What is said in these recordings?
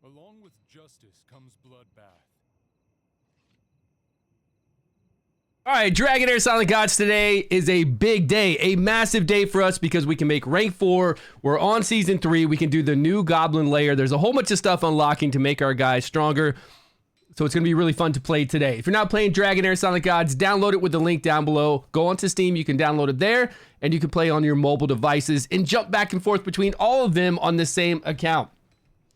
Along with justice comes bloodbath. All right, Dragonheir Silent Gods, today is a big day, a massive day for us because we can make rank 4. We're on season 3. We can do the new Goblin Lair. There's a whole bunch of stuff unlocking to make our guys stronger. So it's going to be really fun to play today. If you're not playing Dragonheir Silent Gods, download it with the link down below. Go onto Steam, you can download it there, and you can play on your mobile devices and jump back and forth between all of them on the same account.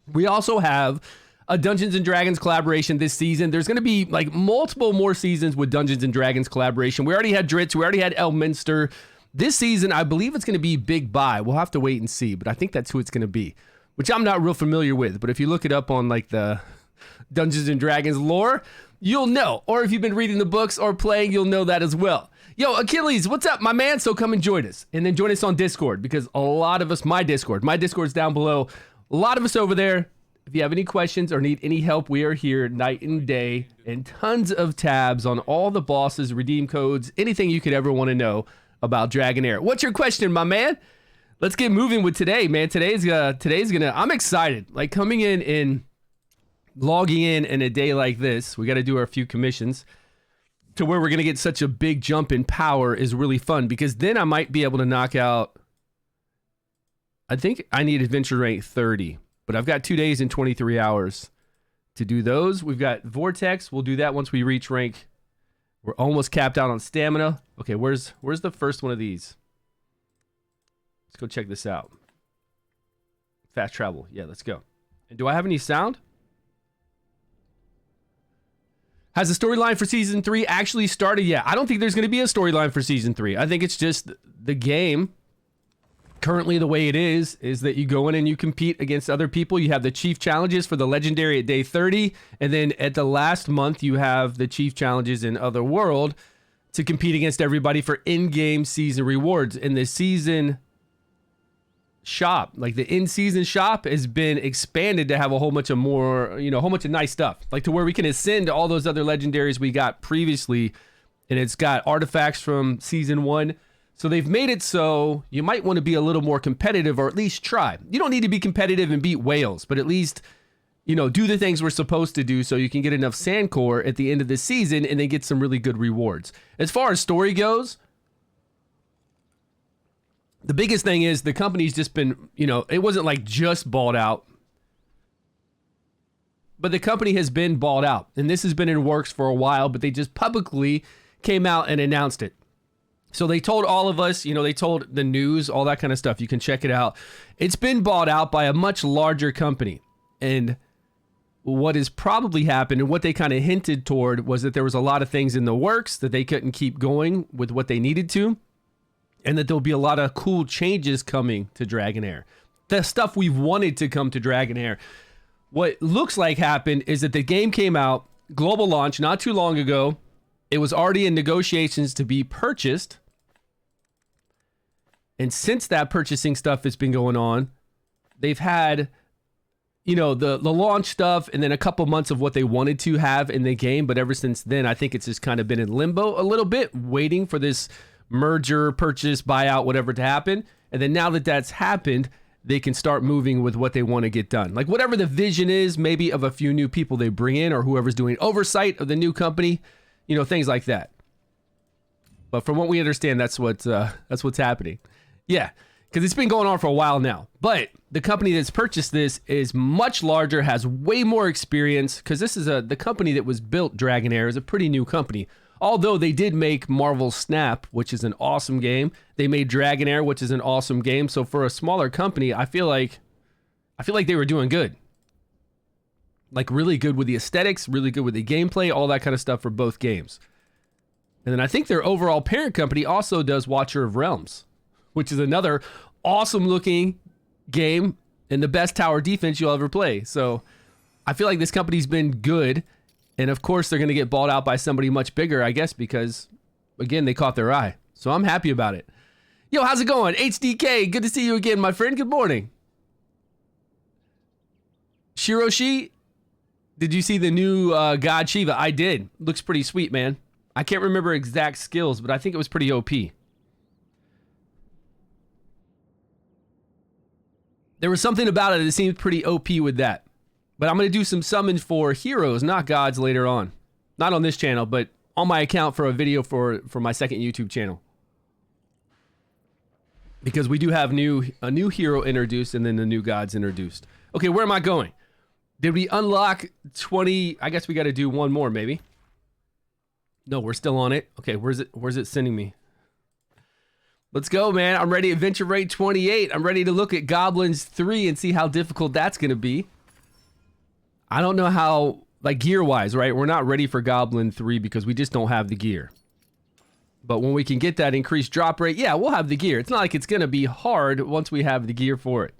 We also have a Dungeons & Dragons collaboration this season. There's going to be like multiple more seasons with Dungeons & Dragons collaboration. We already had Dritz. We already had Elminster. This season, I believe it's going to be Big Buy. We'll have to wait and see, but I think that's who it's going to be, which I'm not real familiar with. But if you look it up on like the Dungeons & Dragons lore, you'll know. Or if you've been reading the books or playing, you'll know that as well. Yo, Achilles, what's up, my man? So come and join us. And then join us on Discord, because a lot of us, my Discord's down below. A lot of us over there. If you have any questions or need any help, we are here night and day, and tons of tabs on all the bosses, redeem codes, anything you could ever want to know about Dragonheir. What's your question, my man? Let's get moving with today, man. Today's gonna, I'm excited. Like coming in and logging in a day like this, we got to do our few commissions to where we're gonna get such a big jump in power is really fun, because then I might be able to knock out, I think I need adventure rank 30. But I've got 2 days and 23 hours to do those. We've got Vortex. We'll do that once we reach rank. We're almost capped out on stamina. Okay, where's the first one of these? Let's go check this out. Fast travel. Yeah, let's go. And do I have any sound? Has the storyline for season 3 actually started yet? I don't think there's going to be a storyline for season 3. I think it's just the game. Currently, the way it is that you go in and you compete against other people. You have the chief challenges for the legendary at day 30. And then at the last month, you have the chief challenges in Otherworld to compete against everybody for in-game season rewards. And the season shop, like the in-season shop, has been expanded to have a whole bunch of more, a whole bunch of nice stuff. Like to where we can ascend all those other legendaries we got previously. And it's got artifacts from season 1. So they've made it so you might want to be a little more competitive, or at least try. You don't need to be competitive and beat whales, but at least, do the things we're supposed to do so you can get enough sand core at the end of the season and then get some really good rewards. As far as story goes, the biggest thing is the company's just been, it wasn't like just bought out, but the company has been bought out. And this has been in works for a while, but they just publicly came out and announced it. So they told all of us, they told the news, all that kind of stuff. You can check it out. It's been bought out by a much larger company. And what has probably happened, and what they kind of hinted toward, was that there was a lot of things in the works that they couldn't keep going with what they needed to. And that there'll be a lot of cool changes coming to Dragonheir. The stuff we've wanted to come to Dragonheir. What looks like happened is that the game came out, global launch, not too long ago. It was already in negotiations to be purchased. And since that purchasing stuff has been going on, they've had, the launch stuff and then a couple months of what they wanted to have in the game. But ever since then, I think it's just kind of been in limbo a little bit, waiting for this merger, purchase, buyout, whatever to happen. And then now that that's happened, they can start moving with what they want to get done. Like whatever the vision is, maybe of a few new people they bring in, or whoever's doing oversight of the new company. Things like that. But from what we understand, that's what's happening. Yeah, because it's been going on for a while now. But the company that's purchased this is much larger, has way more experience, because this is the company that was built Dragonheir is a pretty new company. Although they did make Marvel Snap, which is an awesome game. They made Dragonheir, which is an awesome game. So for a smaller company, I feel like they were doing good. Like really good with the aesthetics, really good with the gameplay, all that kind of stuff for both games. And then I think their overall parent company also does Watcher of Realms, which is another awesome looking game and the best tower defense you'll ever play. So I feel like this company's been good. And of course they're going to get bought out by somebody much bigger, I guess, because again, they caught their eye. So I'm happy about it. Yo, how's it going? HDK, good to see you again, my friend. Good morning. Shiroshi, did you see the new God Shiva? I did. Looks pretty sweet, man. I can't remember exact skills, but I think it was pretty OP. There was something about it that seemed pretty OP with that. But I'm going to do some summons for heroes, not gods, later on. Not on this channel, but on my account for a video for my second YouTube channel. Because we do have a new hero introduced and then the new gods introduced. Okay, where am I going? Did we unlock 20? I guess we got to do one more, maybe. No, we're still on it. Okay, where's it sending me? Let's go, man. I'm ready. Adventure rate 28. I'm ready to look at Goblins 3 and see how difficult that's going to be. I don't know how, like, gear-wise, right? We're not ready for Goblin 3 because we just don't have the gear. But when we can get that increased drop rate, yeah, we'll have the gear. It's not like it's going to be hard once we have the gear for it.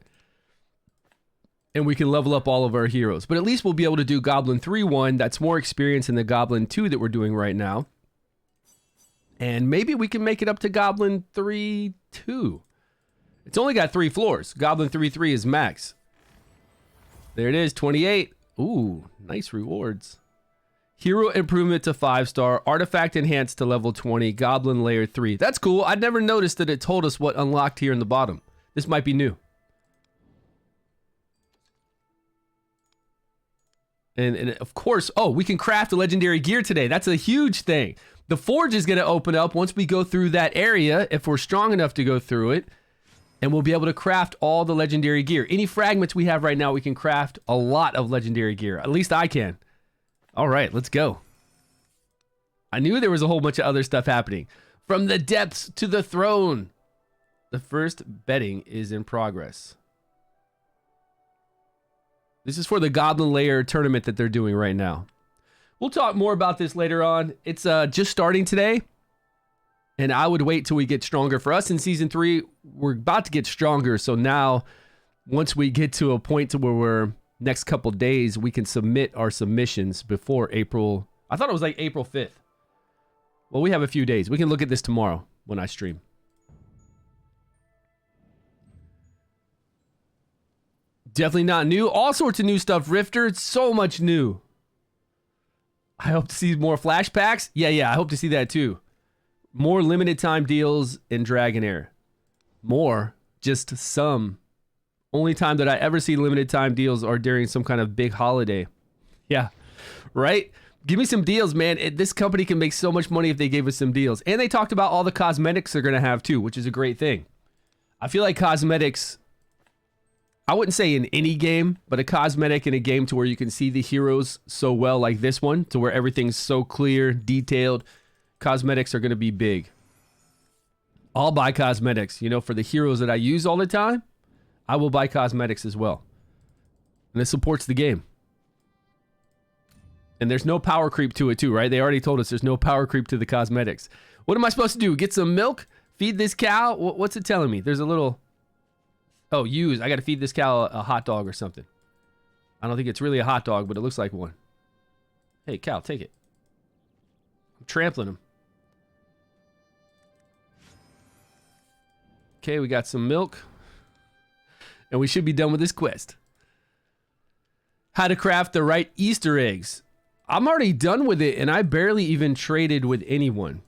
And we can level up all of our heroes. But at least we'll be able to do Goblin 3-1. That's more experience than the Goblin 2 that we're doing right now. And maybe we can make it up to Goblin 3-2. It's only got 3 floors. Goblin 3-3 is max. There it is, 28. Ooh, nice rewards. Hero improvement to 5-star. Artifact enhanced to level 20. Goblin layer 3. That's cool. I'd never noticed that it told us what unlocked here in the bottom. This might be new. And of course, oh, we can craft a legendary gear today. That's a huge thing. The forge is going to open up once we go through that area, if we're strong enough to go through it. And we'll be able to craft all the legendary gear. Any fragments we have right now, we can craft a lot of legendary gear. At least I can. All right, let's go. I knew there was a whole bunch of other stuff happening. From the depths to the throne. The first betting is in progress. This is for the Goblin Lair tournament that they're doing right now. We'll talk more about this later on. It's just starting today. And I would wait till we get stronger. For us in Season 3, we're about to get stronger. So now, once we get to a point to where we're next couple days, we can submit our submissions before April. I thought it was like April 5th. Well, we have a few days. We can look at this tomorrow when I stream. Definitely not new. All sorts of new stuff, Rifter. So much new. I hope to see more flashbacks. Yeah, I hope to see that too. More limited time deals in Dragonheir. More, just some. Only time that I ever see limited time deals are during some kind of big holiday. Yeah, right? Give me some deals, man. This company can make so much money if they gave us some deals. And they talked about all the cosmetics they're going to have too, which is a great thing. I feel like cosmetics, I wouldn't say in any game, but a cosmetic in a game to where you can see the heroes so well like this one, to where everything's so clear, detailed. Cosmetics are going to be big. I'll buy cosmetics, you know, for the heroes that I use all the time. I will buy cosmetics as well. And it supports the game. And there's no power creep to it too, right? They already told us there's no power creep to the cosmetics. What am I supposed to do? Get some milk? Feed this cow? What's it telling me? There's a little... Oh, use. I got to feed this cow a hot dog or something. I don't think it's really a hot dog, but it looks like one. Hey, cow, take it. I'm trampling him. Okay, we got some milk. And we should be done with this quest. How to craft the right Easter eggs. I'm already done with it, and I barely even traded with anyone.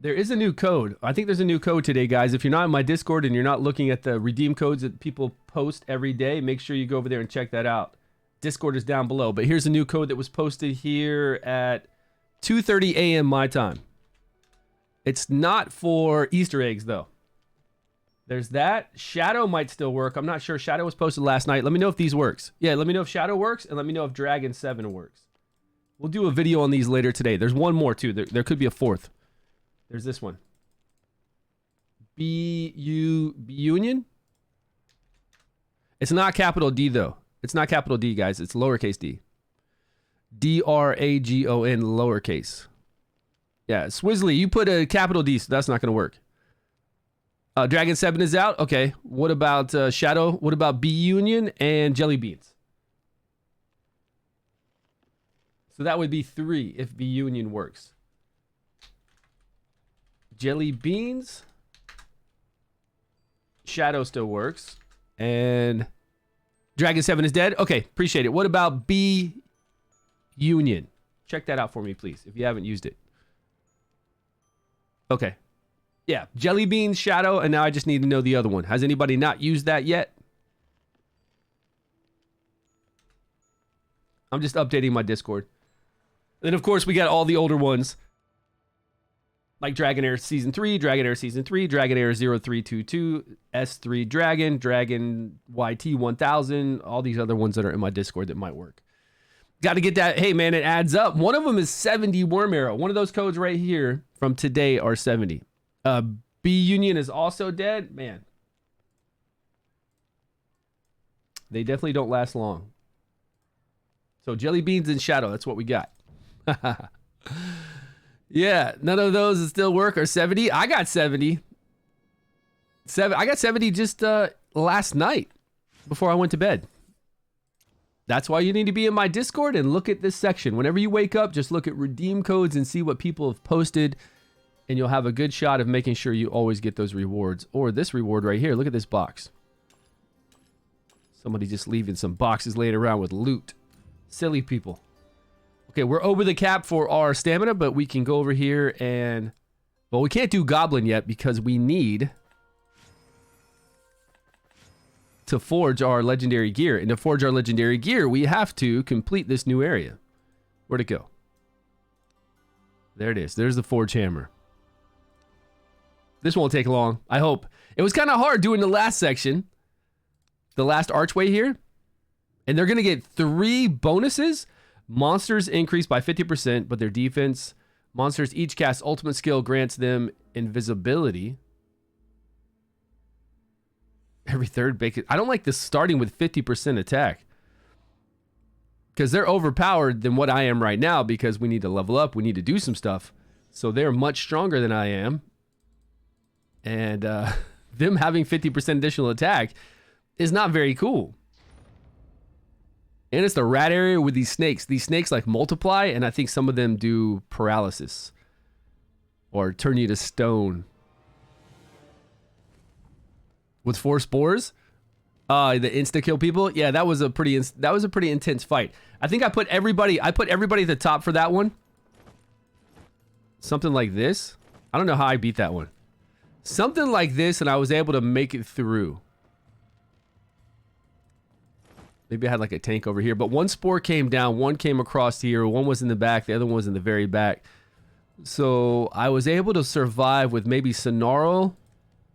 There is a new code. I think there's a new code today, guys. If you're not in my Discord and you're not looking at the redeem codes that people post every day, make sure you go over there and check that out. Discord is down below. But here's a new code that was posted here at 2:30 a.m. my time. It's not for Easter eggs, though. There's that. Shadow might still work. I'm not sure. Shadow was posted last night. Let me know if these works. Yeah, let me know if Shadow works, and let me know if Dragon 7 works. We'll do a video on these later today. There's one more, too. There could be a fourth. There's this one. B-Union? It's not capital D, though. It's not capital D, guys. It's lowercase d. D-R-A-G-O-N, lowercase. Yeah, Swizzly, you put a capital D, so that's not going to work. Dragon 7 is out. Okay. What about Shadow? What about B-Union and Jelly Beans? So that would be 3 if B-Union works. Jelly Beans. Shadow still works. And Dragon 7 is dead. Okay. Appreciate it. What about B-Union? Check that out for me, please, if you haven't used it. Okay. Yeah, Jelly Beans, Shadow, and now I just need to know the other one. Has anybody not used that yet? I'm just updating my Discord. Then, of course, we got all the older ones. Like Dragonheir Season 3, Dragonheir Season 3, Dragonheir 0322, S3 Dragon, Dragon YT 1000, all these other ones that are in my Discord that might work. Got to get that. Hey, man, it adds up. One of them is 70 Worm Arrow. One of those codes right here from today are 70. B Union is also dead. Man. They definitely don't last long. So Jelly Beans and Shadow, that's what we got. Yeah, none of those that still work are 70. I got 70. I got 70 just last night before I went to bed. That's why you need to be in my Discord and look at this section. Whenever you wake up, just look at redeem codes and see what people have posted, and you'll have a good shot of making sure you always get those rewards. Or this reward right here. Look at this box. Somebody just leaving some boxes laying around with loot. Silly people. Okay, we're over the cap for our stamina, but we can go over here and... Well, we can't do Goblin yet because we need to forge our legendary gear. And to forge our legendary gear, we have to complete this new area. Where'd it go? There it is. There's the forge hammer. This won't take long, I hope. It was kind of hard doing the last section. The last archway here. And they're going to get 3 bonuses. Monsters increase by 50%, but their defense. Monsters each cast ultimate skill grants them invisibility. Every third bacon. I don't like this starting with 50% attack. Because they're overpowered than what I am right now because we need to level up. We need to do some stuff. So they're much stronger than I am. And them having 50% additional attack is not very cool. And it's the rat area with these snakes. These snakes like multiply, and I think some of them do paralysis. Or turn you to stone. With 4 spores? The insta-kill people? Yeah, that was a pretty intense fight. I think I put everybody at the top for that one. Something like this. I don't know how I beat that one. Something like this, and I was able to make it through. Maybe I had like a tank over here, but one spore came down, one came across here, one was in the back, the other one was in the very back. So I was able to survive with maybe Sonaro,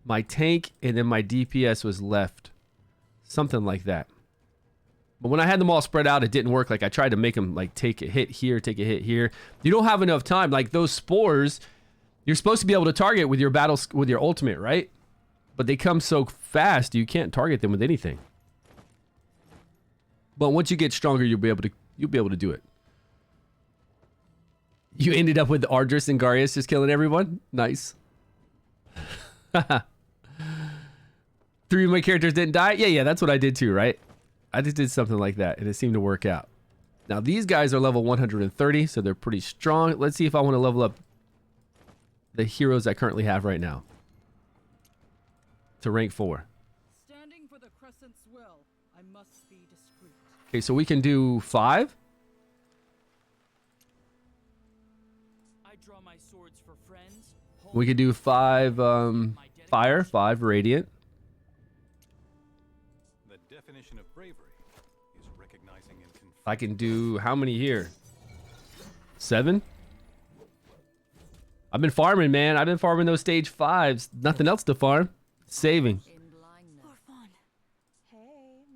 my tank, and then my DPS was left. Something like that. But when I had them all spread out, it didn't work. Like I tried to make them like take a hit here, take a hit here. You don't have enough time. Like those spores, you're supposed to be able to target with your battles with your ultimate, right? But they come so fast, you can't target them with anything. But once you get stronger, you'll be able to do it. You ended up with Ardris and Garius just killing everyone? Nice. 3 of my characters didn't die? Yeah, that's what I did too, right? I just did something like that, and it seemed to work out. Now, these guys are level 130, so they're pretty strong. Let's see if I want to level up the heroes I currently have right now to rank 4. Standing for the Crescent's will, I must be discreet. Okay, so we can do 5. I draw my swords for friends. We could do 5 fire, 5 radiant. The definition of bravery is recognizing and I can do how many here? 7? I've been farming, man. I've been farming those stage 5s. Nothing else to farm. Saving. For fun. Hey,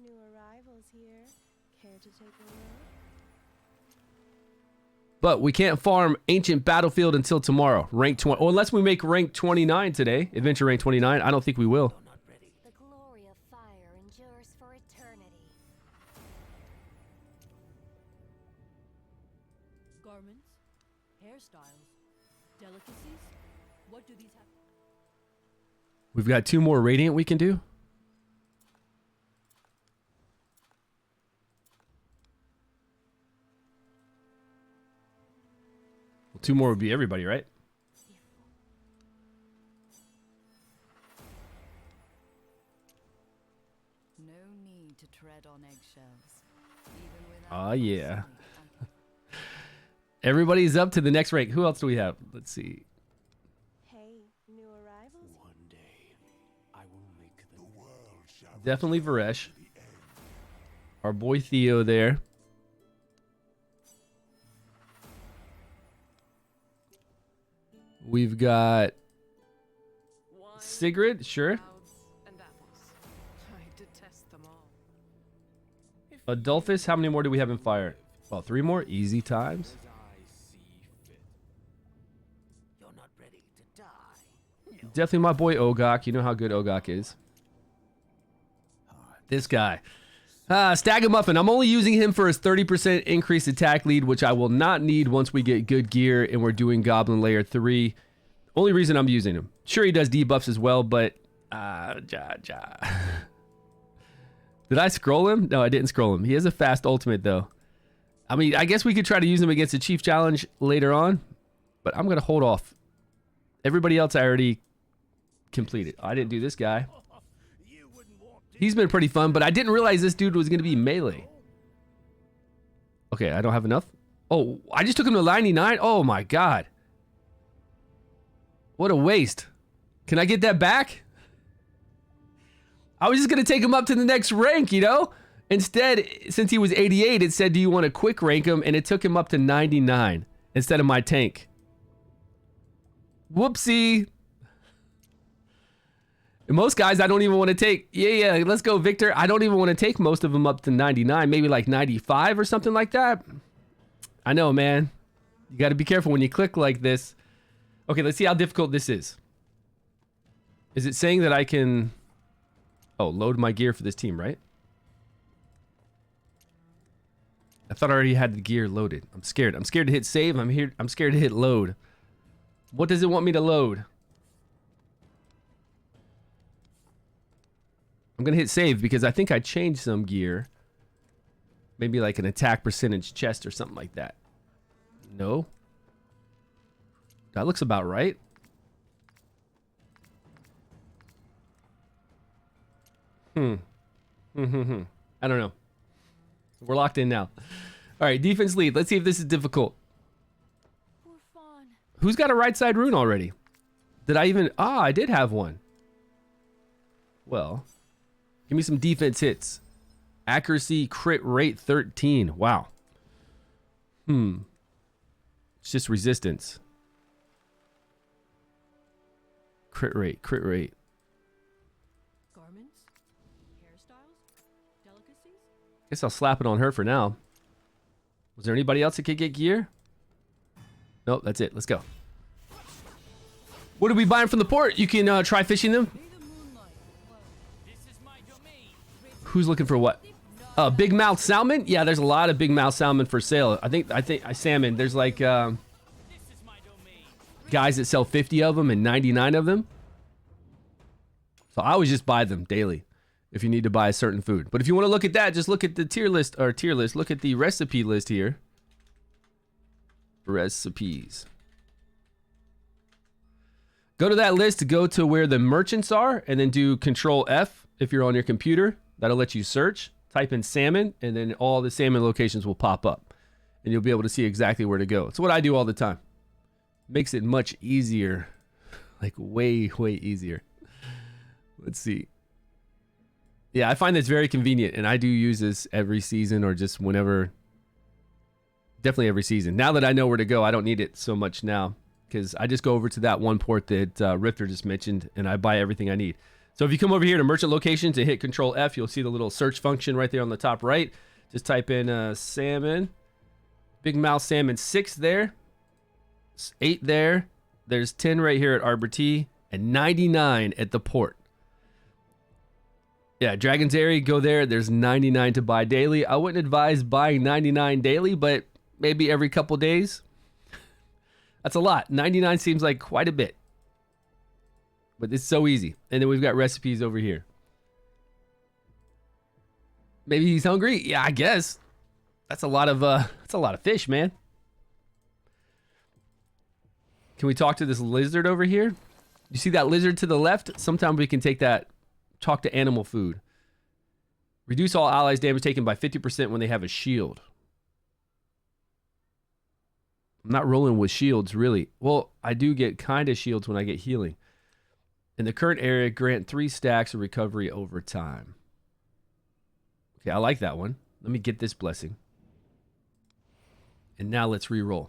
new arrivals here. Care to take a look? But we can't farm Ancient Battlefield until tomorrow. Rank 20. Or unless we make rank 29 today. Adventure rank 29. I don't think we will. The glory of fire endures for eternity. Garments, hairstyles, delicacies. What do these have? We've got 2 more radiant we can do. Well, 2 more would be everybody, right? No need to tread on eggshells. Yeah. Everybody's up to the next rank. Who else do we have? Let's see. Hey, new arrivals. One day, I will make the world shall Definitely Varesh. Our boy Theo there. We've got Wine, Sigrid, sure. clouds, and apples. I detest them all. Adolphus, how many more do we have in fire? Well, 3 more. Easy times. You're not ready to die. Definitely my boy Ogok. You know how good Ogok is. This guy. Stagamuffin. I'm only using him for his 30% increased attack lead, which I will not need once we get good gear and we're doing Goblin Layer 3. Only reason I'm using him. Sure, he does debuffs as well, but... Did I scroll him? No, I didn't scroll him. He has a fast ultimate, though. I mean, I guess we could try to use him against the Chief Challenge later on, but I'm going to hold off. Everybody else I already completed. I didn't do this guy. He's been pretty fun, but I didn't realize this dude was going to be melee. Okay, I don't have enough. Oh, I just took him to 99? Oh my god. What a waste. Can I get that back? I was just going to take him up to the next rank, you know? Instead, since he was 88, it said, do you want to quick rank him? And it took him up to 99 instead of my tank. Whoopsie. And most guys, I don't even want to take. Yeah, let's go, Victor. I don't even want to take most of them up to 99, maybe like 95 or something like that. I know, man. You got to be careful when you click like this. Okay, let's see how difficult this is. Is it saying that I can... Oh, load my gear for this team, right? I thought I already had the gear loaded. I'm scared. I'm scared to hit save. I'm scared to hit load. What does it want me to load? I'm going to hit save because I think I changed some gear. Maybe like an attack percentage chest or something like that. No. That looks about right. I don't know. We're locked in now. All right, defense lead. Let's see if this is difficult. Who's got a right side rune already? Did I even... Ah, I did have one. Well, give me some defense hits. Accuracy, crit rate 13. Wow. It's just resistance. Crit rate, crit rate. Garments? Hairstyles? Delicacies? Guess I'll slap it on her for now. Was there anybody else that could get gear? Nope, that's it. Let's go. What are we buying from the port? You can try fishing them. Who's looking for what? Big mouth salmon? Yeah, there's a lot of big mouth salmon for sale. I think salmon. There's like guys that sell 50 of them and 99 of them. So I always just buy them daily if you need to buy a certain food. But if you want to look at that, just look at the tier list. Look at the recipe list here. Recipes. Go to that list to go to where the merchants are and then do Control F if you're on your computer. That'll let you search. Type in salmon and then all the salmon locations will pop up. And you'll be able to see exactly where to go. It's what I do all the time. Makes it much easier. Like way, way easier. Let's see. Yeah, I find this very convenient. And I do use this every season or just whenever. Definitely every season. Now that I know where to go, I don't need it so much now. Because I just go over to that one port that Rifter just mentioned. And I buy everything I need. So if you come over here to merchant locations and hit Control F, you'll see the little search function right there on the top right. Just type in salmon. Big mouth salmon 6 there. 8 there. There's 10 right here at Arbor T. And 99 at the port. Yeah, Dragonheir, go there. There's 99 to buy daily. I wouldn't advise buying 99 daily, but maybe every couple days. That's a lot. 99 seems like quite a bit. But it's so easy. And then we've got recipes over here. Maybe he's hungry? Yeah, I guess. That's a lot of fish, man. Can we talk to this lizard over here? You see that lizard to the left? Sometimes we can take that, talk to animal food. Reduce all allies' damage taken by 50% when they have a shield. I'm not rolling with shields, really. Well, I do get kind of shields when I get healing. In the current area, grant 3 stacks of recovery over time. Okay, I like that one. Let me get this blessing. And now let's re-roll.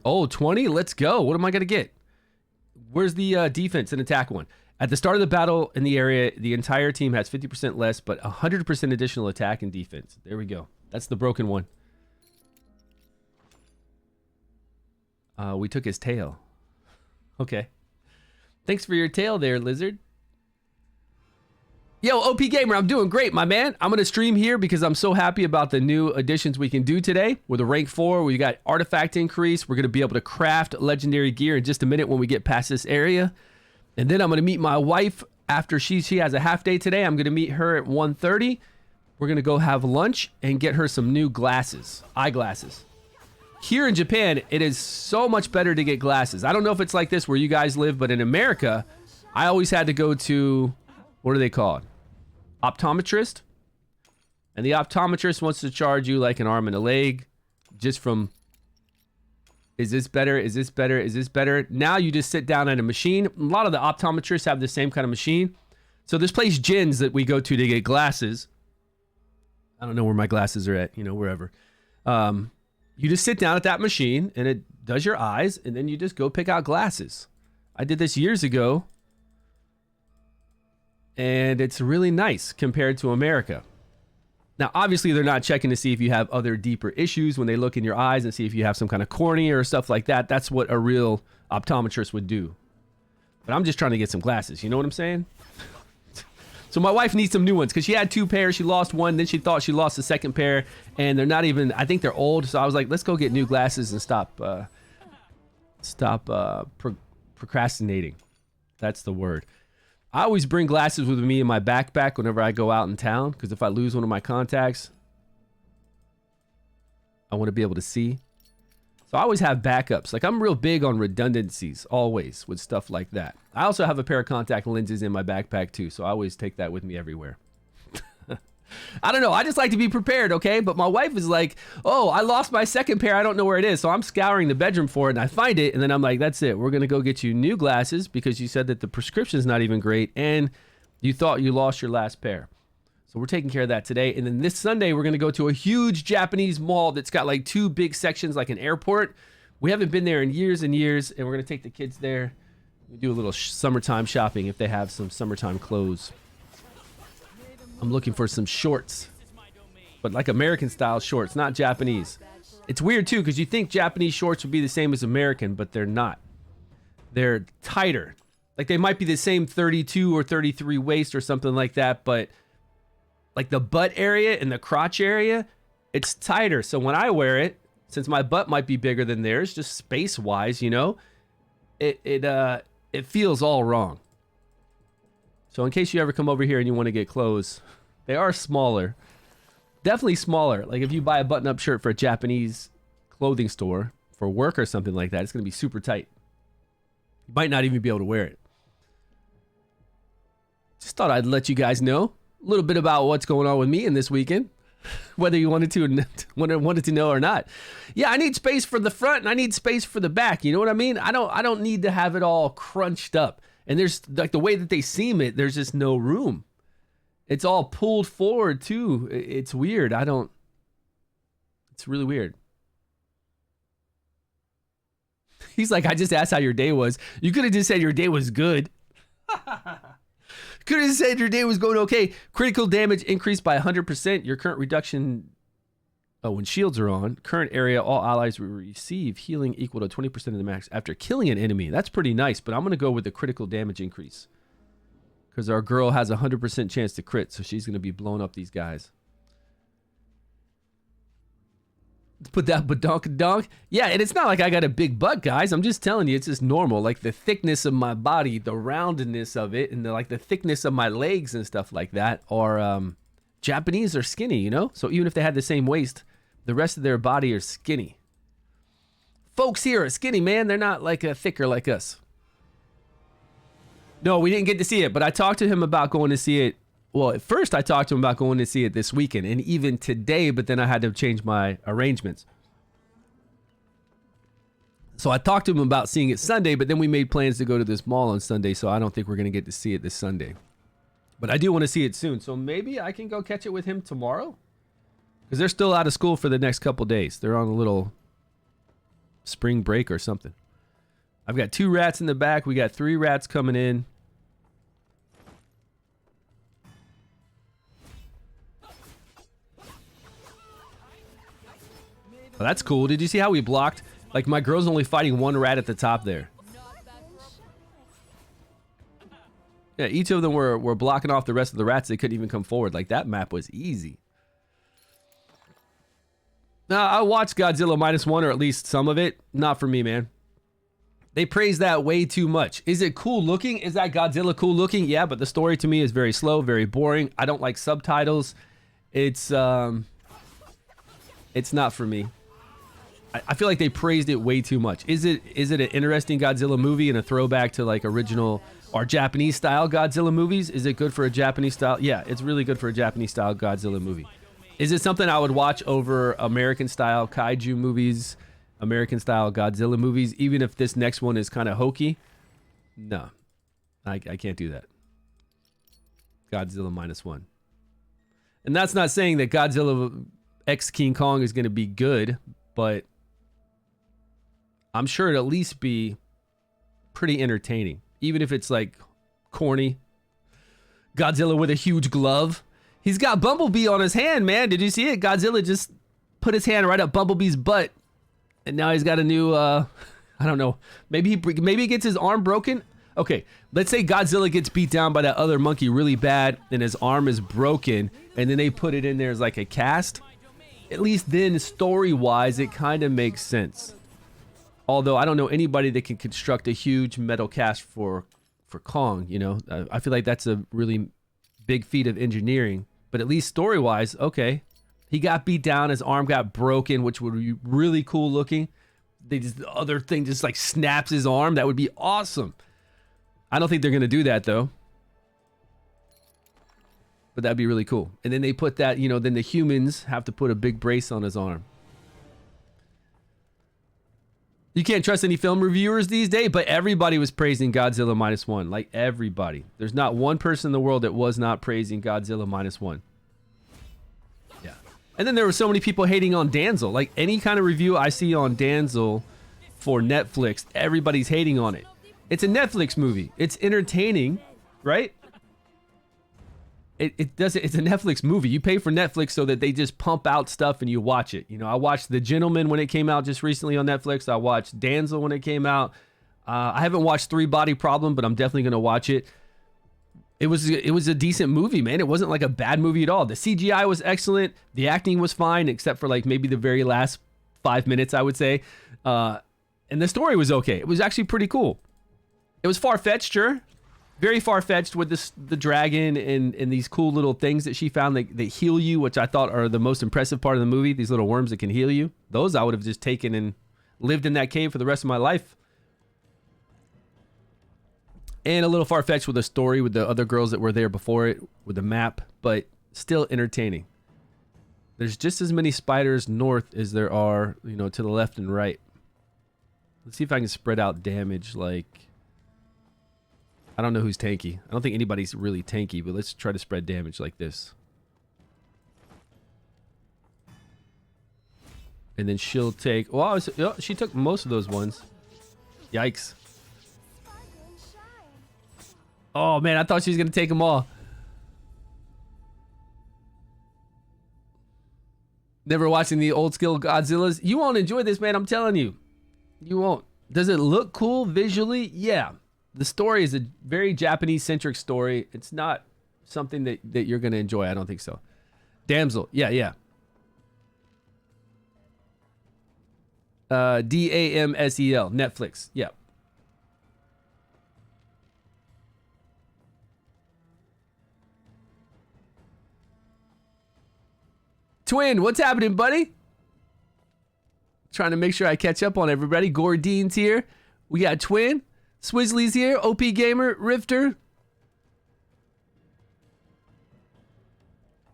Oh, 20? Let's go. What am I going to get? Where's the defense and attack one? At the start of the battle in the area, the entire team has 50% less, but 100% additional attack and defense. There we go. That's the broken one. We took his tail. Okay. Thanks for your tail there, Lizard. Yo, OP Gamer, I'm doing great, my man. I'm going to stream here because I'm so happy about the new additions we can do today. With a rank 4, we got artifact increase. We're going to be able to craft legendary gear in just a minute when we get past this area. And then I'm going to meet my wife after she has a half day today. I'm going to meet her at 1:30. We're going to go have lunch and get her some new glasses, eyeglasses. Here in Japan, it is so much better to get glasses. I don't know if it's like this where you guys live, but in America, I always had to go to, what are they called? Optometrist. And the optometrist wants to charge you like an arm and a leg just from, is this better? Is this better? Is this better? Now you just sit down at a machine. A lot of the optometrists have the same kind of machine. So this place, Jin's, that we go to get glasses. I don't know where my glasses are at, you know, wherever. You just sit down at that machine and it does your eyes and then you just go pick out glasses. I did this years ago and it's really nice compared to America. Now, obviously they're not checking to see if you have other deeper issues when they look in your eyes and see if you have some kind of cornea or stuff like that. That's what a real optometrist would do. But I'm just trying to get some glasses. You know what I'm saying? So my wife needs some new ones because she had 2 pairs. She lost one. Then she thought she lost the second pair. And they're not even, I think they're old. So I was like, let's go get new glasses and stop procrastinating. That's the word. I always bring glasses with me in my backpack whenever I go out in town. Because if I lose one of my contacts, I want to be able to see. So I always have backups. Like I'm real big on redundancies always with stuff like that. I also have a pair of contact lenses in my backpack too. So I always take that with me everywhere. I don't know. I just like to be prepared, okay? But my wife is like, oh, I lost my second pair. I don't know where it is. So I'm scouring the bedroom for it and I find it. And then I'm like, that's it. We're going to go get you new glasses because you said that the prescription's not even great. And you thought you lost your last pair. So we're taking care of that today. And then this Sunday, we're going to go to a huge Japanese mall that's got like 2 big sections like an airport. We haven't been there in years and years. And we're going to take the kids there. We do a little summertime shopping if they have some summertime clothes. I'm looking for some shorts. But like American style shorts, not Japanese. It's weird too because you think Japanese shorts would be the same as American, but they're not. They're tighter. Like they might be the same 32 or 33 waist or something like that, but like the butt area and the crotch area, it's tighter. So when I wear it, since my butt might be bigger than theirs, just space-wise, you know, it feels all wrong. So in case you ever come over here and you want to get clothes, they are smaller. Definitely smaller. Like if you buy a button-up shirt for a Japanese clothing store for work or something like that, it's going to be super tight. You might not even be able to wear it. Just thought I'd let you guys know a little bit about what's going on with me in this weekend, whether you wanted to know or not. Yeah, I need space for the front and I need space for the back. You know what I mean? I don't need to have it all crunched up. And there's like the way that they seam it, there's just no room. It's all pulled forward too. It's weird. It's really weird. He's like, I just asked how your day was. You could have just said your day was good. Could have said your day was going okay. Critical damage increased by 100%. Your current reduction, when shields are on, current area, all allies will receive healing equal to 20% of the max after killing an enemy. That's pretty nice, but I'm going to go with the critical damage increase. Because our girl has a 100% chance to crit, so she's going to be blowing up these guys. Put that badonk-a-donk. Yeah, and it's not like I got a big butt, guys. I'm just telling you, it's just normal. Like the thickness of my body, the roundedness of it, and the thickness of my legs and stuff like that are Japanese are skinny, you know? So even if they had the same waist, the rest of their body are skinny. Folks here are skinny, man. They're not like thicker like us. No, we didn't get to see it, but I talked to him about going to see it. Well, at first I talked to him about going to see it this weekend and even today, but then I had to change my arrangements. So I talked to him about seeing it Sunday, but then we made plans to go to this mall on Sunday, so I don't think we're going to get to see it this Sunday. But I do want to see it soon, so maybe I can go catch it with him tomorrow? Because they're still out of school for the next couple days. They're on a little spring break or something. I've got 2 rats in the back. We got 3 rats coming in. Oh, that's cool. Did you see how we blocked? Like, my girl's only fighting 1 rat at the top there. Yeah, each of them were blocking off the rest of the rats. They couldn't even come forward. Like, that map was easy. Now, I watched Godzilla -1, or at least some of it. Not for me, man. They praise that way too much. Is it cool looking? Is that Godzilla cool looking? Yeah, but the story to me is very slow, very boring. I don't like subtitles. It's not for me. I feel like they praised it way too much. Is it an interesting Godzilla movie and a throwback to like original or Japanese style Godzilla movies? Is it good for a Japanese style? Yeah, it's really good for a Japanese style Godzilla movie. Is it something I would watch over American style kaiju movies, American style Godzilla movies, even if this next one is kind of hokey? No, I can't do that. Godzilla -1. And that's not saying that Godzilla X King Kong is going to be good, but I'm sure it'll at least be pretty entertaining, even if it's like corny. Godzilla with a huge glove. He's got Bumblebee on his hand, man. Did you see it? Godzilla just put his hand right up Bumblebee's butt. And now he's got a new, I don't know. Maybe he gets his arm broken. Okay, let's say Godzilla gets beat down by that other monkey really bad and his arm is broken. And then they put it in there as like a cast. At least then, story-wise, it kind of makes sense. Although I don't know anybody that can construct a huge metal cast for Kong, you know. I feel like that's a really big feat of engineering. But at least story-wise, okay. He got beat down, his arm got broken, which would be really cool looking. The other thing just like snaps his arm. That would be awesome. I don't think they're going to do that though. But that'd be really cool. And then they put that, you know, then the humans have to put a big brace on his arm. You can't trust any film reviewers these days, but everybody was praising Godzilla -1. Like everybody. There's not one person in the world that was not praising Godzilla -1. Yeah. And then there were so many people hating on Danzel. Like any kind of review I see on Danzel for Netflix, everybody's hating on it. It's a Netflix movie. It's entertaining, right? It's a Netflix movie. You pay for Netflix so that they just pump out stuff and you watch it. You know, I watched The Gentleman when it came out just recently on Netflix. I watched Danzel when it came out. I haven't watched 3 Body Problem, but I'm definitely going to watch it. It was a decent movie, man. It wasn't like a bad movie at all. The CGI was excellent. The acting was fine, except for like maybe the very last 5 minutes, I would say. And the story was okay. It was actually pretty cool. It was far-fetched, sure. Very far-fetched with the dragon and these cool little things that she found that heal you, which I thought are the most impressive part of the movie. These little worms that can heal you. Those I would have just taken and lived in that cave for the rest of my life. And a little far-fetched with the story with the other girls that were there before it, with the map, but still entertaining. There's just as many spiders north as there are, you know, to the left and right. Let's see if I can spread out damage like... I don't know who's tanky. I don't think anybody's really tanky, but let's try to spread damage like this. And then she'll take... Well, she took most of those ones. Yikes. Oh, man, I thought she was going to take them all. Never watching the old school Godzillas? You won't enjoy this, man. I'm telling you. You won't. Does it look cool visually? Yeah. The story is a very Japanese-centric story. It's not something that you're going to enjoy. I don't think so. Damsel. Yeah. DAMSEL. Netflix. Yeah. Twin, what's happening, buddy? Trying to make sure I catch up on everybody. Gordine's here. We got Twin. Swizzly's here. OP Gamer. Rifter.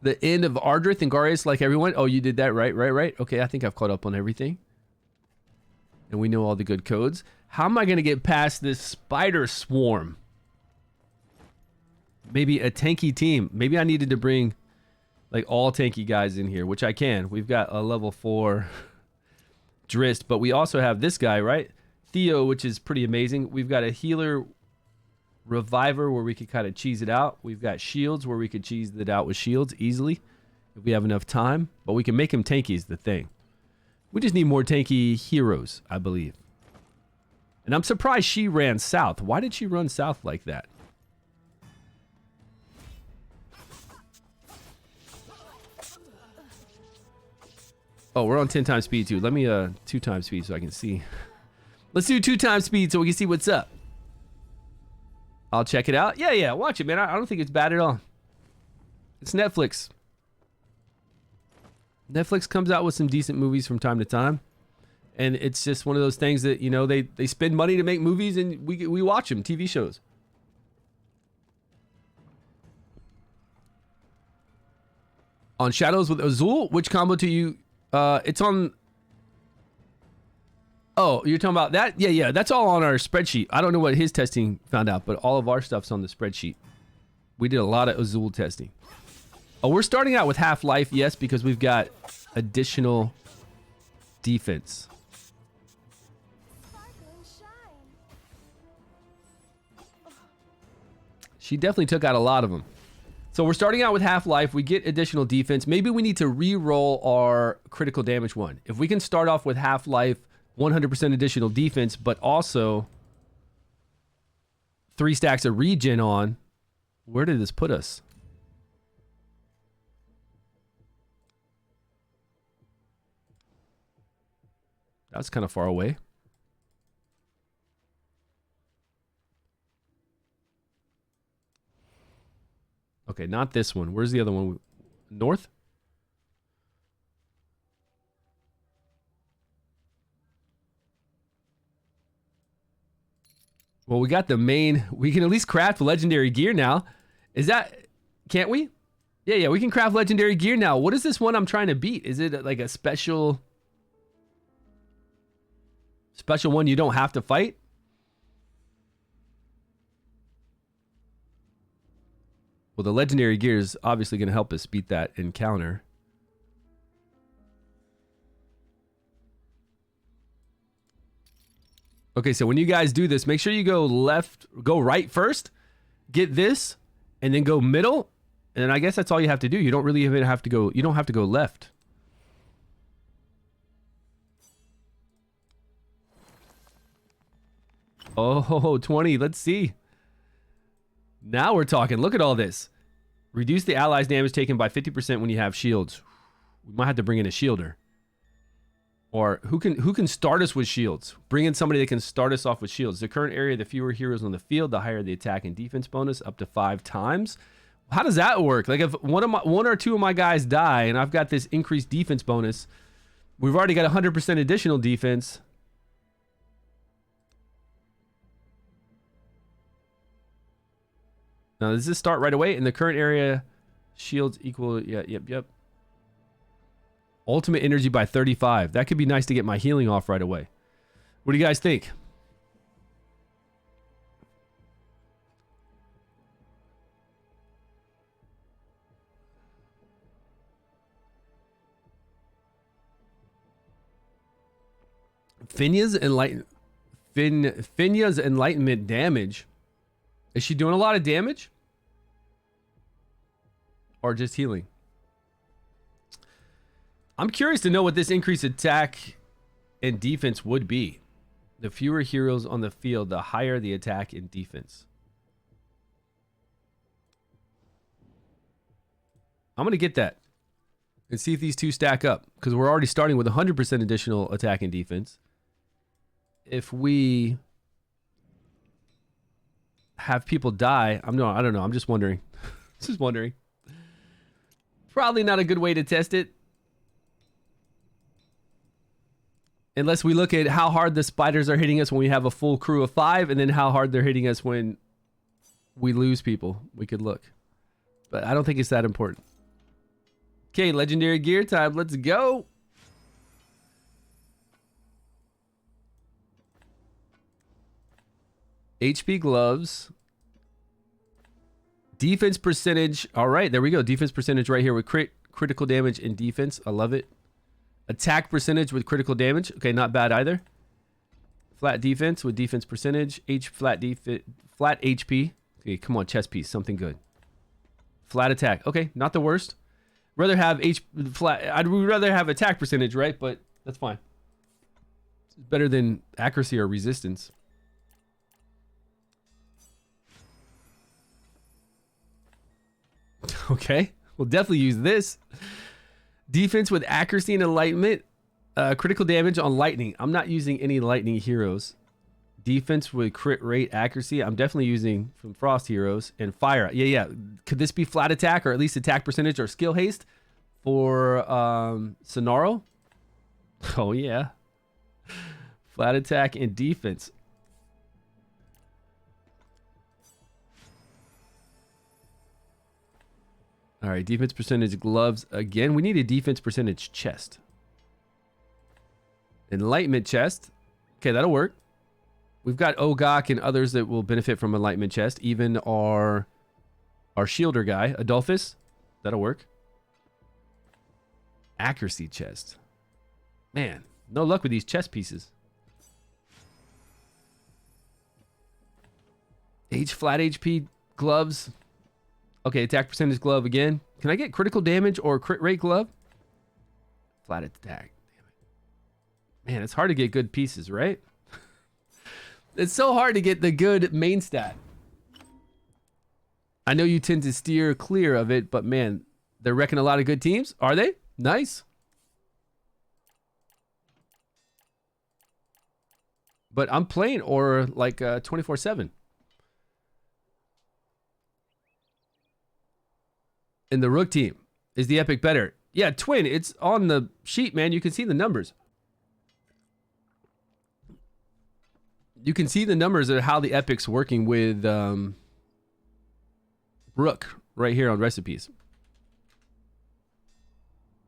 The end of Ardrith and Garius like everyone. Oh, you did that right. Okay, I think I've caught up on everything. And we know all the good codes. How am I going to get past this spider swarm? Maybe a tanky team. Maybe I needed to bring like all tanky guys in here, which I can. We've got a level 4 Drist, but we also have this guy, right? Theo, which is pretty amazing. We've got a healer reviver where we could kind of cheese it out. We've got shields where we could cheese it out with shields easily if we have enough time, but we can make him tanky is the thing. We just need more tanky heroes, I believe. And I'm surprised she ran south. Why did she run south like that? Oh, we're on 10 times speed too. Let me 2 times speed so I can see. Let's do 2 times speed so we can see what's up. I'll check it out. Yeah, watch it, man. I don't think it's bad at all. It's Netflix. Netflix comes out with some decent movies from time to time. And it's just one of those things that, you know, they spend money to make movies and we watch them, TV shows. On Shadows with Azul, which combo do you... it's on... Oh, you're talking about that? Yeah, that's all on our spreadsheet. I don't know what his testing found out, but all of our stuff's on the spreadsheet. We did a lot of Azul testing. Oh, we're starting out with Half-Life, yes, because we've got additional defense. She definitely took out a lot of them. So we're starting out with Half-Life. We get additional defense. Maybe we need to re-roll our critical damage one. If we can start off with Half-Life, 100% additional defense, but also 3 stacks of regen on, where did this put us? That's kind of far away. Okay, not this one. Where's the other one? North? Well, we got the main. We can at least craft legendary gear now. Is that... Can't we? Yeah, we can craft legendary gear now. What is this one I'm trying to beat? Is it like a special one you don't have to fight? Well, the legendary gear is obviously going to help us beat that encounter. Okay, so when you guys do this, make sure you go right first, get this, and then go middle. And I guess that's all you have to do. You don't really even have to go, you don't have to go left. Oh, 20, let's see. Now we're talking. Look at all this. Reduce the allies' damage taken by 50% when you have shields. We might have to bring in a shielder. Or who can start us with shields? Bring in somebody that can start us off with shields. The current area, the fewer heroes on the field, the higher the attack and defense bonus, up to 5 times. How does that work? Like if one or two of my guys die and I've got this increased defense bonus, we've already got 100% additional defense. Now, does this start right away? In the current area, shields equal... Yeah, yep. Ultimate energy by 35. That could be nice to get my healing off right away. What do you guys think? Finya's enlightenment damage. Is she doing a lot of damage? Or just healing? I'm curious to know what this increased attack and defense would be. The fewer heroes on the field, the higher the attack and defense. I'm going to get that and see if these two stack up, because we're already starting with 100% additional attack and defense. If we have people die, I don't know. I'm just wondering. Just wondering. Probably not a good way to test it. Unless we look at how hard the spiders are hitting us when we have a full crew of 5, and then how hard they're hitting us when we lose people. We could look. But I don't think it's that important. Okay, legendary gear time. Let's go. HP gloves. Defense percentage. All right, there we go. Defense percentage right here with critical damage and defense. I love it. Attack percentage with critical damage. Okay, not bad either. Flat defense with defense percentage. Flat HP. Okay, come on, chess piece. Something good. Flat attack. Okay, not the worst. Rather have flat. I'd rather have attack percentage, right? But that's fine. It's better than accuracy or resistance. Okay, we'll definitely use this. Defense with accuracy and enlightenment. Critical damage on lightning. I'm not using any lightning heroes. Defense with crit rate accuracy. I'm definitely using some frost heroes. And fire. Yeah. Could this be flat attack or at least attack percentage or skill haste for Sonaro? Oh, yeah. Flat attack and defense. All right, defense percentage gloves again. We need a defense percentage chest. Enlightenment chest. Okay, that'll work. We've got Ogok and others that will benefit from enlightenment chest. Even our shielder guy, Adolphus. That'll work. Accuracy chest. Man, no luck with these chest pieces. Flat HP gloves. Okay, attack percentage glove again. Can I get critical damage or crit rate glove? Flat attack. Damn it. Man, it's hard to get good pieces, right? It's so hard to get the good main stat. I know you tend to steer clear of it, but man, they're wrecking a lot of good teams. Are they? Nice. But I'm playing Aura like 24/7. In the Rook team, is the Epic better? Yeah, Twin, it's on the sheet, man. You can see the numbers. You can see the numbers of how the Epic's working with Rook right here on recipes.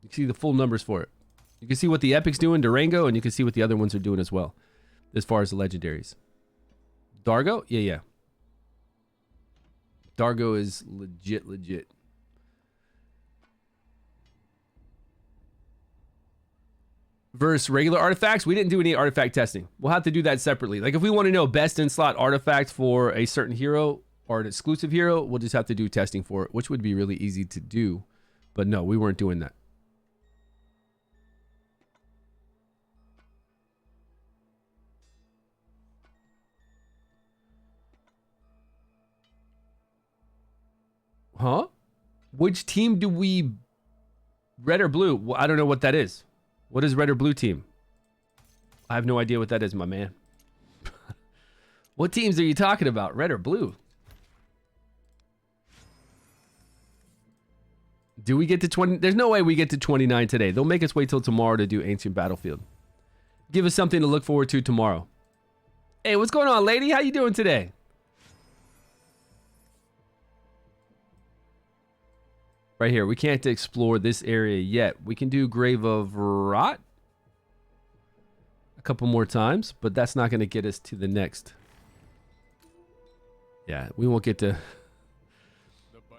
You can see the full numbers for it. You can see what the Epic's doing, Durango, and you can see what the other ones are doing as well, as far as the legendaries. Dargo? Yeah. Dargo is legit. Versus regular artifacts, we didn't do any artifact testing. We'll have to do that separately. Like if we want to know best in slot artifact for a certain hero or an exclusive hero, we'll just have to do testing for it, which would be really easy to do. But no, we weren't doing that. Huh? Which team do we... Red or blue? Well, I don't know what that is. What is red or blue team? I have no idea what that is, my man. What teams are you talking about? Red or blue? Do we get to 20? There's no way we get to 29 today. They'll make us wait till tomorrow to do Ancient Battlefield. Give us something to look forward to tomorrow. Hey, what's going on, lady? How you doing today? Right here. We can't explore this area yet. We can do Grave of Rot a couple more times, but that's not going to get us to the next. Yeah, we won't get to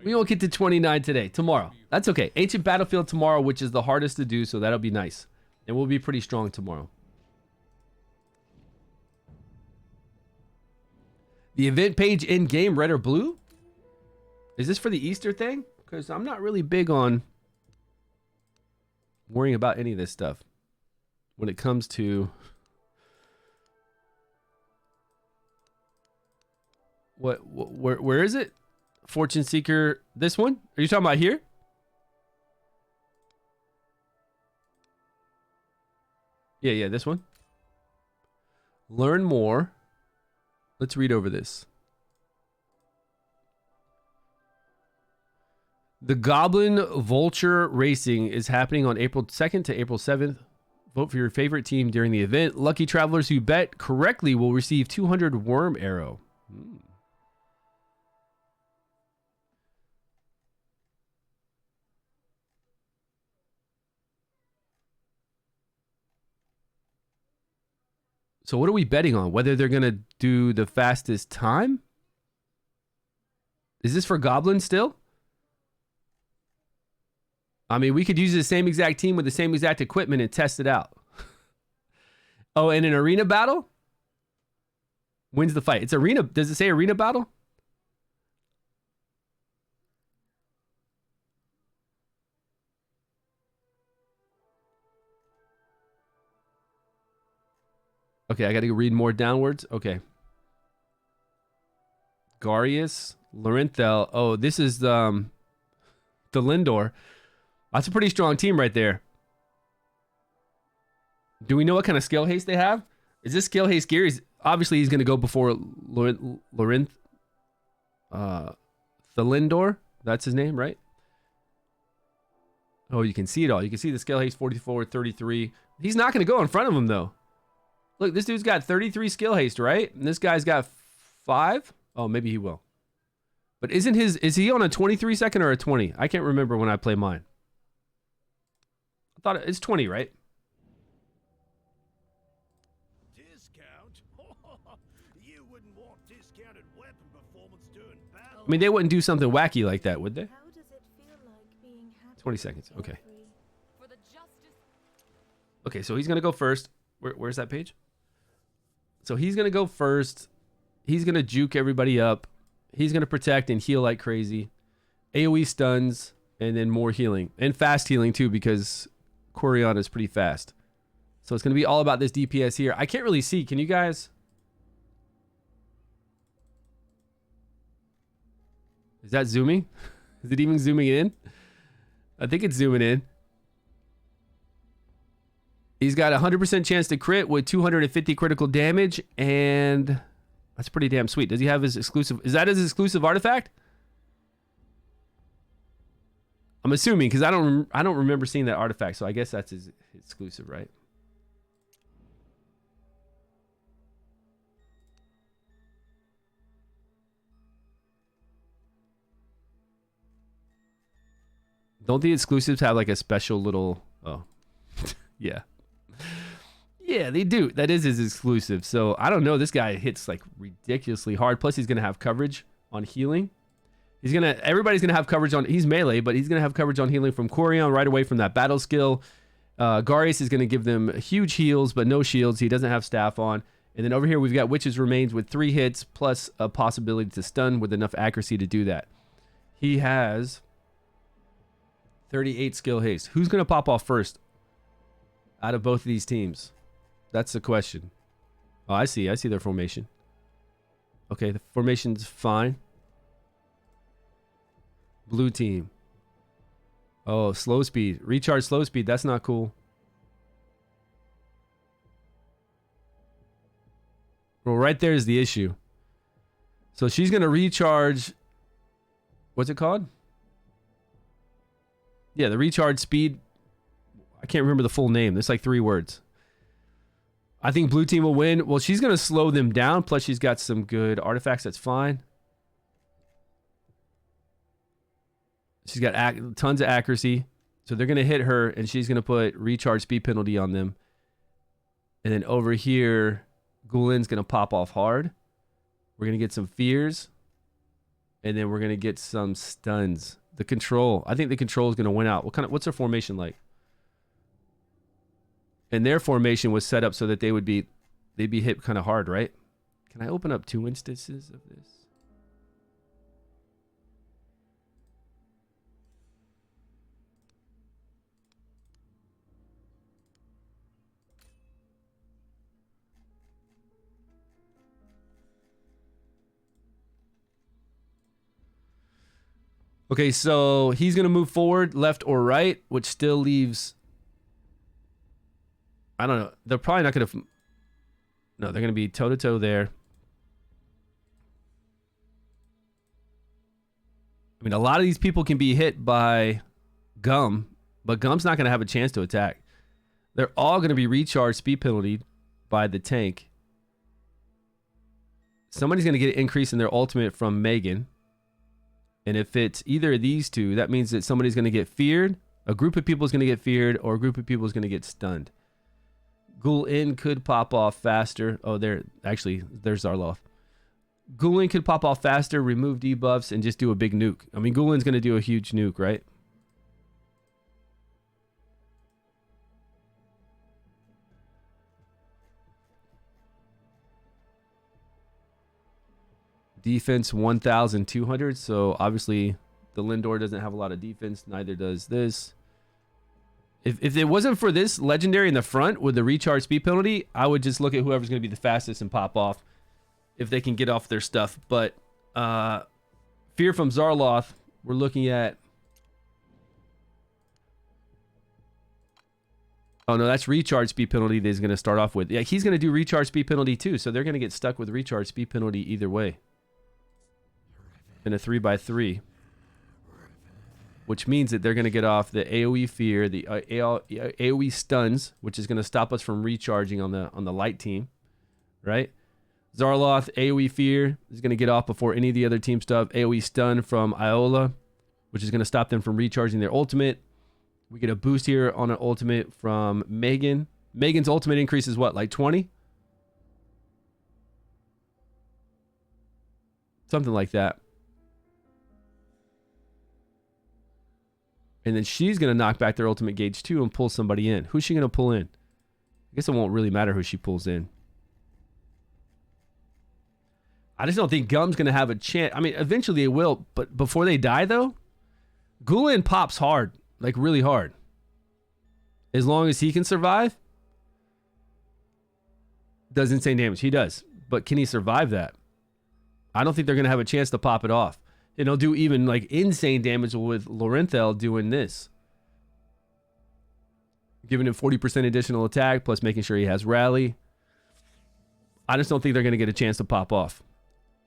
29 today. Tomorrow. That's okay. Ancient Battlefield tomorrow, which is the hardest to do, so that'll be nice. And we'll be pretty strong tomorrow. The event page in game, red or blue? Is this for the Easter thing? Because I'm not really big on worrying about any of this stuff when it comes to where is it? Fortune Seeker, this one? Are you talking about here? Yeah, this one. Learn more. Let's read over this. The Goblin Vulture Racing is happening on April 2nd to April 7th. Vote for your favorite team during the event. Lucky travelers who bet correctly will receive 200 Worm Arrow. So what are we betting on? Whether they're going to do the fastest time? Is this for Goblin still? I mean, we could use the same exact team with the same exact equipment and test it out. Oh, and an arena battle? Wins the fight. It's arena. Does it say arena battle? Okay, I got to read more downwards. Okay. Garius, Lorenthal. Oh, this is the Lindor. That's a pretty strong team right there. Do we know what kind of skill haste they have? Is this skill haste gear? Obviously, he's going to go before the Lindor. That's his name, right? Oh, you can see it all. You can see the skill haste 44, 33. He's not going to go in front of him, though. Look, this dude's got 33 skill haste, right? And this guy's got 5. Oh, maybe he will. But is he on a 23 second or a 20? I can't remember when I play mine. I thought it's 20, right? Discount? You wouldn't want discounted weapon performance during battle. I mean, they wouldn't do something wacky like that, would they? How does it feel like being happy? 20 seconds. Okay. For the justice. Okay, so he's going to go first. Where's that page? So he's going to go first. He's going to juke everybody up. He's going to protect and heal like crazy. AoE stuns and then more healing. And fast healing too because Quirion is pretty fast. So it's going to be all about this DPS here. I can't really see. Can you guys? Is that zooming? Is it even zooming in? I think it's zooming in. He's got a 100% chance to crit with 250 critical damage, and that's pretty damn sweet. Does he have his exclusive? Is that his exclusive artifact? I'm assuming because I don't remember seeing that artifact, so I guess that's his exclusive, right? Don't the exclusives have like a special little? Oh, yeah. Yeah, they do. That is his exclusive. So I don't know. This guy hits like ridiculously hard. Plus, he's gonna have coverage on healing. Everybody's gonna have coverage on. He's melee, but he's gonna have coverage on healing from Quirion right away from that battle skill. Garius is gonna give them huge heals, but no shields. He doesn't have staff on. And then over here we've got Witch's Remains with 3 hits plus a possibility to stun with enough accuracy to do that. He has 38 skill haste. Who's gonna pop off first out of both of these teams? That's the question. Oh, I see their formation. Okay, the formation's fine. Blue team. Oh, slow speed. Recharge slow speed. That's not cool. Well, right there is the issue. So she's going to recharge. What's it called? Yeah, the recharge speed. I can't remember the full name. There's like 3 words. I think blue team will win. Well, she's going to slow them down. Plus, she's got some good artifacts. That's fine. She's got tons of accuracy. So they're going to hit her, and she's going to put recharge speed penalty on them. And then over here, Goulin's going to pop off hard. We're going to get some fears. And then we're going to get some stuns. The control. I think the control is going to win out. What's their formation like? And their formation was set up so that they'd be hit kind of hard, right? Can I open up 2 instances of this? Okay, so he's going to move forward, left or right, which still leaves... I don't know. They're probably not going to... No, they're going to be toe-to-toe there. I mean, a lot of these people can be hit by Gum, but Gum's not going to have a chance to attack. They're all going to be recharged speed penalty by the tank. Somebody's going to get an increase in their ultimate from Megan. And if it's either of these two, that means that somebody's going to get feared, a group of people is going to get feared, or a group of people is going to get stunned. Goblin could pop off faster. Oh, there's Zarloth. Goblin could pop off faster, remove debuffs, and just do a big nuke. I mean, Goulin's going to do a huge nuke, right? Defense 1,200. So obviously the Lindor doesn't have a lot of defense. Neither does this. If it wasn't for this legendary in the front with the recharge speed penalty, I would just look at whoever's going to be the fastest and pop off if they can get off their stuff. But Fear from Zarloth, we're looking at... Oh, no, that's recharge speed penalty that he's going to start off with. Yeah, he's going to do recharge speed penalty too, so they're going to get stuck with recharge speed penalty either way. In a 3x3. Which means that they're going to get off the AoE Fear, the AoE Stuns, which is going to stop us from recharging on the light team, right? Zarloth, AoE Fear is going to get off before any of the other team stuff. AoE Stun from Iola, which is going to stop them from recharging their ultimate. We get a boost here on an ultimate from Megan. Megan's ultimate increase is what, like 20? Something like that. And then she's going to knock back their ultimate gauge too and pull somebody in. Who's she going to pull in? I guess it won't really matter who she pulls in. I just don't think Gum's going to have a chance. I mean, eventually it will. But before they die, though, Goblin pops hard. Like, really hard. As long as he can survive. Does insane damage. He does. But can he survive that? I don't think they're going to have a chance to pop it off. And he'll do even like insane damage with Lorenthal doing this. Giving him 40% additional attack, plus making sure he has rally. I just don't think they're going to get a chance to pop off.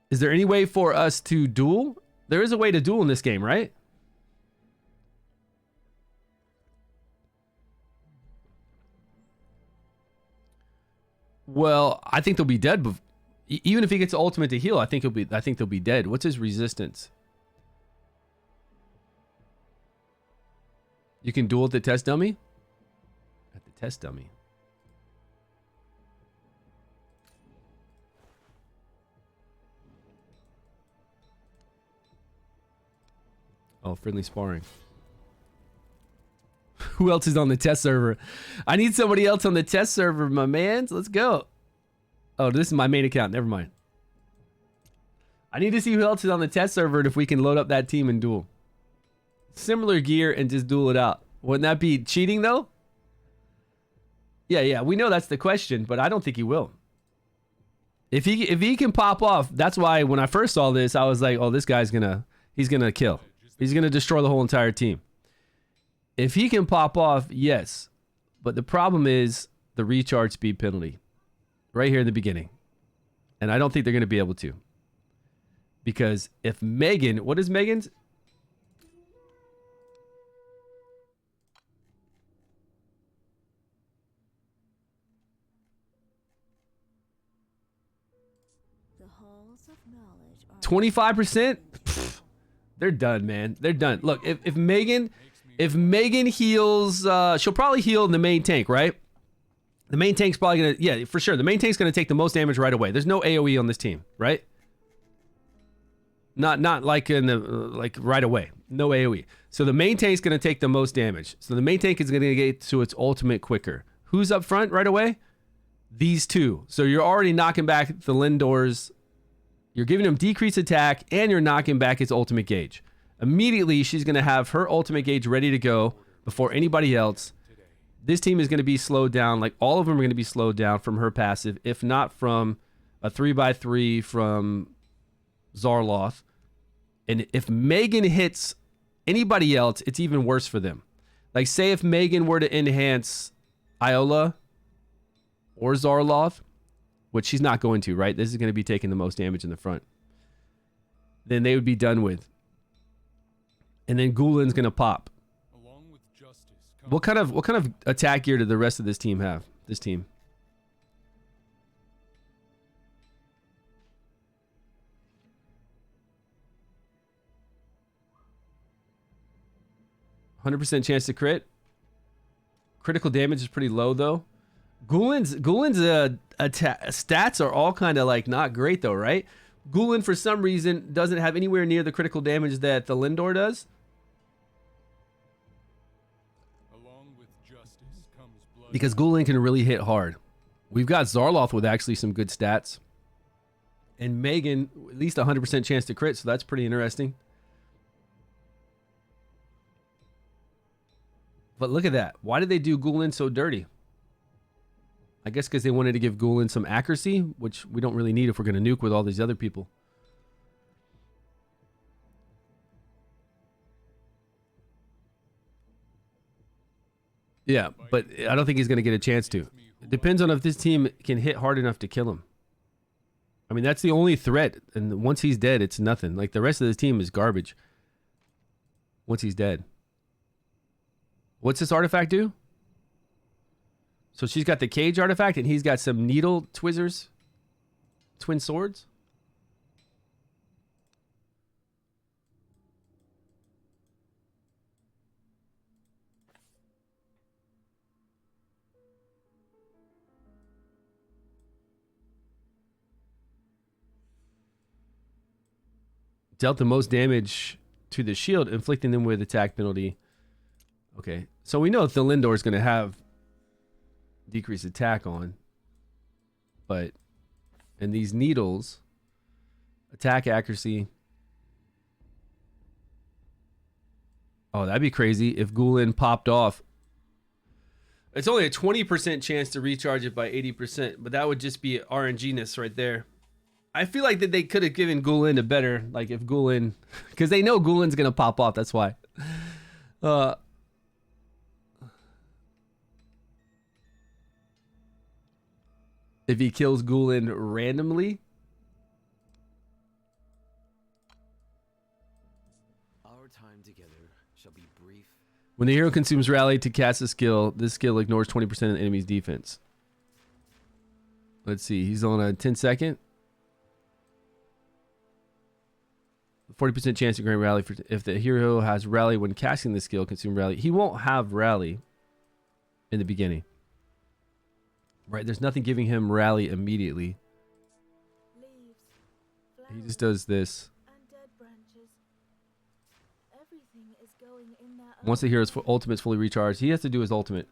Is there any way for us to duel? There is a way to duel in this game, right? Well, I think they'll be dead. Even if he gets ultimate to heal, I think they'll be dead. What's his resistance? You can duel at the test dummy? At the test dummy. Oh, friendly sparring. Who else is on the test server? I need somebody else on the test server, my mans. Let's go. Oh, this is my main account. Never mind. I need to see who else is on the test server and if we can load up that team and duel. Similar gear and just duel it out. Wouldn't that be cheating though? Yeah, we know that's the question, but I don't think he will. If he can pop off, that's why when I first saw this, I was like, oh, this guy's he's gonna kill. He's gonna destroy the whole entire team. If he can pop off, yes. But the problem is the recharge speed penalty. Right here in the beginning. And I don't think they're gonna be able to. Because if Megan, what is Megan's? The halls of knowledge are 25%? They're done, man. They're done. Look, if Megan heals, she'll probably heal in the main tank, right? The main tank's probably gonna, yeah, for sure. The main tank's gonna take the most damage right away. There's no AoE on this team, right? Not like in the like right away. No AoE. So the main tank's gonna take the most damage. So the main tank is gonna get to its ultimate quicker. Who's up front right away? These two. So you're already knocking back the Lindors. You're giving him decreased attack, and you're knocking back his ultimate gauge. Immediately, she's going to have her ultimate gauge ready to go before anybody else. This team is going to be slowed down. Like, all of them are going to be slowed down from her passive, if not from a 3x3 from Zarloth. And if Megan hits anybody else, it's even worse for them. Like, say if Megan were to enhance Iola or Zarloth, which she's not going to, right? This is going to be taking the most damage in the front. Then they would be done with. And then Goblin's going to pop. Along with justice What kind of attack gear did the rest of this team have? This team. %100% chance to crit. Critical damage is pretty low though. Goblin's stats are all kind of like not great though, right? Goblin for some reason doesn't have anywhere near the critical damage that the Lindor does. Along with justice comes blood. Because Goblin can really hit hard. We've got Zarloth with actually some good stats. And Megan, at least 100% chance to crit, so that's pretty interesting. But look at that. Why did they do Goblin so dirty? I guess because they wanted to give Goblin some accuracy, which we don't really need if we're going to nuke with all these other people. Yeah, but I don't think he's going to get a chance to. It depends on if this team can hit hard enough to kill him. I mean, that's the only threat. And once he's dead, it's nothing. Like, the rest of the team is garbage once he's dead. What's this artifact do? So she's got the cage artifact, and he's got some needle twizzers. Twin swords. Dealt the most damage to the shield, inflicting them with attack penalty. Okay, so we know if the Lindor is going to have decreased attack on, but and these needles, attack accuracy. Oh, that'd be crazy if Goblin popped off. It's only a 20% chance to recharge it by 80%, but that would just be RNG-ness right there. I feel like that they could have given Goblin a better, like if Goblin, because they know Goblin's gonna pop off. That's why. If he kills Goblin randomly. Our time together shall be brief. When the hero consumes rally to cast a skill, this skill ignores 20% of the enemy's defense. Let's see. He's on a 10-second. 40% chance to grant rally if the hero has rally when casting the skill, consume rally. He won't have rally in the beginning. Right? There's nothing giving him rally immediately. Leaves, He just does this. and dead branches. Everything is going in their Once the hero's ultimate's fully recharged, he has to do his ultimate.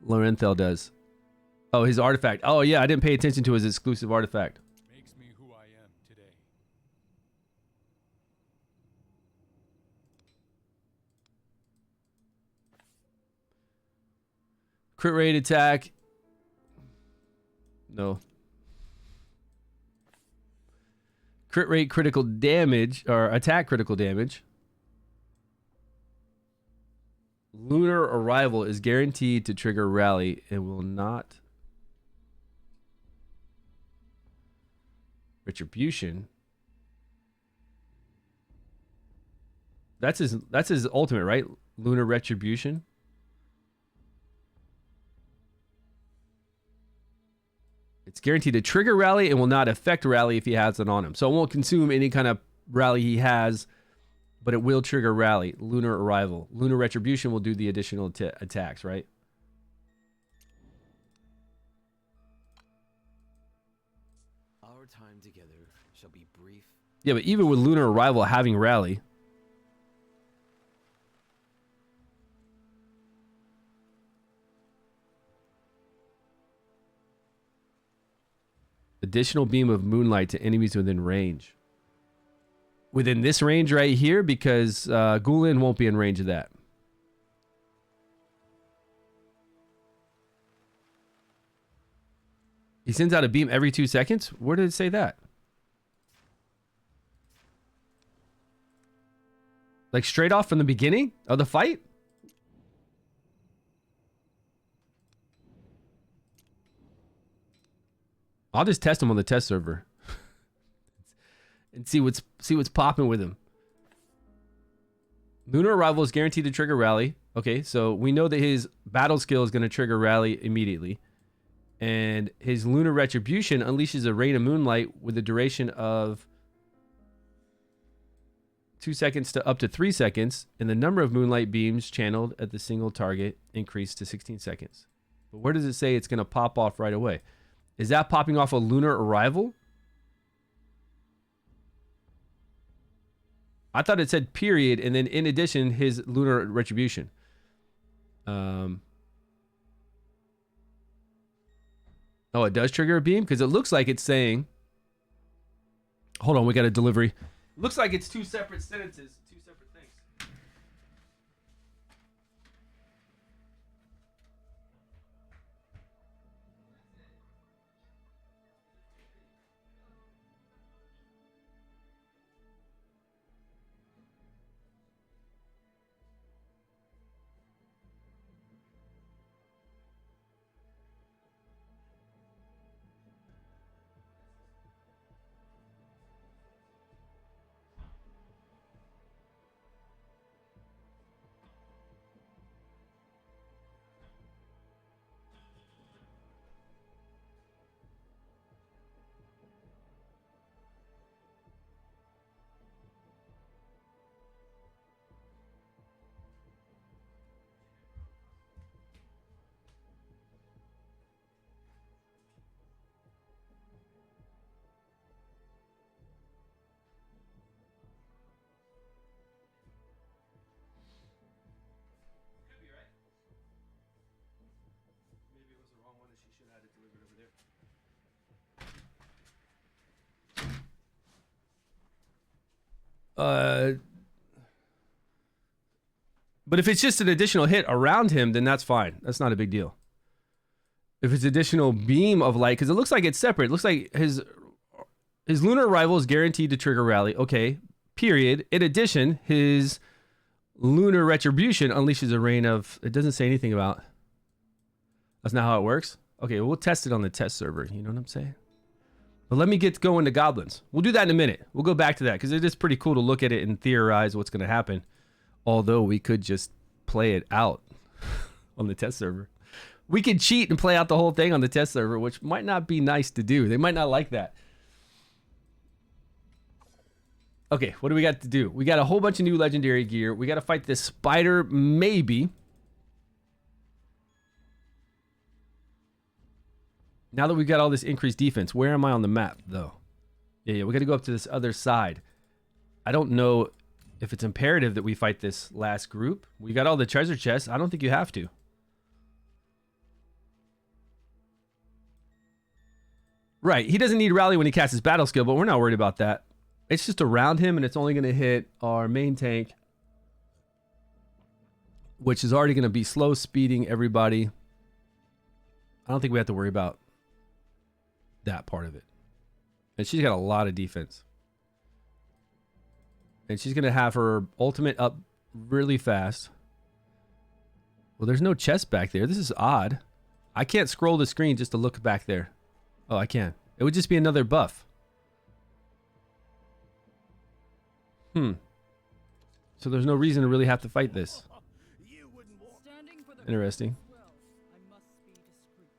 Lorenthal does. Oh, his artifact. Oh, yeah, I didn't pay attention to his exclusive artifact. Makes me who I am today. Crit rate attack. No. Crit rate critical damage, or attack critical damage. Lunar Arrival is guaranteed to trigger rally and will not. Retribution. That's his ultimate, right? Lunar Retribution. It's guaranteed to trigger rally and will not affect rally if he has it on him. So it won't consume any kind of rally he has, but it will trigger rally. Lunar Arrival. Lunar Retribution will do the additional attacks, right? Our time together shall be brief. Yeah, but even with Lunar Arrival having rally, additional beam of moonlight to enemies within range. Within this range right here, because Goblin won't be in range of that. He sends out a beam every 2 seconds? Where did it say that? Like straight off from the beginning of the fight? I'll just test him on the test server and see what's popping with him. Lunar Arrival is guaranteed to trigger rally. Okay, so we know that his battle skill is going to trigger rally immediately. And his Lunar Retribution unleashes a rain of moonlight with a duration of 2 seconds to up to 3 seconds. And the number of moonlight beams channeled at the single target increased to 16 seconds. But where does it say it's going to pop off right away? Is that popping off a Lunar Arrival? I thought it said period, and then in addition, his Lunar Retribution. Oh, it does trigger a beam? Because it looks like it's saying Hold on, we got a delivery. Looks like it's two separate sentences, two separate things. But if it's just an additional hit around him, then that's fine. That's not a big deal. If it's additional beam of light, because it looks like it's separate. It looks like his lunar arrival is guaranteed to trigger rally. Okay, period. In addition, his lunar retribution unleashes a rain of... It doesn't say anything about... That's not how it works? Okay, we'll test it on the test server. You know what I'm saying? But let me get going to goblins. We'll do that in a minute. We'll go back to that because it is pretty cool to look at it and theorize what's going to happen. Although we could just play it out on the test server. We could cheat and play out the whole thing on the test server, which might not be nice to do. They might not like that. Okay, what do we got to do? We got a whole bunch of new legendary gear. We got to fight this spider, maybe. Now that we've got all this increased defense, where am I on the map, though? Yeah, we got to go up to this other side. I don't know if it's imperative that we fight this last group. We got all the treasure chests. I don't think you have to. Right, he doesn't need rally when he casts his battle skill, but we're not worried about that. It's just around him, and it's only going to hit our main tank, which is already going to be slow speeding everybody. I don't think we have to worry about that part of it. And she's got a lot of defense. And she's going to have her ultimate up really fast. Well, there's no chest back there. This is odd. I can't scroll the screen just to look back there. Oh, I can. It would just be another buff. So there's no reason to really have to fight this. Standing for the Interesting. crescent's will, I must be discreet.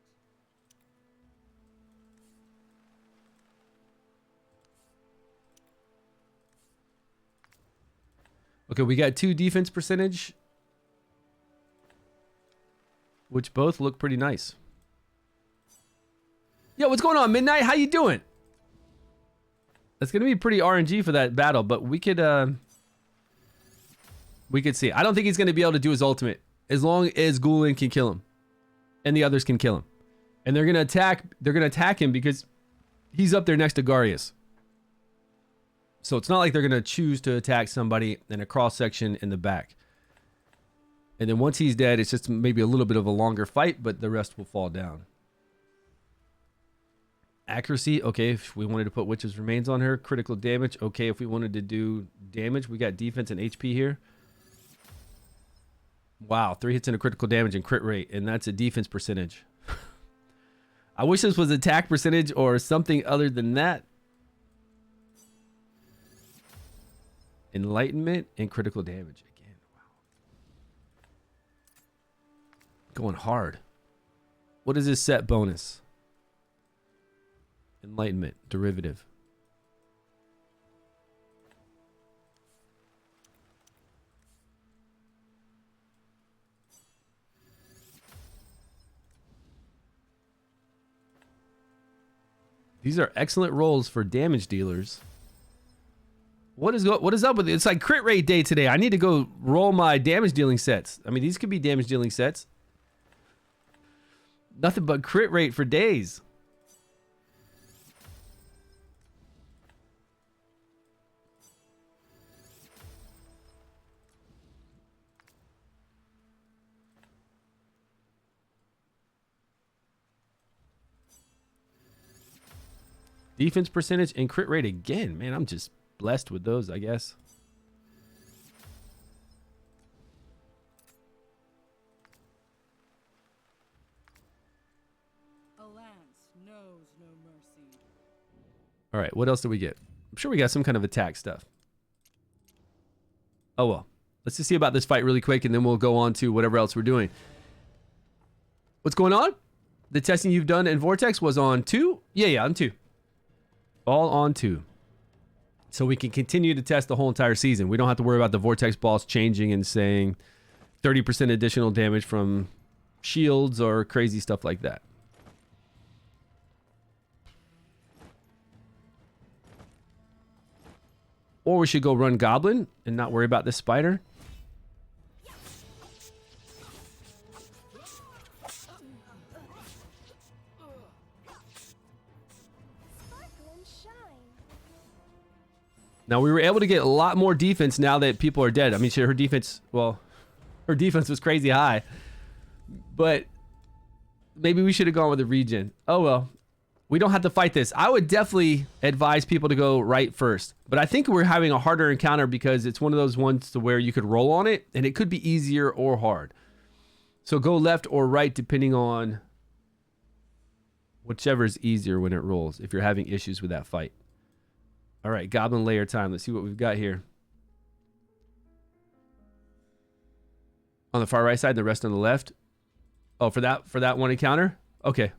Okay, we got 2 defense percentage, which both look pretty nice. Yo, what's going on, Midnight? How you doing? That's gonna be pretty RNG for that battle, but we could see. I don't think he's gonna be able to do his ultimate as long as Goblin can kill him, and the others can kill him, and they're gonna attack. They're gonna attack him because he's up there next to Garius. So it's not like they're gonna choose to attack somebody in a cross section in the back. And then once he's dead, it's just maybe a little bit of a longer fight, but the rest will fall down. Accuracy, okay, if we wanted to put Witch's Remains on her. Critical damage, okay, if we wanted to do damage. We got defense and HP here. Wow, 3 hits and a critical damage and crit rate, and that's a defense percentage. I wish this was attack percentage or something other than that. Enlightenment and critical damage again. Wow. Going hard. What is this set bonus? Enlightenment, derivative. These are excellent rolls for damage dealers. What is up with it? It's like crit rate day today. I need to go roll my damage dealing sets. I mean, these could be damage dealing sets. Nothing but crit rate for days. Defense percentage and crit rate again. Man, I'm just blessed with those, I guess. A lance knows no mercy. All right, what else did we get? I'm sure we got some kind of attack stuff. Oh, well. Let's just see about this fight really quick, and then we'll go on to whatever else we're doing. What's going on? The testing you've done in Vortex was on 2? Yeah, on 2. All on 2. So we can continue to test the whole entire season. We don't have to worry about the Vortex boss changing and saying 30% additional damage from shields or crazy stuff like that. Or we should go run Goblin and not worry about this spider. Now, we were able to get a lot more defense now that people are dead. I mean, her defense, well, her defense was crazy high. But maybe we should have gone with a regen. Oh, well. We don't have to fight this. I would definitely advise people to go right first. But I think we're having a harder encounter because it's one of those ones to where you could roll on it, and it could be easier or hard. So go left or right depending on whichever is easier when it rolls if you're having issues with that fight. All right, Goblin Lair time. Let's see what we've got here. On the far right side, the rest on the left. Oh, for that one encounter? Okay.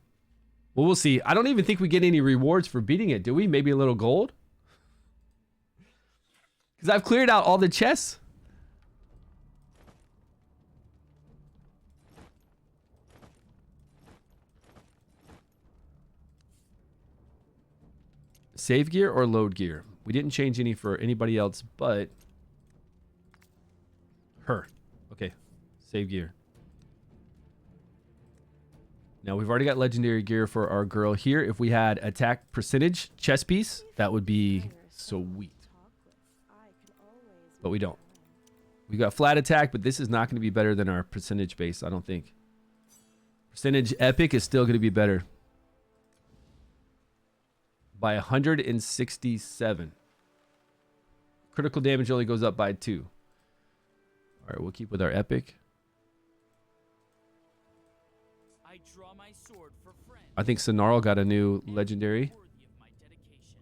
Well, we'll see. I don't even think we get any rewards for beating it, do we? Maybe a little gold? Because I've cleared out all the chests. Save gear or load gear? We didn't change any for anybody else, but her. Okay, save gear. Now, we've already got legendary gear for our girl here. If we had attack percentage chest piece, that would be sweet. But we don't. We got flat attack, but this is not going to be better than our percentage base, I don't think. Percentage epic is still going to be better. By 167. Critical damage only goes up by 2. All right, we'll keep with our epic. I draw my sword for friends. I think Sonarl got a new legendary. Worthy of my dedication.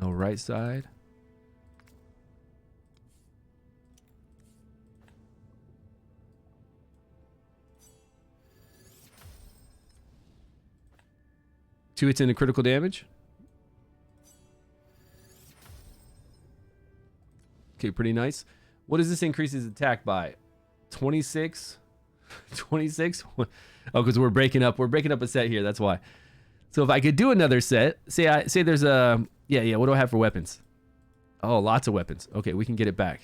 No right side. Two hits into critical damage. Okay, pretty nice. What does this increase his attack by? 26? 26? Oh, because we're breaking up a set here, that's why. So if I could do another set, say there's a yeah, what do I have for weapons? Oh, lots of weapons. Okay, we can get it back.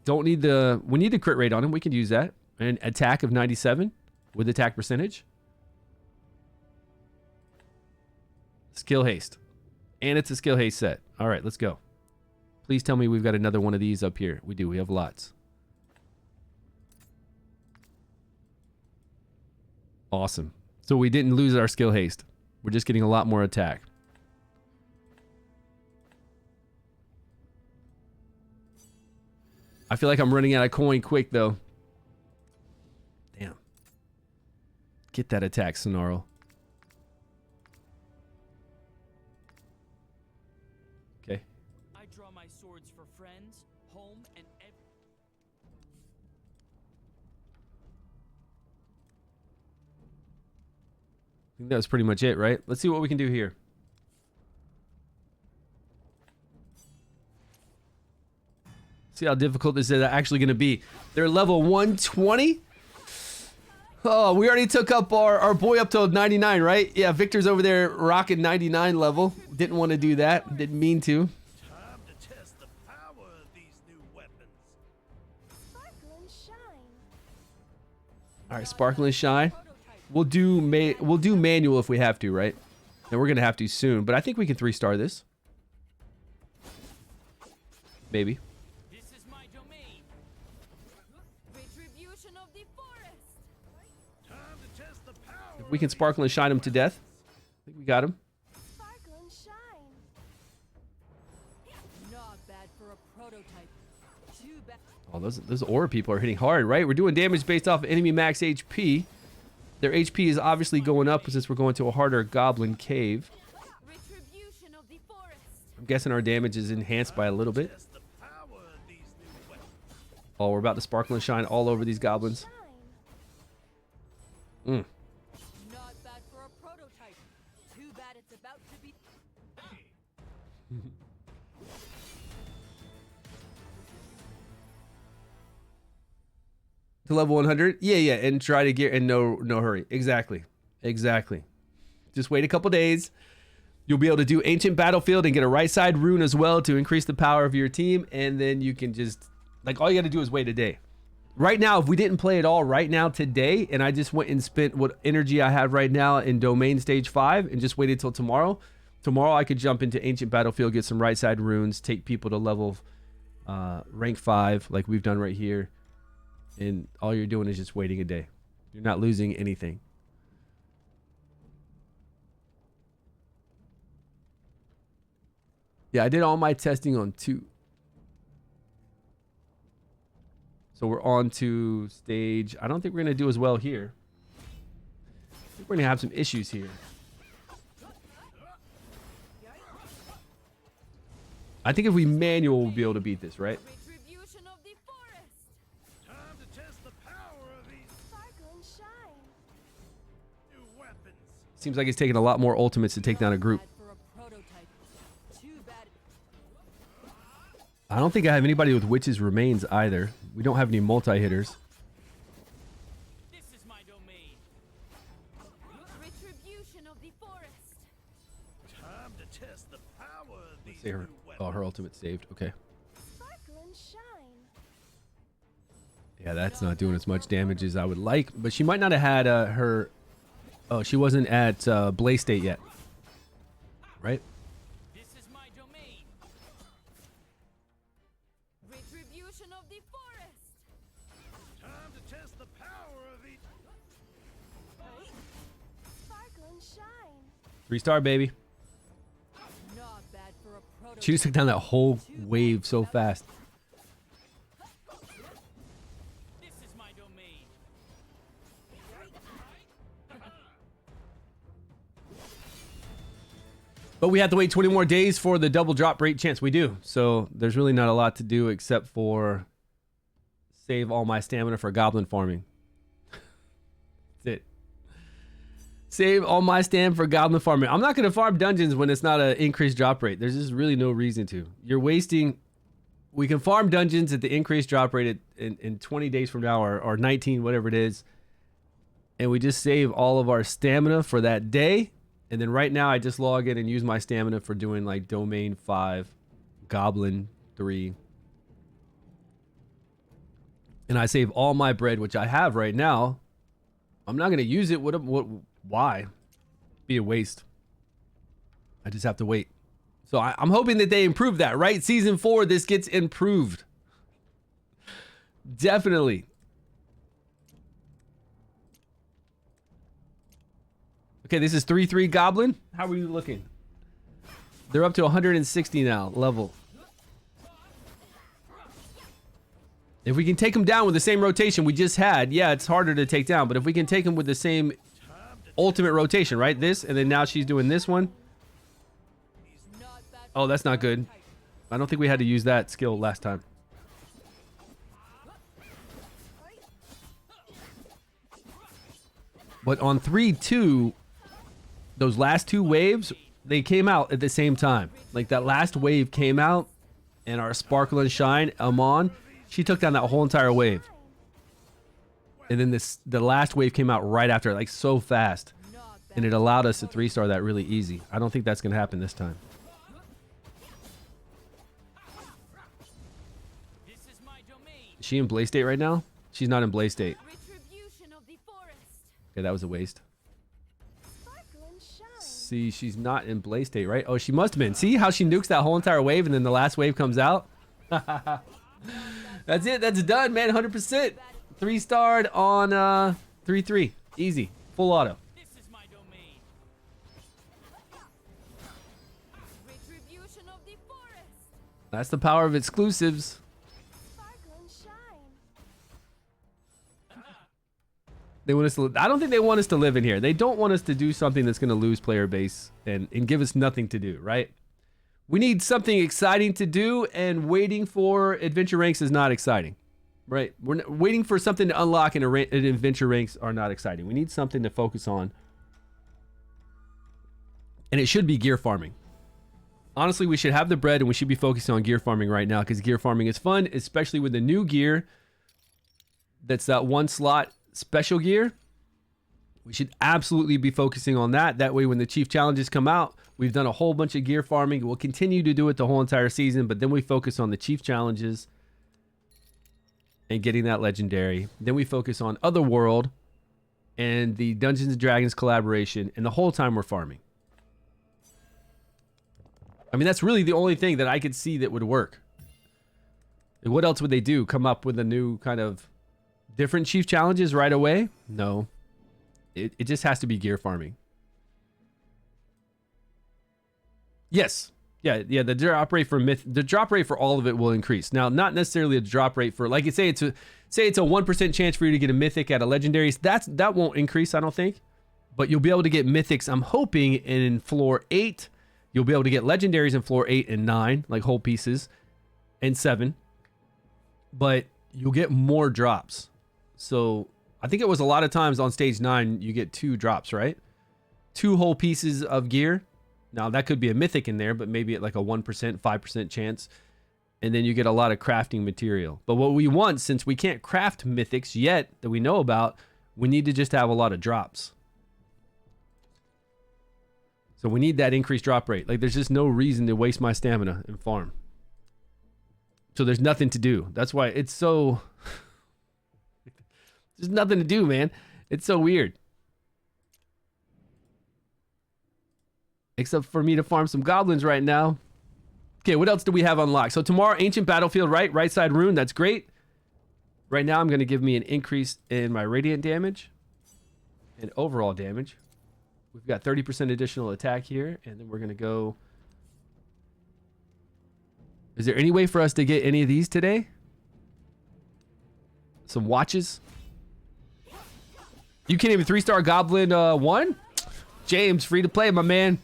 We need the crit rate on him. We can use that. An attack of 97 with attack percentage. Skill haste. And it's a skill haste set. All right, let's go. Please tell me we've got another one of these up here. We do. We have lots. Awesome. So we didn't lose our skill haste. We're just getting a lot more attack. I feel like I'm running out of coin quick, though. Damn. Get that attack, Sonarl. Okay. I draw my swords for friends, home, and every... I think that was pretty much it, right? Let's see what we can do here. See how difficult this is actually going to be. They're level 120. Oh, we already took up our boy up to 99, right? Yeah, Victor's over there rocking 99 level. Didn't want to do that. Didn't mean to. Time to test the power of these new weapons. Sparkle and shine. All right, sparkle and shine. We'll do manual if we have to, right? And we're going to have to soon, but I think we can 3-star this. Maybe. This is my domain. We can sparkle and shine him to death. I think we got him. Sparkle and shine. Not bad for a prototype. Too bad. Oh, those aura people are hitting hard, right? We're doing damage based off enemy max HP. Their HP is obviously going up since we're going to a harder goblin cave. Retribution of the forest. I'm guessing our damage is enhanced by a little bit. Oh, we're about to sparkle and shine all over these goblins. Shine. Not bad for a prototype. Too bad it's about to be. To level 100? Yeah, and try to get, and no hurry. Exactly. Just wait a couple days. You'll be able to do Ancient Battlefield and get a right side rune as well to increase the power of your team, and then you can just, like, all you got to do is wait a day. Right now, if we didn't play at all right now today, and I just went and spent what energy I have right now in Domain Stage 5 and just waited till tomorrow, I could jump into Ancient Battlefield, get some right side runes, take people to level rank 5 like we've done right here. And all you're doing is just waiting a day. You're not losing anything. Yeah, I did all my testing on 2. So we're on to stage. I don't think we're going to do as well here. I think we're going to have some issues here. I think if we manual, we'll be able to beat this, right? Retribution of the forest. Time to test the power of these Sparkle and shine. new weapons. Seems like it's taking a lot more ultimates to take down a group. Bad for a prototype. Too bad. I don't think I have anybody with Witch's Remains either. We don't have any multi-hitters. This is my domain. Retribution of the forest. Time to test the power of these See her. new weapons. Oh, her ultimate saved. Okay. Sparkle and shine. Yeah, that's not doing as much damage as I would like. But she might not have had her... Oh, she wasn't at Blaze State yet. Right? This is my domain. Retribution of the forest. Time to test the power of each. Sparkle and shine. 3-star, baby. Not bad for a prototype. She just took down that whole wave so fast. This is my domain. But we have to wait 20 more days for the double drop rate chance. We do. So there's really not a lot to do except for save all my stamina for goblin farming. That's it. Save all my stamina for goblin farming. I'm not going to farm dungeons when it's not an increased drop rate. There's just really no reason to. You're wasting... We can farm dungeons at the increased drop rate in 20 days from now or 19, whatever it is. And we just save all of our stamina for that day. And then right now I just log in and use my stamina for doing like Domain 5, Goblin 3. And I save all my bread, which I have right now. I'm not going to use it. Why? Be a waste. I just have to wait. So I'm hoping that they improve that, right? Season 4, this gets improved. Definitely. Okay, this is 3-3 Goblin. How are you looking? They're up to 160 now, level. If we can take them down with the same rotation we just had, yeah, it's harder to take down. But if we can take them with the same ultimate rotation, right? This, and then now she's doing this one. Not bad Oh, that's not good. I don't think we had to use that skill last time. But on 3-2, those last 2 waves, they came out at the same time. Like that last wave came out, and our Sparkle and Shine, Amon, she took down that whole entire wave. And then the last wave came out right after, like so fast. And it allowed us to 3-star that really easy. I don't think that's going to happen this time. This is my domain. Is she in Blaze State right now? She's not in Blaze State. Retribution of the forest. Okay, that was a waste. Sparkle and shine. See, she's not in Blaze State, right? Oh, she must have been. See how she nukes that whole entire wave and then the last wave comes out? That's it. That's done, man. 100%. 3-starred on 3-3. Easy. Full auto. This is the forest. That's the power of exclusives. Sparkle and shine. They want us to. I don't think they want us to live in here. They don't want us to do something that's going to lose player base and give us nothing to do, right? We need something exciting to do, and waiting for adventure ranks is not exciting, right? Waiting for something to unlock in adventure ranks are not exciting. We need something to focus on, and it should be gear farming. Honestly, we should have the bread, and we should be focusing on gear farming right now because gear farming is fun, especially with the new gear. That's that one slot special gear. We should absolutely be focusing on that. That way, when the chief challenges come out, we've done a whole bunch of gear farming. We'll continue to do it the whole entire season, but then we focus on the chief challenges and getting that legendary. Then we focus on Otherworld and the Dungeons & Dragons collaboration, and the whole time we're farming. I mean, that's really the only thing that I could see that would work. What else would they do? Come up with a new kind of different chief challenges right away? No. It just has to be gear farming. Yes. Yeah, the drop rate for the drop rate for all of it will increase. Now, not necessarily a drop rate for, like, say it's a 1% chance for you to get a mythic at a legendary. That won't increase, I don't think. But you'll be able to get mythics, I'm hoping, in floor 8. You'll be able to get legendaries in floor 8 and 9, like whole pieces, and 7. But you'll get more drops. So I think it was a lot of times on stage 9, you get 2 drops, right? 2 whole pieces of gear. Now, that could be a mythic in there, but maybe at like a 1%, 5% chance. And then you get a lot of crafting material. But what we want, since we can't craft mythics yet that we know about, we need to just have a lot of drops. So we need that increased drop rate. Like, there's just no reason to waste my stamina and farm. So there's nothing to do. That's why it's so... There's nothing to do, man. It's so weird. Except for me to farm some goblins right now. Okay, what else do we have unlocked? So tomorrow, Ancient Battlefield, right? Right side rune, that's great. Right now, I'm going to give me an increase in my radiant damage and overall damage. We've got 30% additional attack here, and then we're going to go... Is there any way for us to get any of these today? Some watches? You can't even 3-star Goblin 1? James, free to play, my man.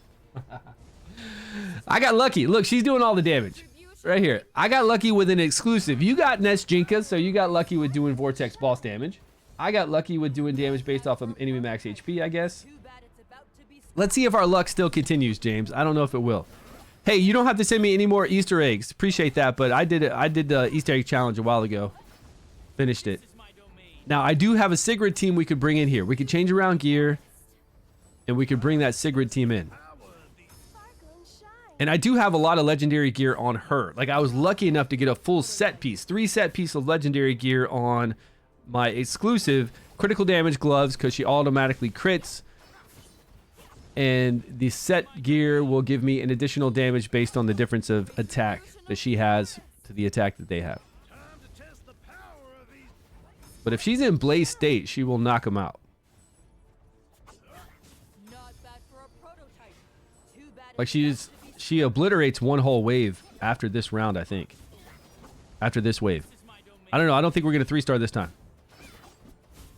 I got lucky. Look, she's doing all the damage. Right here. I got lucky with an exclusive. You got Nest Jinka, so you got lucky with doing Vortex boss damage. I got lucky with doing damage based off of enemy max HP, I guess. Let's see if our luck still continues, James. I don't know if it will. Hey, you don't have to send me any more Easter eggs. Appreciate that, but I did it. I did the Easter egg challenge a while ago. Finished it. Now, I do have a Sigrid team we could bring in here. We could change around gear, and we could bring that Sigrid team in. And I do have a lot of legendary gear on her. Like, I was lucky enough to get a full set piece, 3 set piece of legendary gear on my exclusive critical damage gloves because she automatically crits. And the set gear will give me an additional damage based on the difference of attack that she has to the attack that they have. But if she's in Blaze state, she will knock him out. Like, she obliterates one whole wave after this round, I think. After this wave. I don't know. I don't think we're going to 3-star this time.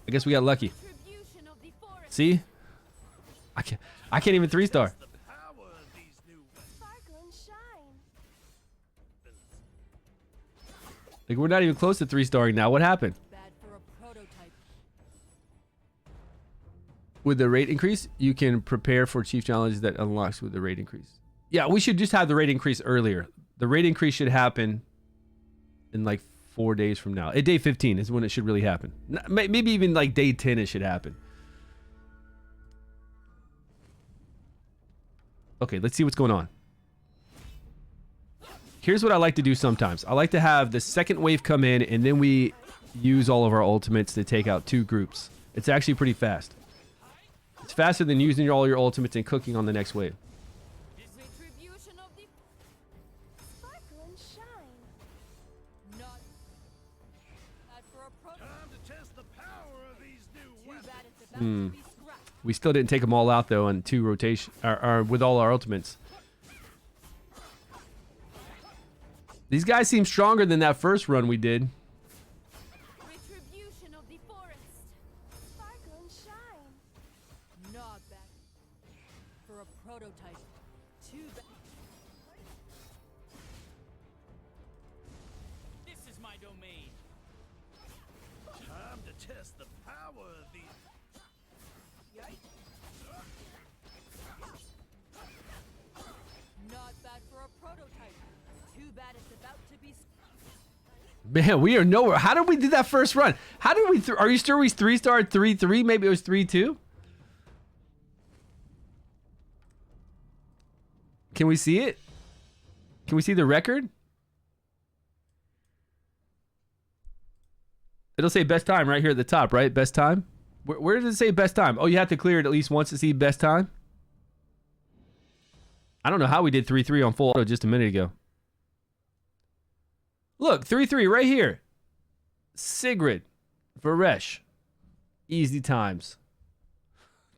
I guess we got lucky. See? I can't even 3-star. Like, we're not even close to 3-starring now. What happened? With the rate increase, you can prepare for chief challenges that unlocks with the rate increase. Yeah, we should just have the rate increase earlier. The rate increase should happen in like 4 days from now. At day 15 is when it should really happen. Maybe even like day 10 it should happen. Okay, let's see what's going on. Here's what I like to do sometimes. I like to have the second wave come in, and then we use all of our ultimates to take out 2 groups. It's actually pretty fast. It's faster than using all your ultimates and cooking on the next wave. We still didn't take them all out though in 2 rotation, or with all our ultimates. These guys seem stronger than that first run we did. Retribution of the forest. Sparkle and shine. Not bad for a prototype. Too bad. This is my domain. Time to test the power of the... Not bad for a prototype. Too bad it's about to be. Man, we are nowhere. How did we do that first run? How did we? Are you sure we 3-star 3-3? Maybe it was 3-2. Can we see it? Can we see the record? It'll say best time right here at the top, right? Best time. Where does it say best time? Oh, you have to clear it at least once to see best time. I don't know how we did 3-3 on full auto just a minute ago. Look, 3-3 right here. Sigrid, Varesh, easy times.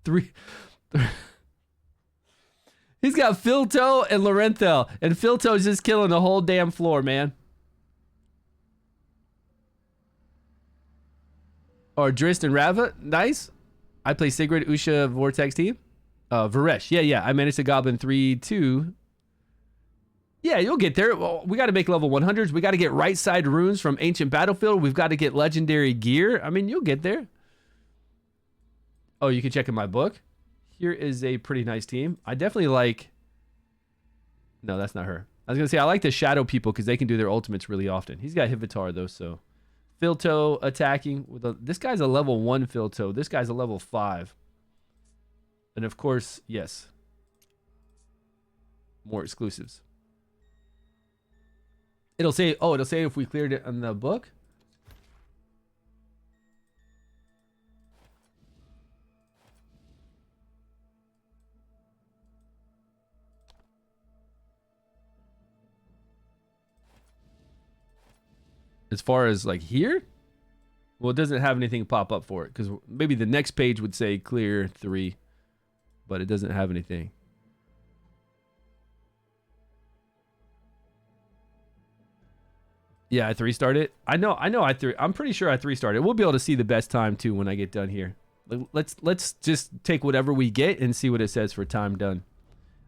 3. He's got Filto and Lorenthel, and Filto's just killing the whole damn floor, man. Or Drist and Rava, nice. I play Sigrid, Usha, Vortex team. Varesh, yeah. I managed to Goblin 3-2. Yeah, you'll get there. Well, we got to make level 100s. We got to get right side runes from Ancient Battlefield. We've got to get legendary gear. I mean, you'll get there. Oh, you can check in my book. Here is a pretty nice team. I definitely like... No, that's not her. I was going to say, I like the shadow people because they can do their ultimates really often. He's got Hivitar, though, so... Filto attacking. With a... This guy's a level 1 Filto. This guy's a level 5. And, of course, yes. More exclusives. It'll say, oh, it'll say if we cleared it on the book. As far as like here, well, it doesn't have anything pop up for it because maybe the next page would say clear 3, but it doesn't have anything. Yeah, I 3-starred it. I know. I'm pretty sure I 3-starred it. We'll be able to see the best time too when I get done here. Let's just take whatever we get and see what it says for time done.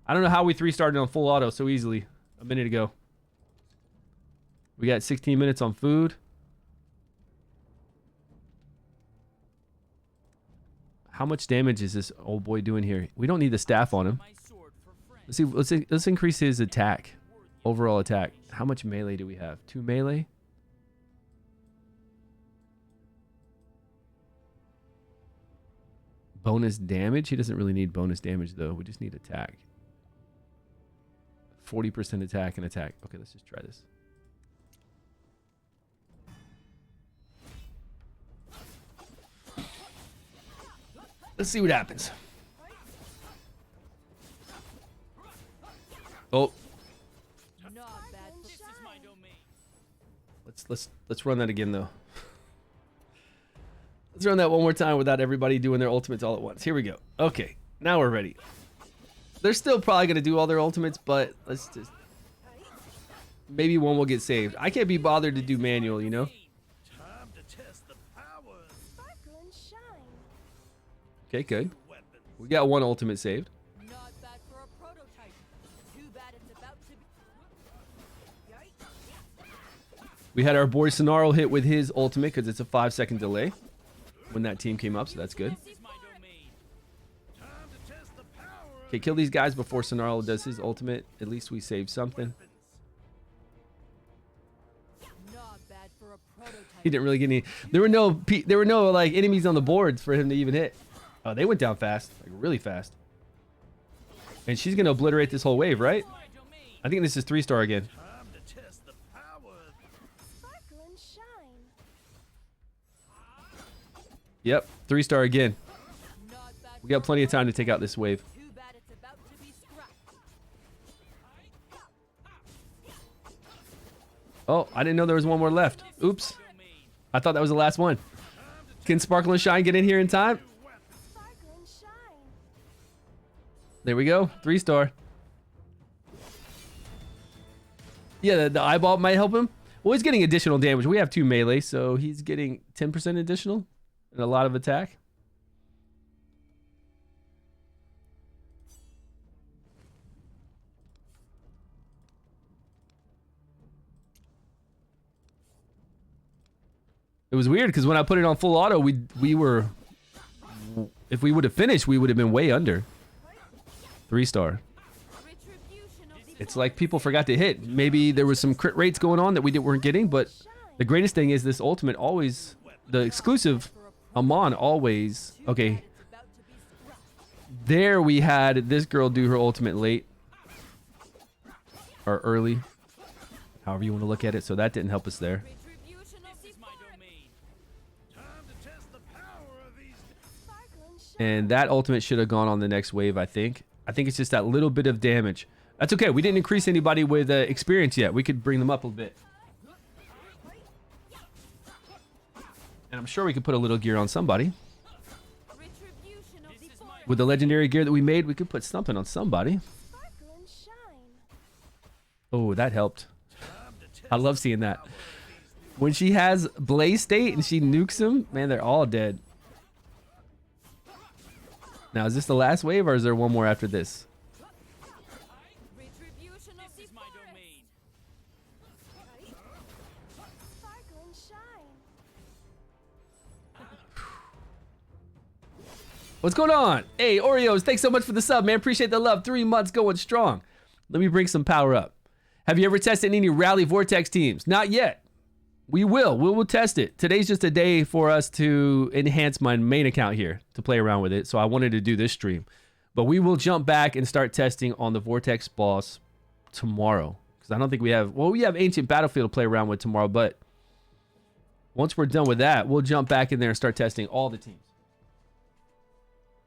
I don't know how we 3-starred it on full auto so easily a minute ago. We got 16 minutes on food. How much damage is this old boy doing here? We don't need the staff on him. My sword for friends. Let's increase his attack. Overall attack. How much melee do we have? 2 melee? Bonus damage? He doesn't really need bonus damage though. We just need attack. 40% attack and attack. Okay, let's just try this. Let's see what happens. Oh. Not bad. This is my domain. Let's run that again though. Let's run that one more time without everybody doing their ultimates all at once. Here we go. Okay, now we're ready. They're still probably gonna do all their ultimates, but let's just maybe one will get saved. I can't be bothered to do manual, you know. Time to test the power of Sparkle and shine. Okay, good. weapons. We got one ultimate saved. Not bad for a prototype. Too bad it's about to be. We had our boy Sonaro hit with his ultimate because it's a 5-second delay when that team came up, so that's good. This is my domain. Time to test the power of Okay, kill these guys before Sonaro does his ultimate. At least we saved something. Not bad for a prototype. He didn't really get any. There were no like enemies on the boards for him to even hit. Oh, they went down fast, like really fast. And she's gonna obliterate this whole wave, right? My domain. I think this is 3-star again. time to test the power of Sparkle and shine. Yep, 3-star again. Not bad. We got plenty of time to take out this wave. Too bad it's about to be scrapped. Oh, I didn't know there was one more left. Oops. I thought that was the last one. Can Sparkle and Shine get in here in time? Sparkle and shine. There we go. 3-star. Yeah, the eyeball might help him. Well, he's getting additional damage. We have 2 melee, so he's getting 10% additional and a lot of attack. It was weird because when I put it on full auto, we were, if we would have finished, we would have been way under. 3-star. It's like people forgot to hit. Maybe there was some crit rates going on that we weren't getting, but the greatest thing is this ultimate always, the exclusive Amon always, okay. There we had this girl do her ultimate late. Or early. However you want to look at it, so that didn't help us there. And that ultimate should have gone on the next wave, I think. I think it's just that little bit of damage. That's okay. We didn't increase anybody with experience yet. We could bring them up a bit. And I'm sure we could put a little gear on somebody. With the legendary gear that we made, we could put something on somebody. Oh, that helped. I love seeing that. When she has Blaze State and she nukes them, man, they're all dead. Now, is this the last wave or is there one more after this? What's going on? Hey, Oreos, thanks so much for the sub, man. Appreciate the love. 3 months going strong. Let me bring some power up. Have you ever tested any Rally Vortex teams? Not yet. We will. We will test it. Today's just a day for us to enhance my main account here, to play around with it. So I wanted to do this stream. But we will jump back and start testing on the Vortex boss tomorrow. Because I don't think we have... Well, we have Ancient Battlefield to play around with tomorrow. But once we're done with that, we'll jump back in there and start testing all the teams.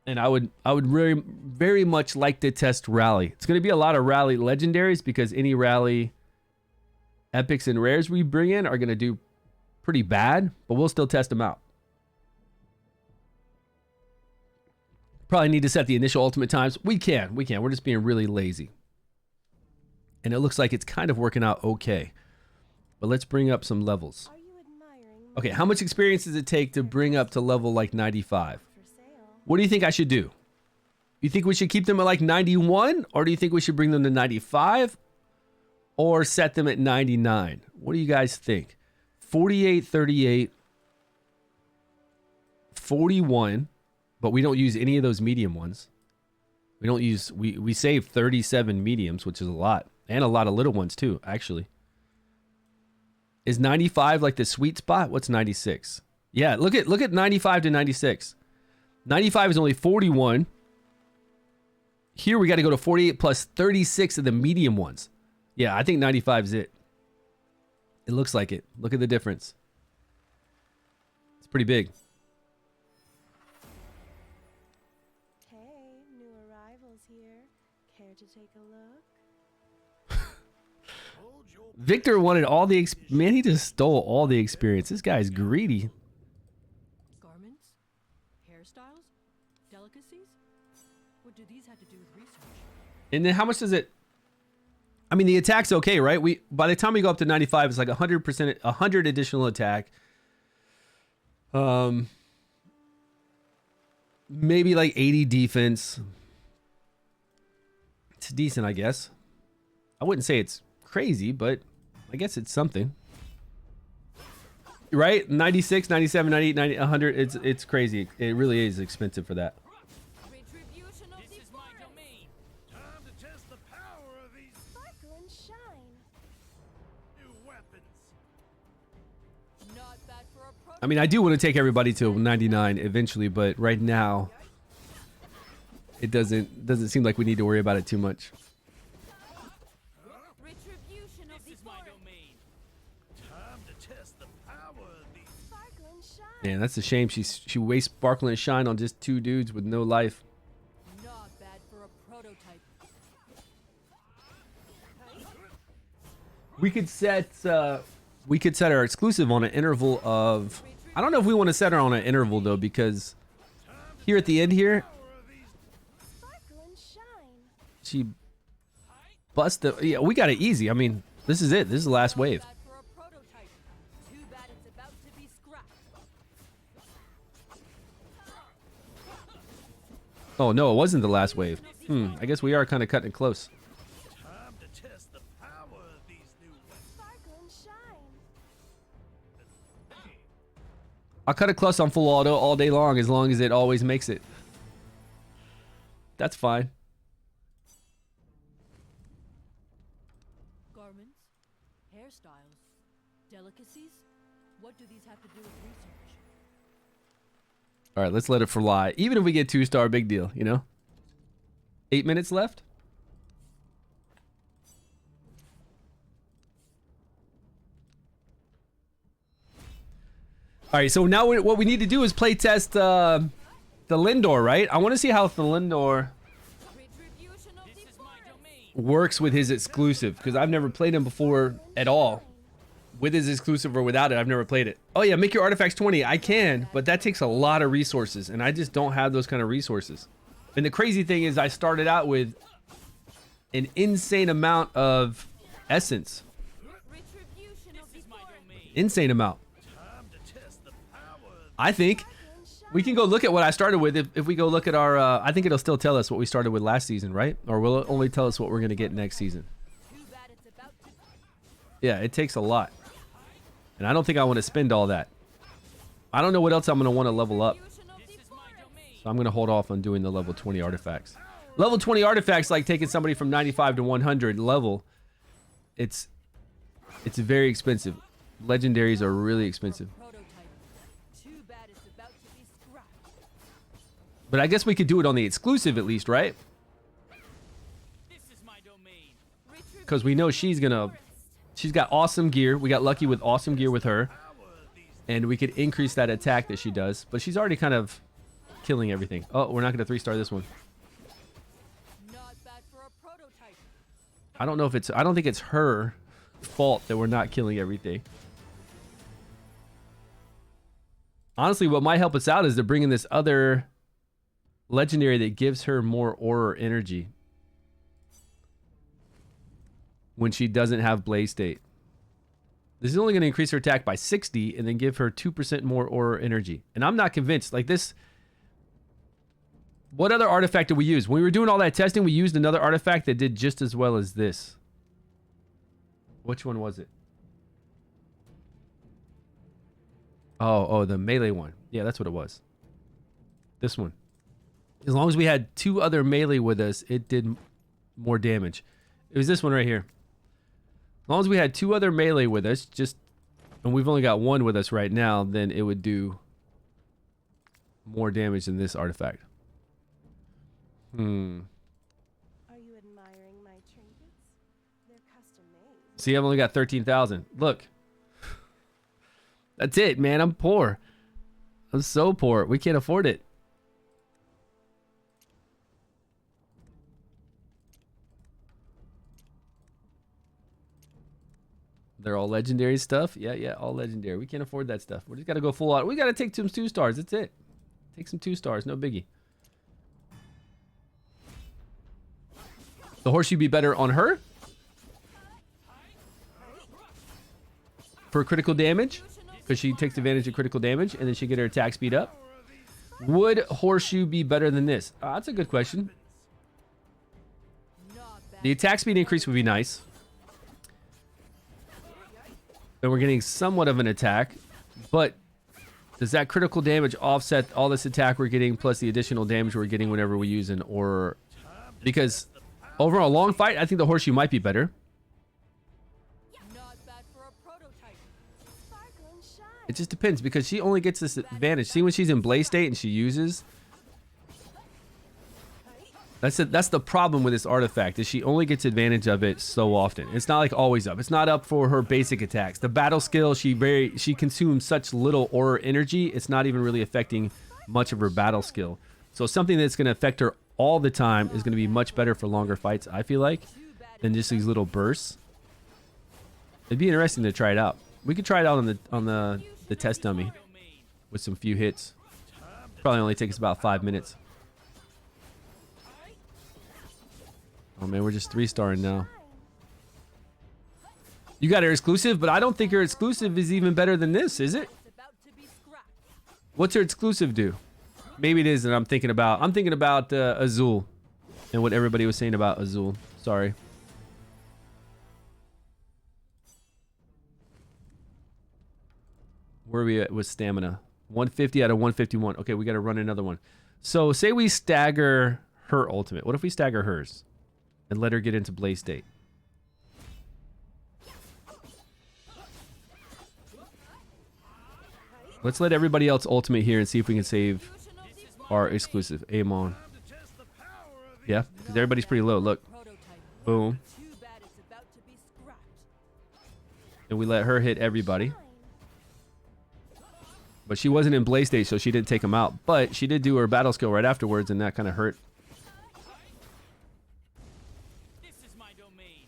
And I would very much like to test Rally. It's going to be a lot of Rally legendaries because any Rally epics and rares we bring in are going to do pretty bad, but we'll still test them out. Probably need to set the initial ultimate times. We can. We're just being really lazy. And it looks like it's kind of working out okay. But let's bring up some levels. Okay, how much experience does it take to bring up to level like 95? What do you think I should do? You think we should keep them at like 91? Or do you think we should bring them to 95? Or set them at 99? What do you guys think? 48, 38, 41. But we don't use any of those medium ones. We don't use... We save 37 mediums, which is a lot. And a lot of little ones too, actually. Is 95 like the sweet spot? What's 96? Yeah, look at 95 to 96. 95 is only 41. Here we got to go to 48 plus 36 of the medium ones. Yeah, I think 95 is it. It looks like it. Look at the difference. It's pretty big. Hey, new arrivals here. Care to take a look? Victor wanted all the... Man, he just stole all the experience. This guy's greedy. Garments? Hairstyles? Delicacies? What do these have to do with research? And then how much does it... I mean, the attack's okay, right? By the time we go up to 95, it's like 100%, 100 additional attack. Maybe like 80 defense. It's decent, I guess. I wouldn't say it's crazy, but I guess it's something. Right? 96, 97, 98, 90, 100. It's crazy. It really is expensive for that. I mean, I do want to take everybody to 99 eventually, but right now it doesn't seem like we need to worry about it too much. Man, that's a shame. She wastes Sparkle and Shine on just 2 dudes with no life. Not bad for a prototype. We could set our exclusive on an interval of... I don't know if we want to set her on an interval though, because here at the end here, she busts the... Yeah, we got it easy. I mean, This is it. This is the last wave. Bad for a prototype. Too bad it's about to be scrapped. Oh, no, it wasn't the last wave. I guess we are kind of cutting it close. Time to test the power of these new weapons. Sparkle and shine. I'll cut it close on full auto all day long as it always makes it. That's fine. Garments, hairstyles, delicacies. What do these have to do with research? All right, let's let it fly. Even if we get 2-star, big deal, you know? 8 minutes left. All right, so now what we need to do is play test the Lindor, right? I want to see how the Lindor This is my domain. works with his exclusive, because I've never played him before at all. With his exclusive or without it, I've never played it. Oh yeah, make your artifacts 20. I can, but that takes a lot of resources, and I just don't have those kind of resources. And the crazy thing is I started out with an insane amount of essence. This is my domain. Insane amount. Time to test the power of I think we can go look at what I started with. If we go look at our, I think it'll still tell us what we started with last season, right? Or will it only tell us what we're going to get next season? Too bad it's about to. Yeah, it takes a lot. And I don't think I want to spend all that. I don't know what else I'm going to want to level up. This is my domain. So I'm going to hold off on doing the level 20 artifacts. Level 20 artifacts, like taking somebody from 95 to 100 level, it's very expensive. Legendaries are really expensive. Prototype. Too bad it's about to be scrapped. But I guess we could do it on the exclusive at least, right? This is my domain. Because we know she's got awesome gear. We got lucky with awesome gear with her. And we could increase that attack that she does. But she's already kind of killing everything. Oh, we're not going to 3-star this one. Not bad for a prototype. I don't know if I don't think it's her fault that we're not killing everything. Honestly, what might help us out is to bring in this other legendary that gives her more aura energy when she doesn't have Blaze State. This is only going to increase her attack by 60 and then give her 2% more aura energy. And I'm not convinced. Like this... What other artifact did we use? When we were doing all that testing, we used another artifact that did just as well as this. Which one was it? Oh, the melee one. Yeah, that's what it was. This one. As long as we had 2 other melee with us, it did more damage. It was this one right here. As long as we had 2 other melee with us, and we've only got 1 with us right now, then it would do more damage than this artifact. Are you admiring my trinkets? They're custom made. See, I've only got 13,000. Look. That's it, man. I'm poor. I'm so poor. We can't afford it. They're all legendary stuff? Yeah, all legendary. We can't afford that stuff. We just got to go full out. We got to take some 2-stars. That's it. Take some 2-stars. No biggie. The horseshoe be better on her? For critical damage? Because she takes advantage of critical damage and then she get her attack speed up. Would horseshoe be better than this? That's a good question. Not bad. The attack speed increase would be nice. Then we're getting somewhat of an attack. But does that critical damage offset all this attack we're getting plus the additional damage we're getting whenever we use an aura? Because over a long fight, I think the horseshoe might be better. Not bad for a prototype. Sparkle and shine. It just depends because she only gets this advantage. See when she's in Blaze State and she uses... That's the problem with this artifact is she only gets advantage of it so often. It's not like always up. It's not up for her basic attacks. The battle skill, she consumes such little aura energy. It's not even really affecting much of her battle skill. So something that's going to affect her all the time is going to be much better for longer fights, I feel like, than just these little bursts. It'd be interesting to try it out. We could try it out on the test dummy with some few hits. Probably only take us about 5 minutes. Oh man, we're just 3-starring now. You got her exclusive, but I don't think her exclusive is even better than this, is it? What's her exclusive do? Maybe it is, and I'm thinking about Azul and what everybody was saying about Azul. Sorry. Where are we at with stamina? 150 out of 151. Okay, we got to run another one. So say we stagger her ultimate. What if we stagger hers and let her get into Blaze State? Let's let everybody else ultimate here and see if we can save our exclusive. Amon. Yeah, because everybody's pretty low. Look. Boom. And we let her hit everybody. But she wasn't in Blaze Stage, so she didn't take him out. But she did do her battle skill right afterwards, and that kind of hurt. This is my domain.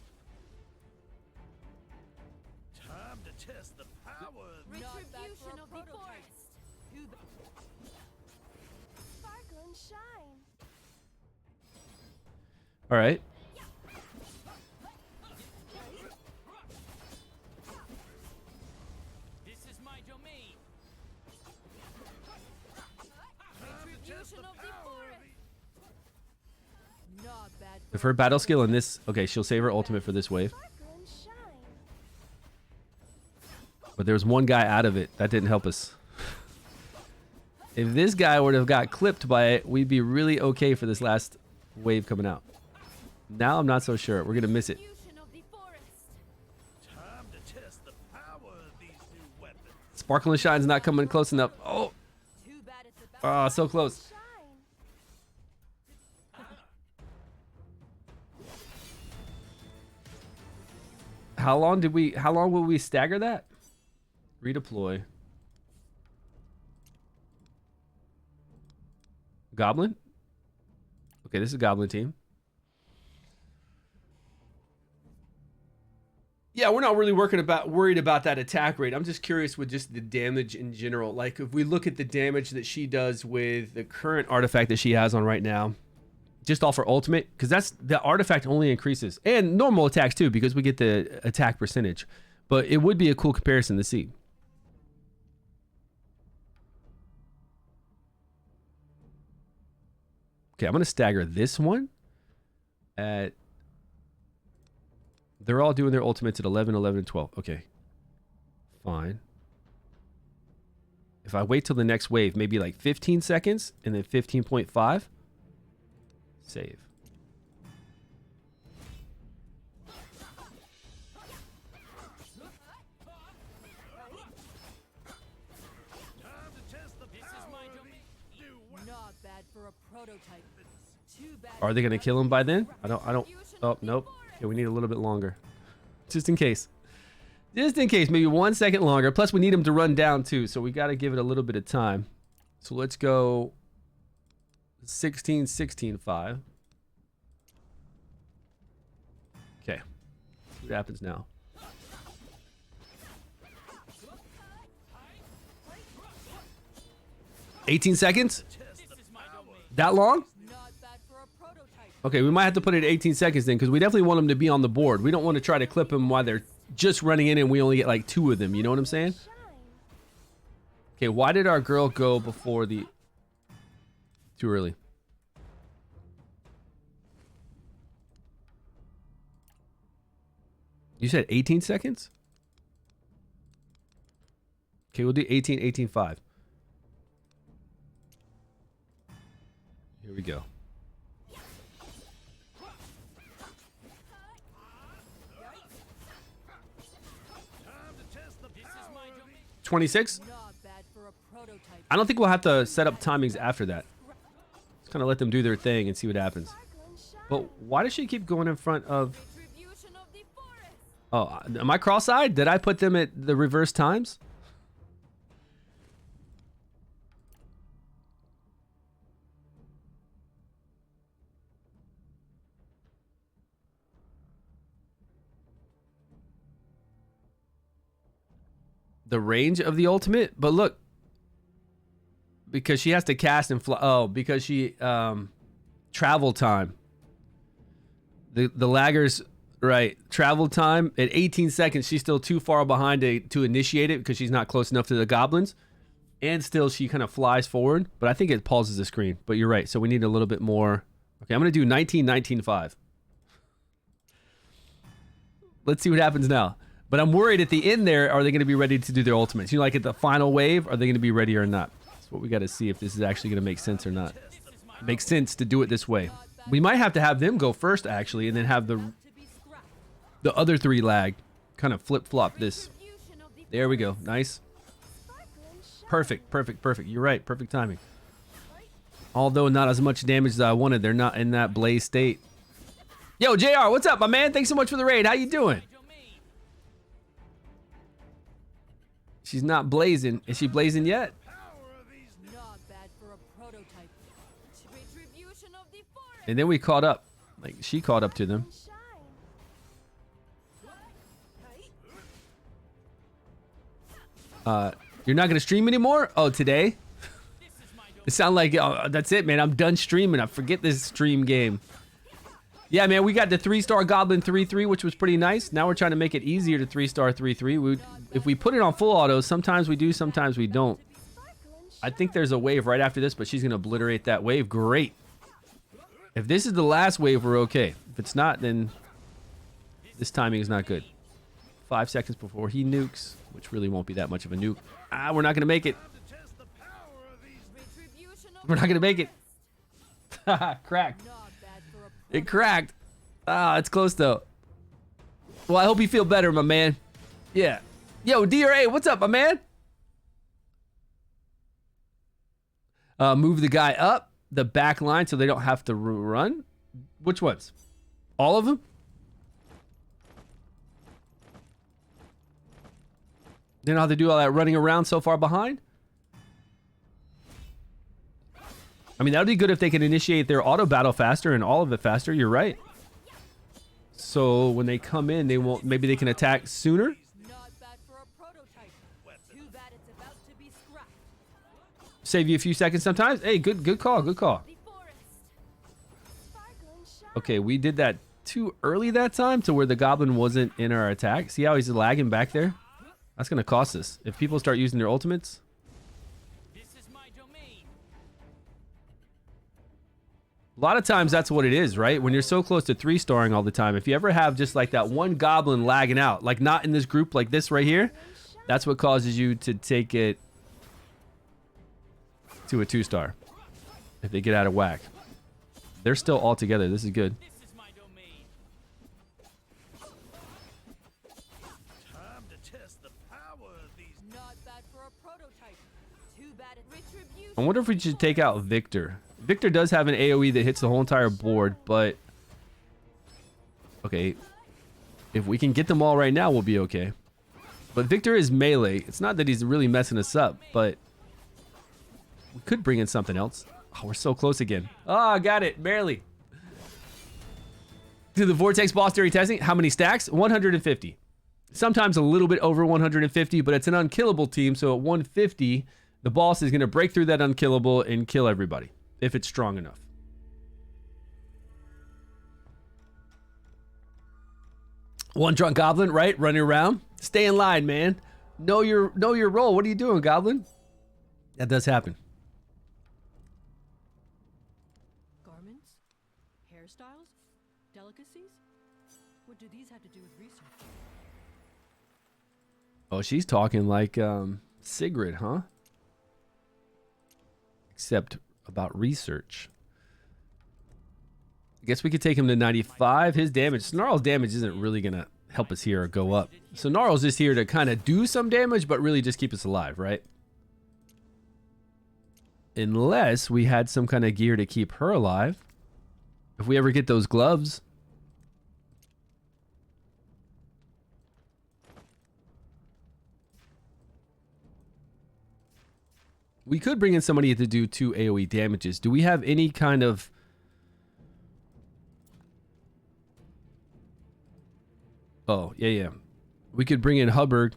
Time to test the power of Retribution of the forest. Sparkle and shine. All right. This is my domain. Retribution of the forest. Not bad. If her battle skill in this... Okay, she'll save her ultimate for this wave. Sparkle and shine. But there was one guy out of it. That didn't help us. If this guy would have got clipped by it, we'd be really okay for this last wave coming out. Now I'm not so sure. We're going to miss it. Retribution of the forest. time to test the power of these new weapons. Sparkle and Shine's not coming close enough. Oh, Too bad it's about so close. Shine. How long will we stagger that? Redeploy. Goblin? Okay, this is a Goblin team. Yeah, we're not really worried about that attack rate. I'm just curious with just the damage in general. Like if we look at the damage that she does with the current artifact that she has on right now, just off her ultimate, because that's the artifact only increases, and normal attacks too, because we get the attack percentage. But it would be a cool comparison to see. Okay, I'm gonna stagger this one at... They're all doing their ultimates at 11, 11, and 12. Okay. Fine. If I wait till the next wave, maybe like 15 seconds, and then 15.5. Save. not bad for a prototype. Too bad. Are they gonna kill him by then? I don't. Oh, nope. Okay, we need a little bit longer. Just in case. Just in case, maybe 1 second longer. Plus, we need him to run down too, so we got to give it a little bit of time. So let's go 16, 16, 5. Okay. See what happens now. $18 seconds? That long? Not bad for a prototype. Okay, we might have to put it at 18 seconds then, because we definitely want them to be on the board. We don't want to try to clip them while they're just running in and we only get like 2 of them. You know what I'm saying? Okay, why did our girl go before the... Too early. You said 18 seconds? Okay, we'll do 18, 18, 5. Here we go. This is my domain. 26? Not bad for a prototype. I don't think we'll have to set up timings after that. Just kind of let them do their thing and see what happens. But why does she keep going in front of... Oh, am I cross-eyed? Did I put them at the reverse times? The range of the ultimate? But look. Because she has to cast and fly. Oh, because she... travel time. The laggers Right. Travel time at 18 seconds. She's still too far behind to initiate it because she's not close enough to the goblins. And still, she kind of flies forward. But I think it pauses the screen. But you're right. So we need a little bit more. Okay, I'm going to do 19-19-5. Let's see what happens now. But I'm worried at the end there, are they going to be ready to do their ultimates? You know, like at the final wave, are they going to be ready or not? That's what we got to see if this is actually going to make sense or not. It makes sense to do it this way. We might have to have them go first, actually, and then have the other three lag. Kind of flip-flop this. There we go. Nice. Perfect, perfect, perfect. You're right. Perfect timing. Although not as much damage as I wanted. They're not in that blaze state. Yo, JR, what's up, my man? Thanks so much for the raid. How you doing? She's not blazing. Is she blazing yet? Not bad for a prototype. Retribution of the forest. And then we caught up. Like, she caught up to them. You're not going to stream anymore? Oh, today? It sounded like, oh, that's it, man. I'm done streaming. I forget this stream game. Yeah, man, we got the 3-star Goblin 3-3, which was pretty nice. Now we're trying to make it easier to 3-star 3-3. If we put it on full auto, sometimes we do, sometimes we don't. I think there's a wave right after this, but she's going to obliterate that wave. Great. If this is the last wave, we're okay. If it's not, then this timing is not good. 5 seconds before he nukes, which really won't be that much of a nuke. Ah, we're not going to make it. We're not going to make it. Cracked. It cracked. Ah, it's close though. Well, I hope you feel better, my man. Yeah. Yo, DRA, what's up, my man? Move the guy up the back line so they don't have to run. Which ones? All of them? They don't have to do all that running around so far behind? I mean, that would be good if they could initiate their auto battle faster and all of it faster. You're right. So when they come in, they won't. Maybe they can attack sooner. Save you a few seconds sometimes. Hey, good call. Good call. Okay, we did that too early that time to where the goblin wasn't in our attack. See how he's lagging back there? That's gonna cost us if people start using their ultimates. A lot of times that's what it is, right? When you're so close to 3-starring all the time, if you ever have just like that one goblin lagging out, like not in this group like this right here, that's what causes you to take it to a 2-star if they get out of whack. They're still all together. This is good. I wonder if we should take out Victor. Victor does have an AoE that hits the whole entire board, but okay, if we can get them all right now, we'll be okay. But Victor is melee. It's not that he's really messing us up, but we could bring in something else. Oh, we're so close again. Oh, got it. Barely. To the Vortex boss during testing. How many stacks? 150. Sometimes a little bit over 150, but it's an unkillable team, so at 150, the boss is going to break through that unkillable and kill everybody. If it's strong enough. One drunk goblin, right? Running around. Stay in line, man. Know your role. What are you doing, goblin? That does happen. Garments? Hairstyles? Delicacies? What do these have to do with research? Oh, she's talking like Sigrid, huh? Except about research. I guess we could take him to 95. His damage, Snarl's damage isn't really gonna help us here or go up. So Snarl's just here to kind of do some damage, but really just keep us alive, right? Unless we had some kind of gear to keep her alive. If we ever get those gloves. We could bring in somebody to do 2 AoE damages. Do we have any kind of... Oh, yeah. We could bring in Hubbard.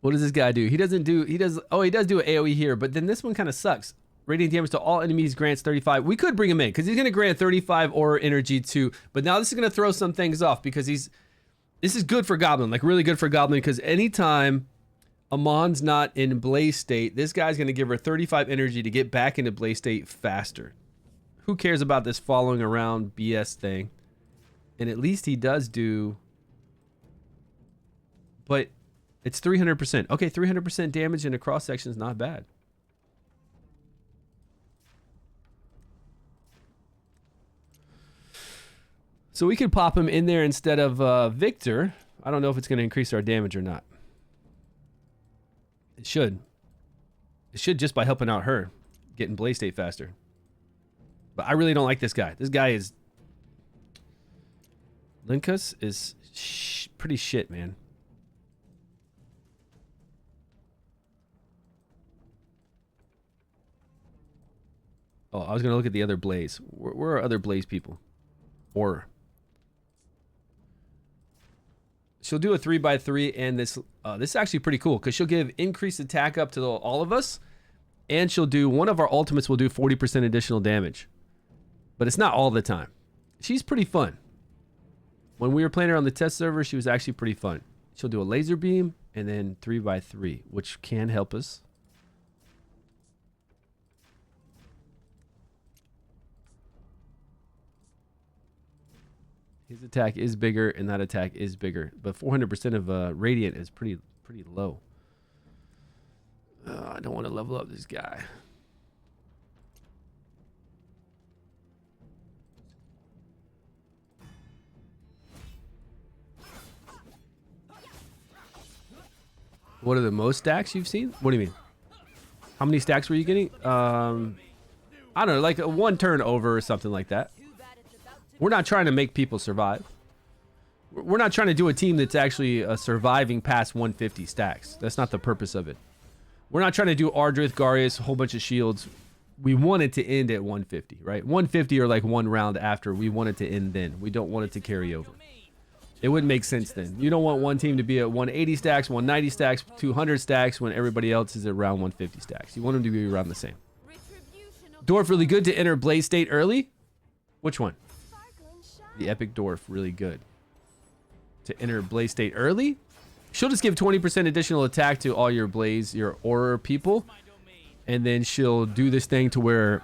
What does this guy do? He does do an AoE here, but then this one kind of sucks. Radiant damage to all enemies grants 35. We could bring him in because he's going to grant 35 aura energy too. But now this is going to throw some things off because this is good for Goblin, like really good for Goblin, because anytime Amon's not in blaze state, this guy's going to give her 35 energy to get back into blaze state faster. Who cares about this following around BS thing? And at least he does do... But it's 300%. Okay, 300% damage in a cross section is not bad. So we could pop him in there instead of Victor. I don't know if it's going to increase our damage or not. It should. It should just by helping out her, getting blaze state faster. But I really don't like this guy. This guy is... Linkus is pretty shit, man. Oh, I was going to look at the other blaze. Where are other blaze people? Or... She'll do a 3x3, and this is actually pretty cool because she'll give increased attack up to all of us, and she'll do one of our ultimates will do 40% additional damage. But it's not all the time. She's pretty fun. When we were playing her on the test server, she was actually pretty fun. She'll do a laser beam and then 3x3, which can help us. His attack is bigger, and that attack is bigger. But 400% of Radiant is pretty low. I don't want to level up this guy. What are the most stacks you've seen? What do you mean? How many stacks were you getting? I don't know, like a 1 turn over or something like that. We're not trying to make people survive. We're not trying to do a team that's actually surviving past 150 stacks. That's not the purpose of it. We're not trying to do Ardrith, Garius, a whole bunch of shields. We want it to end at 150, right? 150 or like 1 round after. We want it to end then. We don't want it to carry over. It wouldn't make sense then. You don't want one team to be at 180 stacks, 190 stacks, 200 stacks when everybody else is at around 150 stacks. You want them to be around the same. Dwarf really good to enter blaze state early? Which one? The epic dwarf really good to enter blaze state early. She'll just give 20% additional attack to all your blaze, your aura people, and then she'll do this thing to where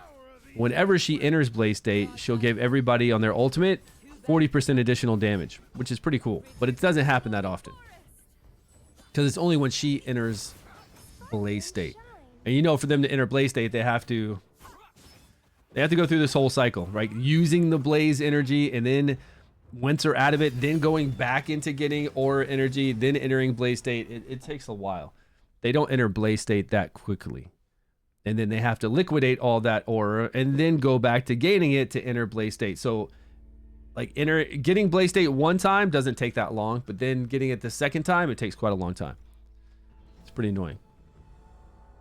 whenever she enters blaze state, she'll give everybody on their ultimate 40% additional damage, which is pretty cool. But it doesn't happen that often because it's only when she enters blaze state. And you know, for them to enter blaze state, they have to go through this whole cycle, right? Using the blaze energy, and then once they're out of it, then going back into getting aura energy, then entering blaze state. It takes a while. They don't enter blaze state that quickly. And then they have to liquidate all that aura and then go back to gaining it to enter blaze state. So like getting blaze state 1 time doesn't take that long, but then getting it the 2nd time, it takes quite a long time. It's pretty annoying.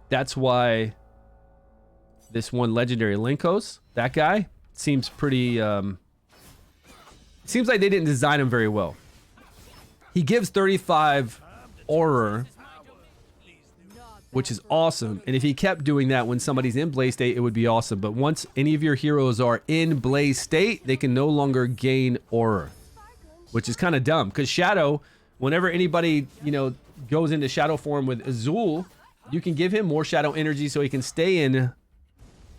That's why this one legendary Linkos, that guy seems pretty seems like they didn't design him very well. He gives 35 aura, which is awesome, and if he kept doing that when somebody's in blaze state, it would be awesome. But once any of your heroes are in blaze state, they can no longer gain aura, which is kind of dumb because Shadow, whenever anybody, you know, goes into shadow form with Azul, you can give him more shadow energy so he can stay in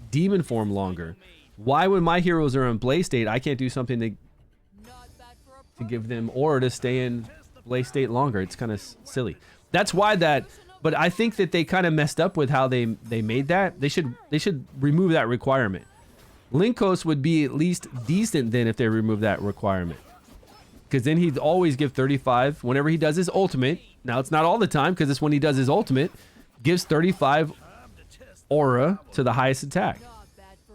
demon form longer. Why, when my heroes are in blaze state, I can't do something to give them aura to stay in blaze state longer? It's kind of silly. That's why that, but I think that they kind of messed up with how they made that. They should remove that requirement. Linkos would be at least decent then if they remove that requirement, because then he'd always give 35 whenever he does his ultimate. Now it's not all the time because it's when he does his ultimate, gives 35 aura to the highest attack,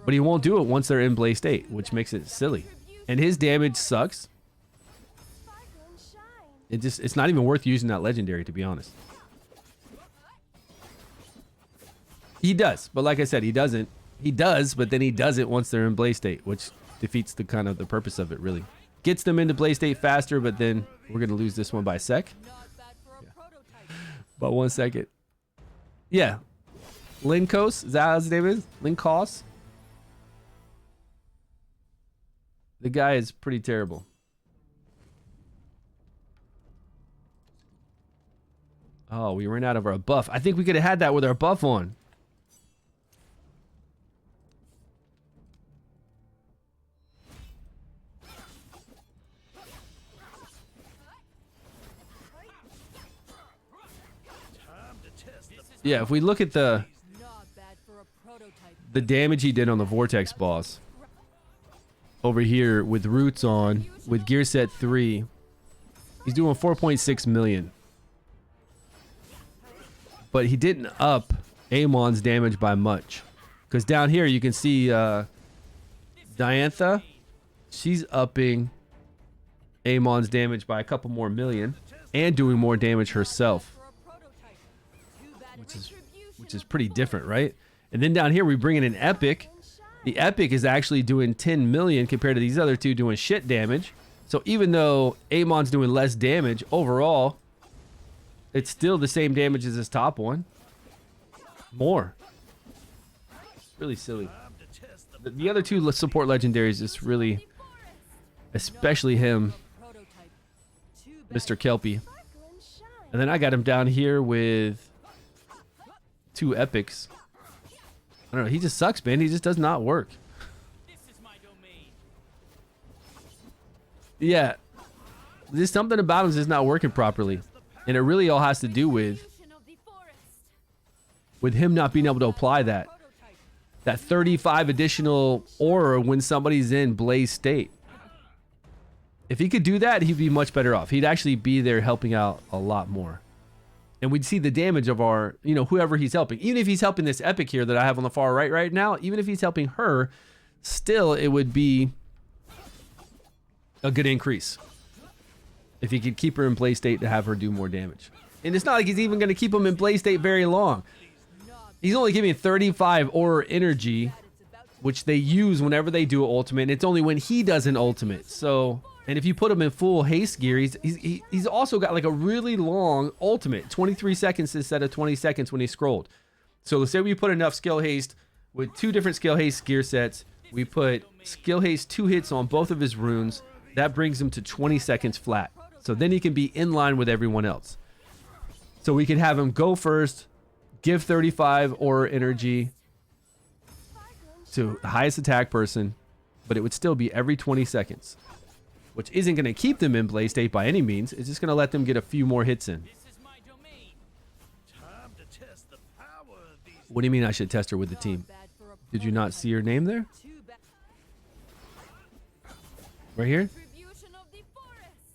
but he won't do it once they're in blaze state, which makes it silly. And his damage sucks. It's not even worth using that legendary, to be honest. He does, but like I said, he doesn't. He does, but then he does it once they're in blaze state, which defeats the kind of the purpose of it, really. Gets them into blaze state faster, but then we're gonna lose this one by a sec. Yeah. But 1 second. Yeah. Linkos? Is that how his name is? Linkos? The guy is pretty terrible. Oh, we ran out of our buff. I think we could have had that with our buff on. Yeah, if we look at the damage he did on the Vortex boss over here with roots on, with gear set 3, he's doing 4.6 million. But he didn't up Amon's damage by much. Because down here you can see Diantha, she's upping Amon's damage by a couple more million and doing more damage herself. Which is pretty different, right? And then down here we bring in an epic. The epic is actually doing 10 million compared to these other two doing shit damage. So even though Amon's doing less damage overall, it's still the same damage as his top one. More. It's really silly. The other two support legendaries is really, especially him, Mr. Kelpie. And then I got him down here with 2 epics. I don't know, he just sucks, man. He just does not work. Yeah. There's something about him that's not working properly. And it really all has to do with him not being able to apply that 35 additional aura when somebody's in blaze state. If he could do that, he'd be much better off. He'd actually be there helping out a lot more. And we'd see the damage of our, you know, whoever he's helping. Even if he's helping this epic here that I have on the far right now, even if he's helping her, still it would be a good increase. If he could keep her in blaze state to have her do more damage. And it's not like he's even going to keep him in blaze state very long. He's only giving 35 aura energy, which they use whenever they do an ultimate. And it's only when he does an ultimate. So, and if you put him in full haste gear, he's also got like a really long ultimate, 23 seconds instead of 20 seconds when he scrolled. So let's say we put enough skill haste with 2 different skill haste gear sets. We put skill haste 2 hits on both of his runes. That brings him to 20 seconds flat. So then he can be in line with everyone else. So we can have him go first, give 35 aura energy to the highest attack person, but it would still be every 20 seconds. Which isn't going to keep them in blaze state by any means. It's just going to let them get a few more hits in. What do you mean I should test her with the team? Did you not see her name there? Right here?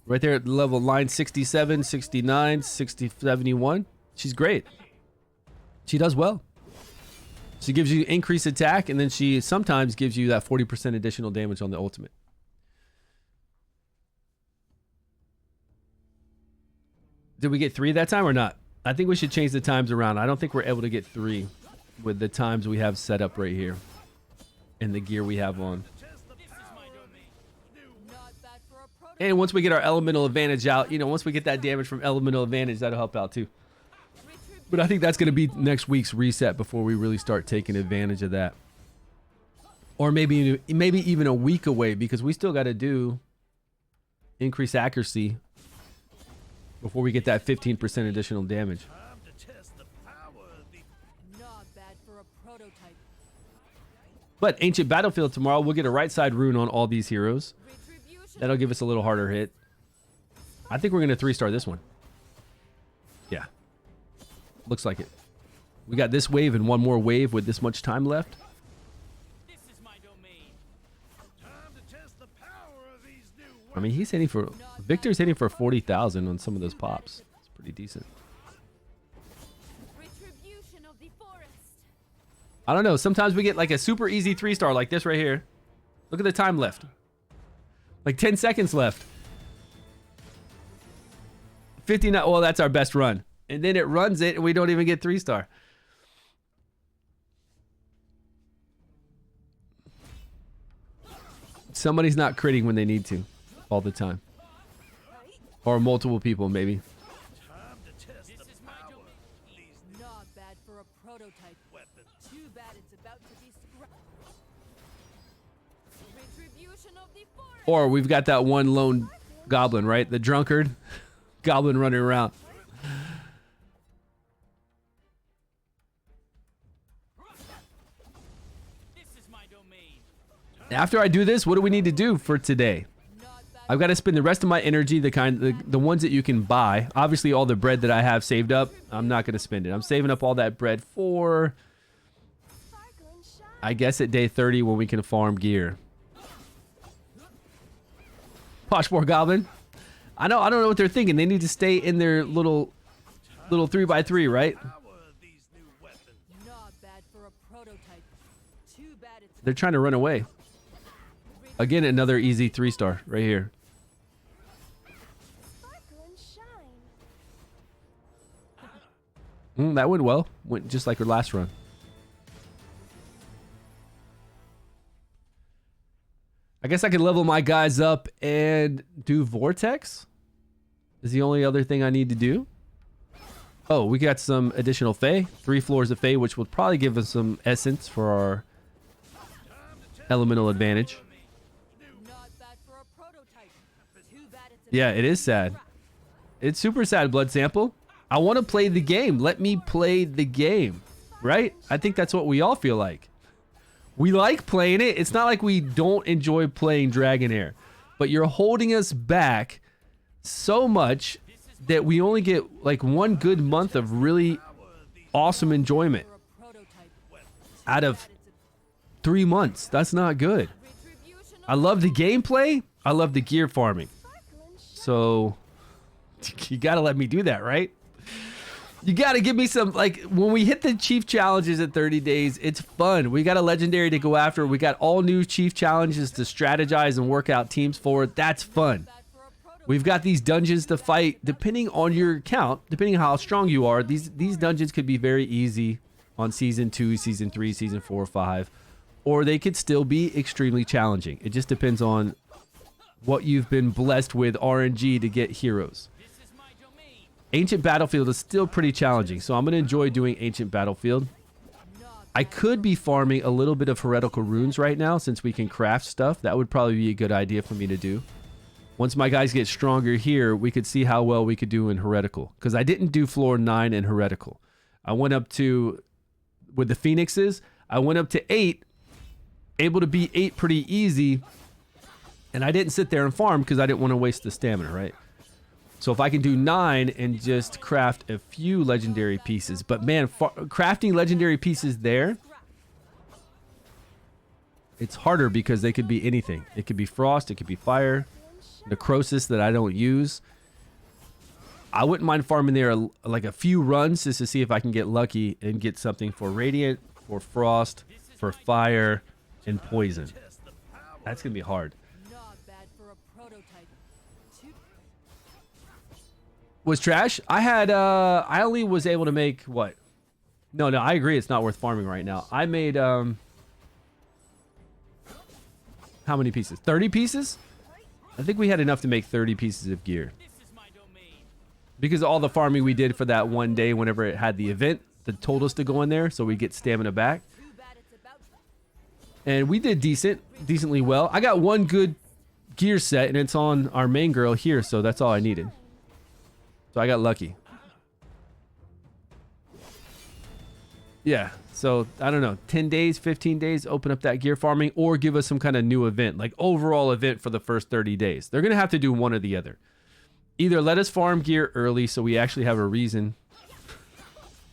Right there at level line 67, 69, 60, 71. She's great. She does well. She gives you increased attack, and then she sometimes gives you that 40% additional damage on the ultimate. Did we get 3 that time or not? I think we should change the times around. I don't think we're able to get 3 with the times we have set up right here and the gear we have on. And once we get our elemental advantage out, you know, once we get that damage from elemental advantage, that'll help out too. But I think that's going to be next week's reset before we really start taking advantage of that. Or maybe even a week away, because we still got to do increased accuracy before we get that 15% additional damage. But Ancient Battlefield tomorrow, we'll get a right side rune on all these heroes. That'll give us a little harder hit. I think we're going to 3-star this one. Yeah. Looks like it. We got this wave and one more wave with this much time left. I mean, he's hitting for... Victor's hitting for 40,000 on some of those pops. It's pretty decent. I don't know. Sometimes we get like a super easy 3-star like this right here. Look at the time left. Like 10 seconds left. 59. Well, that's our best run. And then it runs it and we don't even get 3-star. Somebody's not critting when they need to all the time. Or multiple people, maybe. Or we've got that one lone goblin, right? The drunkard goblin running around. This is my domain. After I do this, what do we need to do for today? I've got to spend the rest of my energy, the ones that you can buy. Obviously, all the bread that I have saved up, I'm not going to spend it. I'm saving up all that bread for, I guess, at day 30 when we can farm gear. Poshmore Goblin. I don't know what they're thinking. They need to stay in their little 3x3, right? Not bad for a prototype. Too bad it's They're trying to run away. Again, another easy 3-star right here. That went well. Went just like our last run. I guess I could level my guys up and do Vortex. Is the only other thing I need to do. Oh, we got some additional Fey. 3 floors of Fey, which will probably give us some essence for our elemental advantage. not bad for a prototype. Too bad it's a Yeah, it is sad. It's super sad, Blood Sample. I want to play the game. Let me play the game, right? I think that's what we all feel like. We like playing it. It's not like we don't enjoy playing Dragonheir, but you're holding us back so much that we only get like one good month of really awesome enjoyment for a prototype. out of 3 months. That's not good. I love the gameplay. I love the gear farming. So you got to let me do that, right? You got to give me some, like, when we hit the chief challenges at 30 days, it's fun. We got a legendary to go after. We got all new chief challenges to strategize and work out teams for. That's fun. We've got these dungeons to fight. Depending on your account, depending on how strong you are, these dungeons could be very easy on Season 2, Season 3, Season 4, 5. Or they could still be extremely challenging. It just depends on what you've been blessed with RNG to get heroes. Ancient Battlefield is still pretty challenging, so I'm going to enjoy doing Ancient Battlefield. I could be farming a little bit of Heretical runes right now since we can craft stuff. That would probably be a good idea for me to do. Once my guys get stronger here, we could see how well we could do in Heretical. Because I didn't do floor 9 in Heretical. I went up to, with the Phoenixes, I went up to 8, able to beat 8 pretty easy. And I didn't sit there and farm because I didn't want to waste the stamina, right? So if I can do 9 and just craft a few legendary pieces. But man, crafting legendary pieces there, it's harder because they could be anything. It could be frost, it could be fire, necrosis that I don't use. I wouldn't mind farming there like a few runs just to see if I can get lucky and get something for radiant, for frost, for fire, and poison. That's going to be hard. Not bad for a prototype. Was trash. I had I only was able to make what? No, I agree it's not worth farming right now. I made how many pieces? 30 pieces? I think we had enough to make 30 pieces of gear. Because of all the farming we did for that one day whenever it had the event that told us to go in there so we get stamina back. And we did decently well. I got one good gear set and it's on our main girl here, so that's all I needed. So I got lucky. Yeah, so I don't know, 10 days, 15 days, open up that gear farming or give us some kind of new event, like overall event for the first 30 days. They're going to have to do one or the other. Either let us farm gear early so we actually have a reason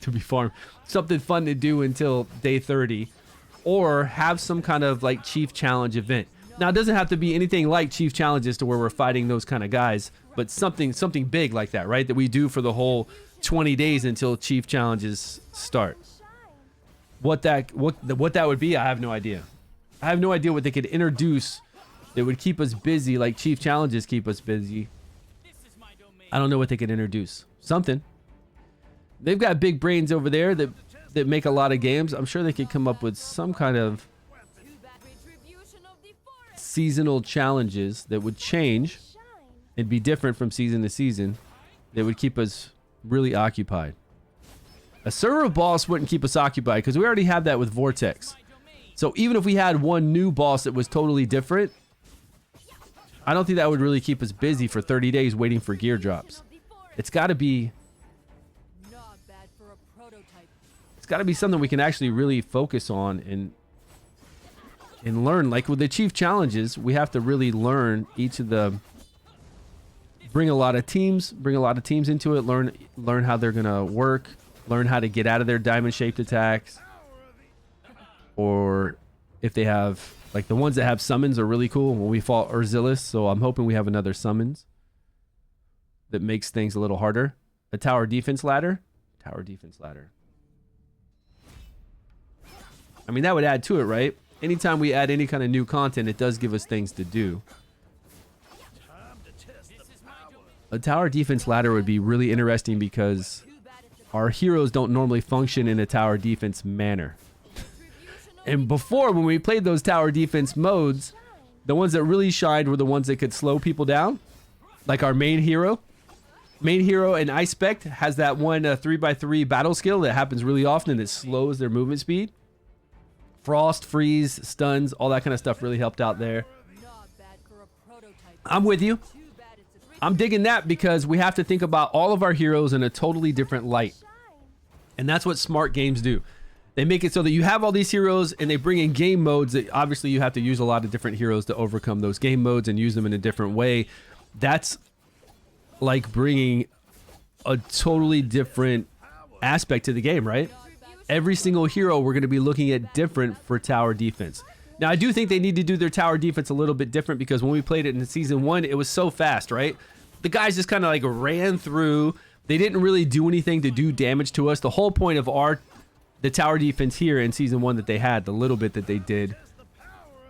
to be farmed, something fun to do until day 30, or have some kind of like chief challenge event. Now, it doesn't have to be anything like chief challenges to where we're fighting those kind of guys, but something big like that, right? That we do for the whole 20 days until chief challenges start. What that would be, I have no idea. I have no idea what they could introduce that would keep us busy like chief challenges keep us busy. I don't know what they could introduce. Something. They've got big brains over there that make a lot of games. I'm sure they could come up with some kind of seasonal challenges that would change and be different from season to season that would keep us really occupied. A server boss wouldn't keep us occupied because we already have that with Vortex. So even if we had one new boss that was totally different, I don't think that would really keep us busy for 30 days waiting for gear drops. It's got to be Not bad for a prototype. it's got to be something we can actually really focus on and learn. Like with the chief challenges, we have to really learn each of the bring a lot of teams into it, learn how they're going to work, learn how to get out of their diamond shaped attacks, or if they have like the ones that have summons are really cool when we fought Urzilis. So I'm hoping we have another summons that makes things a little harder. A tower defense ladder. I mean, that would add to it, right? Anytime we add any kind of new content, it does give us things to do. A tower defense ladder would be really interesting because our heroes don't normally function in a tower defense manner. And before, when we played those tower defense modes, the ones that really shined were the ones that could slow people down. Like our main hero. Main hero and Ice Spect has that one 3x3 battle skill that happens really often and it slows their movement speed. Frost, freeze, stuns, all that kind of stuff really helped out there. Not bad for a prototype. I'm with you. Too bad it's a I'm digging that because we have to think about all of our heroes in a totally different light. And that's what smart games do. They make it so that you have all these heroes and they bring in game modes that obviously you have to use a lot of different heroes to overcome those game modes and use them in a different way. That's like bringing a totally different aspect to the game, right? Every single hero we're going to be looking at different for tower defense. Now, I do think they need to do their tower defense a little bit different because when we played it in season 1, it was so fast, right? The guys just kind of like ran through. They didn't really do anything to do damage to us. The whole point of the tower defense here in season 1 that they had, the little bit that they did,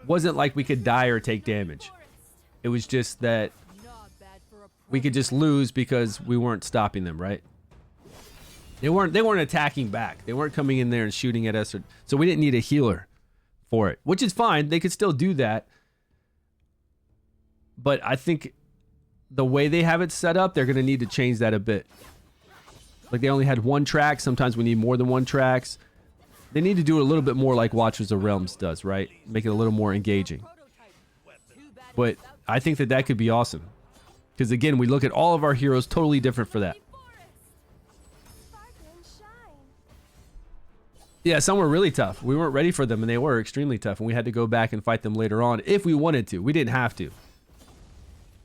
wasn't like we could die or take damage. It was just that not bad for a we could just lose because we weren't stopping them, right? They weren't attacking back. They weren't coming in there and shooting at us, so we didn't need a healer for it, which is fine. They could still do that. But I think the way they have it set up, they're going to need to change that a bit. Like they only had one track. Sometimes we need more than one tracks. They need to do it a little bit more like Watchers of Realms does, right? Make it a little more engaging. But I think that could be awesome. Because again, we look at all of our heroes totally different for that. Yeah, some were really tough. We weren't ready for them and they were extremely tough. And we had to go back and fight them later on if we wanted to. We didn't have to.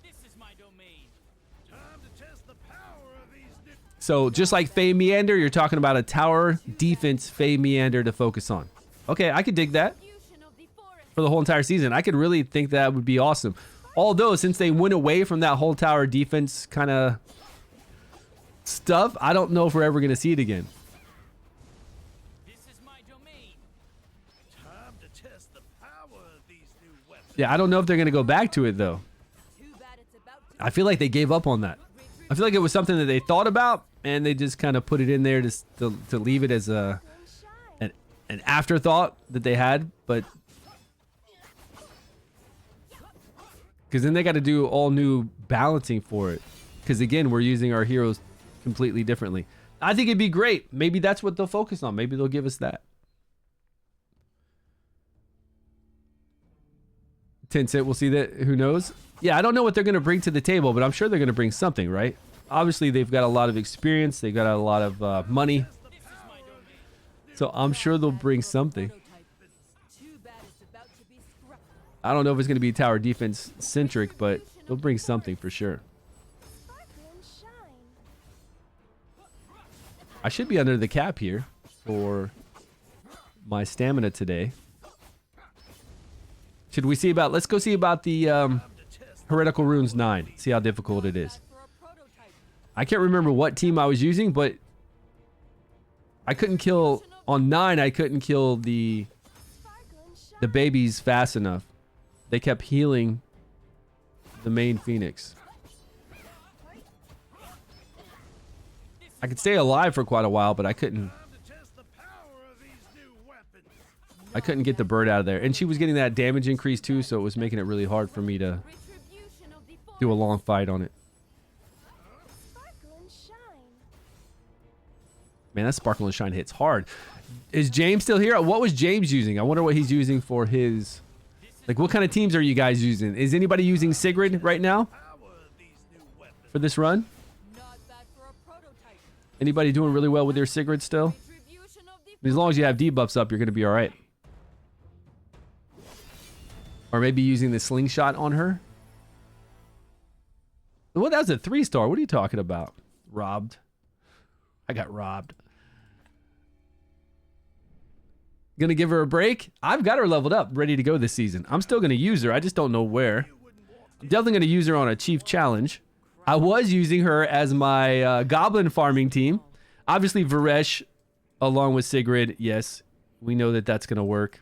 This is my domain. Time to test the power of these new So just like Fey Meander, you're talking about a tower defense Fey Meander to focus on. Okay, I could dig that for the whole entire season. I could really think that would be awesome. Although, since they went away from that whole tower defense kind of stuff, I don't know if we're ever going to see it again. This is my domain. time to test the power of these new weapons. Yeah, I don't know if they're going to go back to it, though. too bad it's about to I feel like they gave up on that. I feel like it was something that they thought about, and they just kind of put it in there to leave it as an afterthought that they had, but because then they got to do all new balancing for it. Because again, we're using our heroes completely differently. I think it'd be great. Maybe that's what they'll focus on. Maybe they'll give us that. Tencent, we'll see that. Who knows? Yeah, I don't know what they're going to bring to the table, but I'm sure they're going to bring something, right? Obviously, they've got a lot of experience. They've got a lot of money. So I'm sure they'll bring something. too bad it's about to be scrapped. I don't know if it's going to be tower defense centric, but they'll bring something for sure. I should be under the cap here for my stamina today. Should we see about, let's go see about the Heretical Runes 9. See how difficult it is. For a prototype. I can't remember what team I was using, but I couldn't kill, on 9 I couldn't kill the babies fast enough. They kept healing the main Phoenix. I could stay alive for quite a while, but I couldn't get the bird out of there. And she was getting that damage increase too, so it was making it really hard for me to do a long fight on it. Man, that Sparkle and Shine hits hard. Is James still here? What was James using? I wonder what he's using for his Like, what kind of teams are you guys using? Is anybody using Sigrid right now for this run? Not bad for a prototype. Anybody doing really well with their Sigrid still? Retribution of the As long as you have debuffs up, you're going to be all right. Or maybe using the slingshot on her. Well, that was a 3-star. What are you talking about? Robbed. I got robbed. Gonna give her a break? I've got her leveled up, ready to go this season. I'm still gonna use her. I just don't know where. I'm definitely gonna use her on a chief challenge. I was using her as my goblin farming team. Obviously, Varesh, along with Sigrid. Yes, we know that that's gonna work.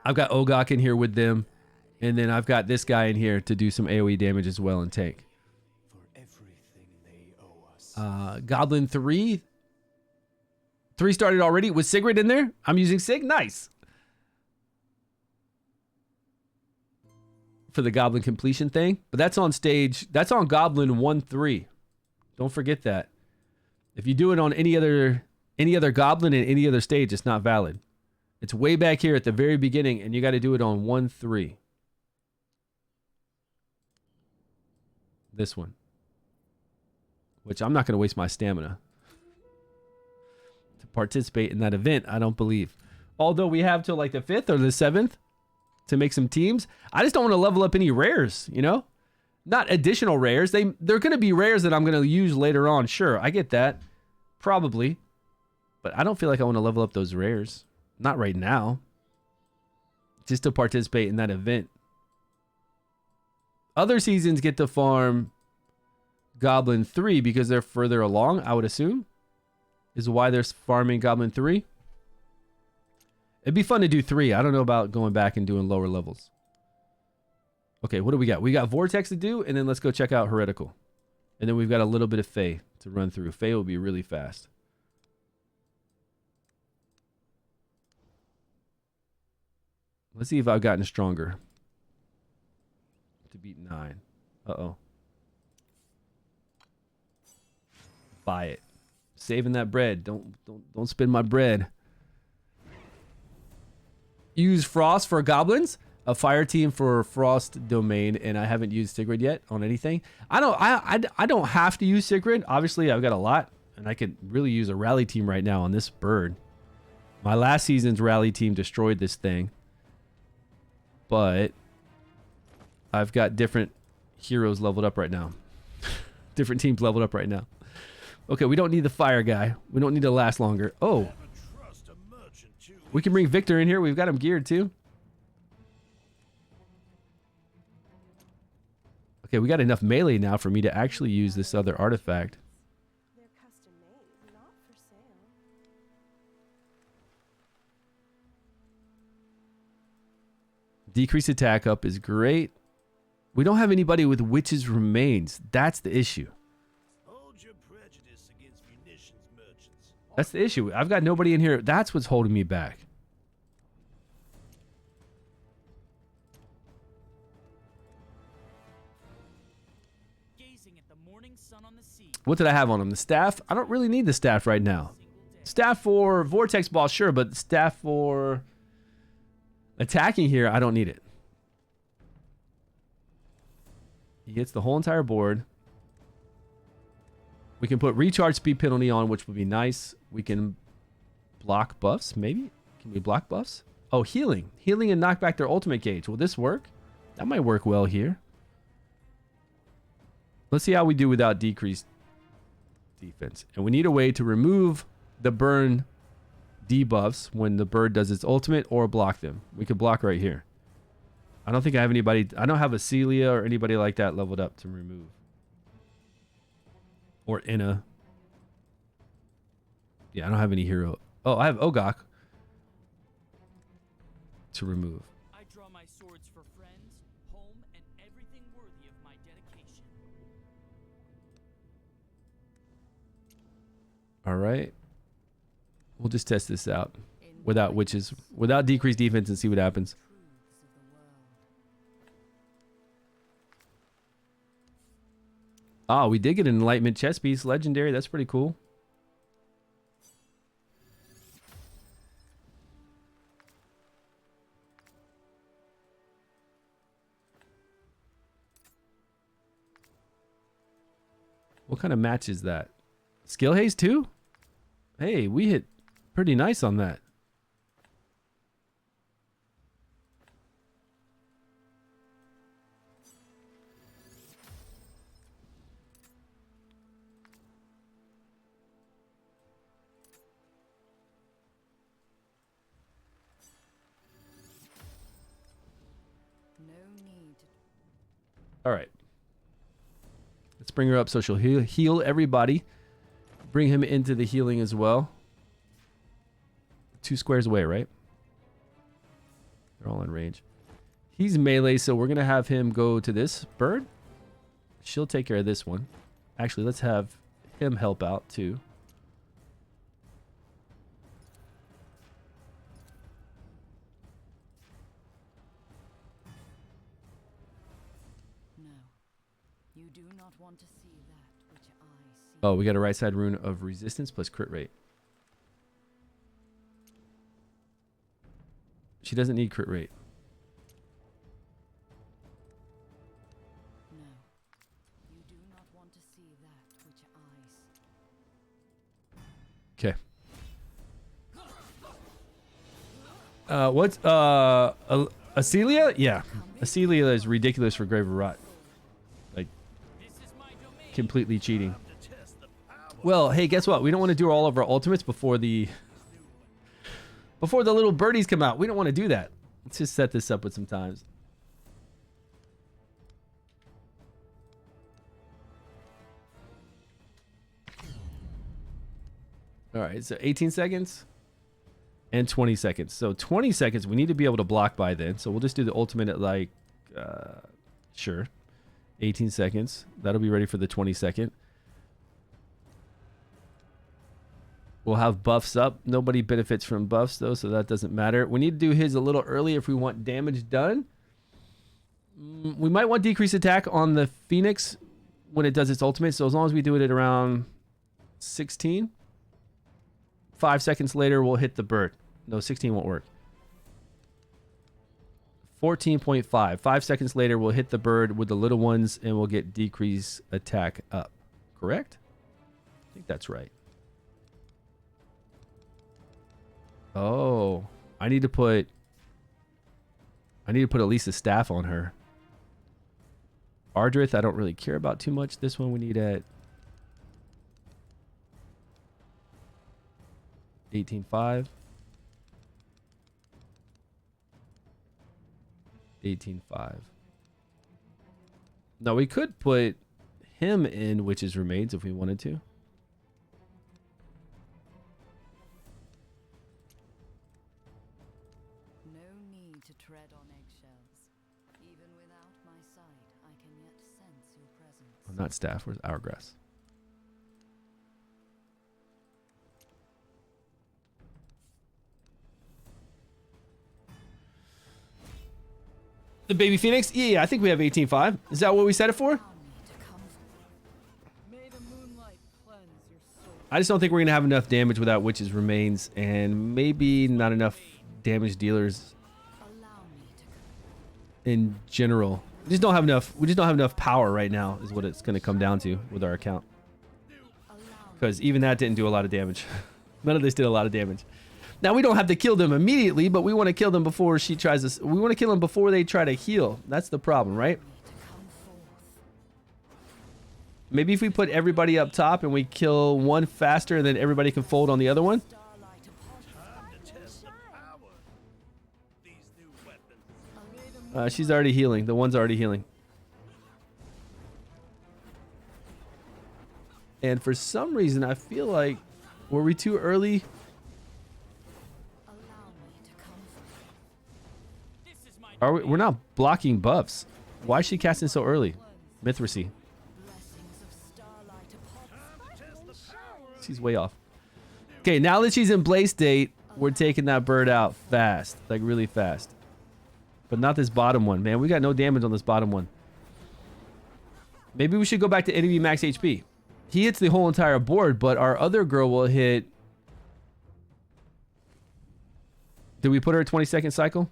I've got Ogok in here with them. And then I've got this guy in here to do some AoE damage as well and tank. Goblin 3. 3 started already with Sigrid in there. I'm using Sig. Nice. For the Goblin completion thing. But that's on stage. That's on Goblin 1-3. Don't forget that. If you do it on any other Goblin in any other stage, it's not valid. It's way back here at the very beginning, and you got to do it on 1-3. This one. Which I'm not going to waste my stamina to participate in that event, I don't believe. Although we have till like the 5th or the 7th to make some teams. I just don't want to level up any rares, you know? Not additional rares. They're going to be rares that I'm going to use later on. Sure, I get that. Probably. But I don't feel like I want to level up those rares. Not right now. Just to participate in that event. Other seasons get to farm Goblin 3 because they're further along, I would assume. Is why they're farming Goblin 3. It'd be fun to do 3. I don't know about going back and doing lower levels. Okay, what do we got? We got Vortex to do, and then let's go check out Heretical. And then we've got a little bit of Fae to run through. Fae will be really fast. Let's see if I've gotten stronger. To beat 9. Uh-oh. Buy it. Saving that bread. Don't spend my bread. Use Frost for goblins. A fire team for Frost domain, and I haven't used Sigrid yet on anything. I don't have to use Sigrid. Obviously, I've got a lot, and I could really use a rally team right now on this bird. My last season's rally team destroyed this thing. But I've got different heroes leveled up right now. Different teams leveled up right now. Okay, we don't need the fire guy. We don't need to last longer. Oh. We can bring Victor in here. We've got him geared too. Okay, we got enough melee now for me to actually use this other artifact. They're custom made, not for sale. Decrease attack up is great. We don't have anybody with Witch's Remains. That's the issue. Hold your prejudice against munitions merchants. That's the issue. I've got nobody in here. That's what's holding me back. Gazing at the morning sun on the sea. What did I have on him? The staff? I don't really need the staff right now. Staff for Vortex Boss, sure, but staff for attacking here, I don't need it. He hits the whole entire board. We can put recharge speed penalty on, which would be nice. We can block buffs, maybe? Can we block buffs? Oh, healing. Healing and knock back their ultimate gauge. Will this work? That might work well here. Let's see how we do without decreased defense. And we need a way to remove the burn debuffs when the bird does its ultimate or block them. We could block right here. I don't think I have anybody. I don't have a Celia or anybody like that leveled up to remove. Or Inna. Yeah, I don't have any hero. Oh, I have Ogok to remove. I draw my swords for friends, home, and everything worthy of my dedication. All right. We'll just test this out without witches, without decreased defense and see what happens. Oh, we did get an Enlightenment chess piece. Legendary. That's pretty cool. What kind of match is that? Skill haze too? Hey, we hit pretty nice on that. No need. All right. Let's bring her up so she'll heal everybody. Bring him into the healing as well. 2 squares away, right? They're all in range. He's melee, so we're going to have him go to this bird. She'll take care of this one. Actually, let's have him help out too. No. You do not want to see that which I see. Oh, we got a right side rune of resistance plus crit rate. She doesn't need crit rate. No. You do not want to see that which I see. Okay. What's Acelia? Yeah. Acelia is ridiculous for Grave of Rot. Like completely cheating. Well, hey, guess what? We don't want to do all of our ultimates before the little birdies come out. We don't want to do that. Let's just set this up with some times. All right, so 18 seconds and 20 seconds. So 20 seconds, we need to be able to block by then. So we'll just do the ultimate at like, sure, 18 seconds. That'll be ready for the 22nd. We'll have buffs up. Nobody benefits from buffs though, so that doesn't matter. We need to do his a little early if we want damage done. We might want decreased attack on the Phoenix when it does its ultimate. So as long as we do it at around 16, 5 seconds later, we'll hit the bird. No, 16 won't work. 14.5. 5 seconds later, we'll hit the bird with the little ones and we'll get decreased attack up. Correct? I think that's right. Oh, I need to put at least a staff on her. Ardrith, I don't really care about too much. This one we need at 18.5. 18.5. Now we could put him in Witch's Remains if we wanted to. Tread on eggshells. Even without my sight, I can yet sense your presence. Oh, not staff. Where's Hourglass? The baby Phoenix? Yeah, I think we have 18.5. Is that what we set it for? May the moonlight cleanse your soul. I just don't think we're going to have enough damage without Witch's Remains, and maybe not enough damage dealers in general. We just don't have enough power right now is what it's going to come down to with our account. Because even that didn't do a lot of damage. None of this did a lot of damage. Now we don't have to kill them immediately, but we want to kill them before she tries to. We want to kill them before they try to heal. That's the problem, right? Maybe if we put everybody up top and we kill one faster and then everybody can fold on the other one. She's already healing. The one's already healing. And for some reason, I feel like, were we too early? Are we? We're not blocking buffs. Why is she casting so early? Mithracy. She's way off. Okay, now that she's in Blaze State, we're taking that bird out fast. Like really fast. But not this bottom one, man. We got no damage on this bottom one. Maybe we should go back to enemy max HP. He hits the whole entire board, but our other girl will hit... Did we put her at 20-second cycle?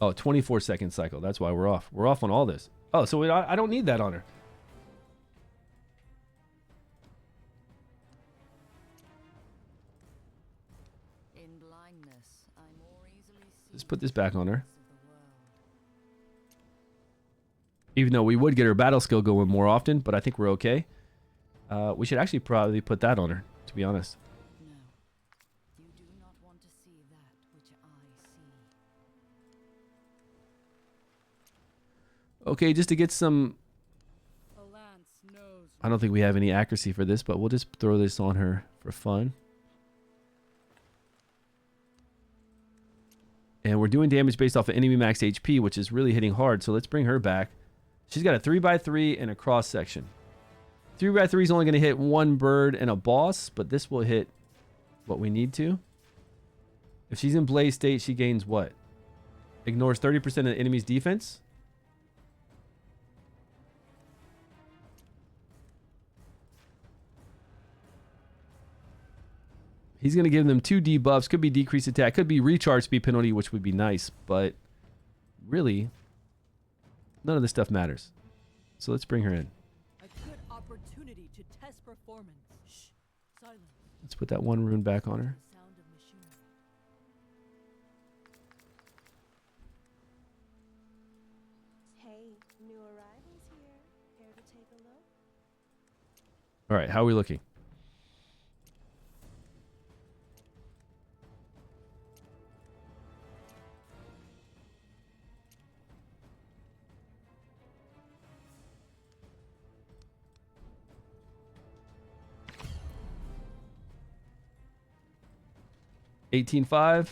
Oh, 24-second cycle. That's why we're off. We're off on all this. Oh, so I don't need that on her. In blindness, I more easily see Let's put this back on her. of the world. Even though we would get her battle skill going more often, but I think we're okay. We should actually probably put that on her, to be honest. No, you do not want to see that which I see. Okay, just to get some... A lance knows. I don't think we have any accuracy for this, but we'll just throw this on her for fun. And we're doing damage based off of enemy max HP, which is really hitting hard, so let's bring her back. She's got a 3x3 and a cross section. 3x3 is only going to hit one bird and a boss, but this will hit what we need to. If she's in blaze state, she gains what? Ignores 30% of the enemy's defense. He's going to give them 2 debuffs. Could be decreased attack. Could be recharge speed penalty, which would be nice. But really, none of this stuff matters. So let's bring her in. A good opportunity to test performance. Shh. Silence. Let's put that one rune back on her. The sound of machinery. Hey, new arrivals here. Care to take a look? All right, how are we looking? $18.5.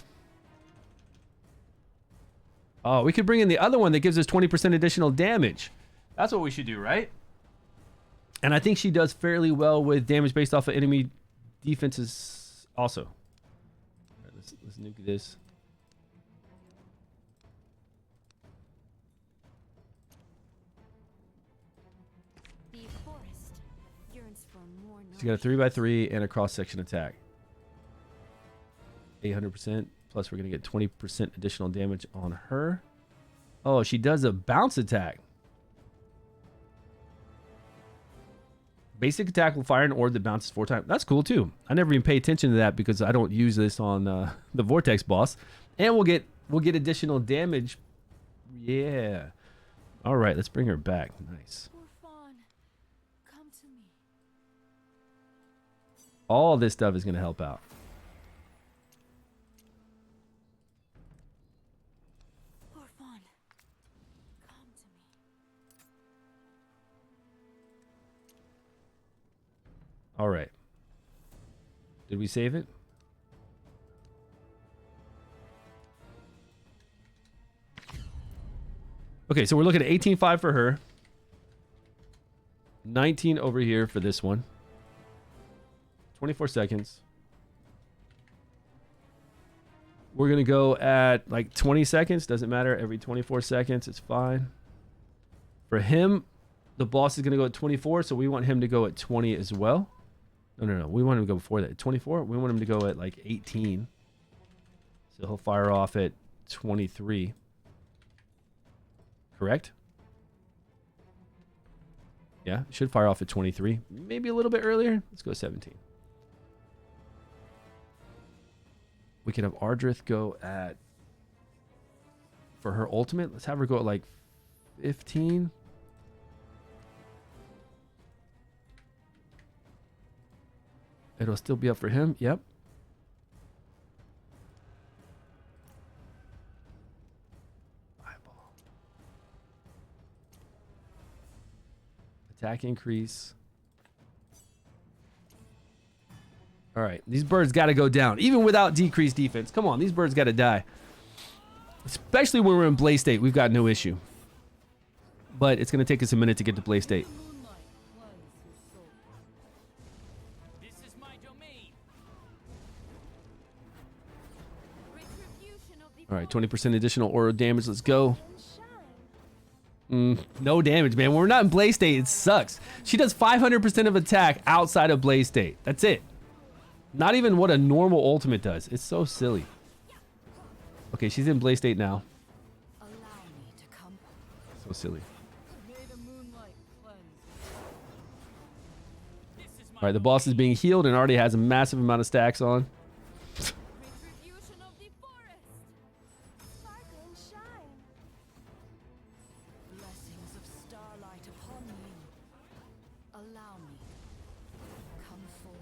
Oh, we could bring in the other one that gives us 20% additional damage. That's what we should do, right? And I think she does fairly well with damage based off of enemy defenses also. All right, let's nuke this. The forest yearns for more. She got a 3x3 and a cross-section attack. 800%. Plus, we're going to get 20% additional damage on her. Oh, she does a bounce attack. Basic attack will fire an orb that bounces 4 times. That's cool, too. I never even pay attention to that because I don't use this on the Vortex boss. And we'll get additional damage. Yeah. All right, let's bring her back. Nice. Fawn, come to me. All this stuff is going to help out. Fawn, come to me. All right. Did we save it? Okay, so we're looking at 18.5 for her. 19 over here for this one. 24 seconds. We're going to go at like 20 seconds. Doesn't matter. Every 24 seconds, it's fine. For him, the boss is going to go at 24, so we want him to go at 20 as well. No. We want him to go before that. 24? We want him to go at like 18. So he'll fire off at 23. Correct? Yeah, should fire off at 23. Maybe a little bit earlier. Let's go 17. We could have Ardrith go at... For her ultimate, let's have her go at like 15. It'll still be up for him. Yep. Eyeball. Attack increase. All right. These birds got to go down. Even without decreased defense. Come on. These birds got to die. Especially when we're in Blaze State. We've got no issue. But it's going to take us a minute to get to Blaze State. Moonlight cleanse your soul. This is my domain. Retribution of the All right. 20% additional aura damage. Let's go. shine. No damage, man. When we're not in Blaze State, it sucks. She does 500% of attack outside of Blaze State. That's it. Not even what a normal ultimate does. It's so silly. Okay, she's in Blaze State now. A So silly. May the moonlight cleanse. This is my All right, the boss is being healed and already has a massive amount of stacks on. Retribution of the forest. Sparkle and shine. Blessings of starlight upon you. Allow me. Come forth.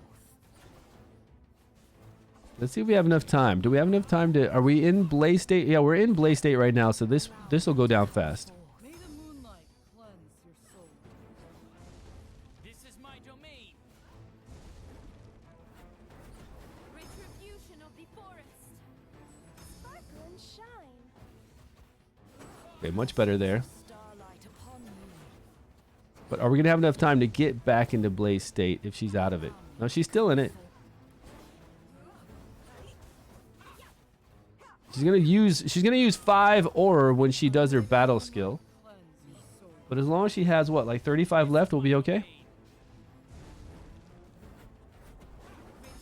Let's see if we have enough time. Do we have enough time to... Are we in Blaze State? Yeah, we're in Blaze State right now, so this will go down fast. May the moonlight cleanse your soul. This is my domain. Retribution of the forest. Sparkle and shine. Okay, much better there. Starlight upon you. But are we going to have enough time to get back into Blaze State if she's out of it? No, she's still in it. She's gonna use 5 aura when she does her battle skill. Cleanse your soul. But as long as she has what, like 35 left, we'll be okay.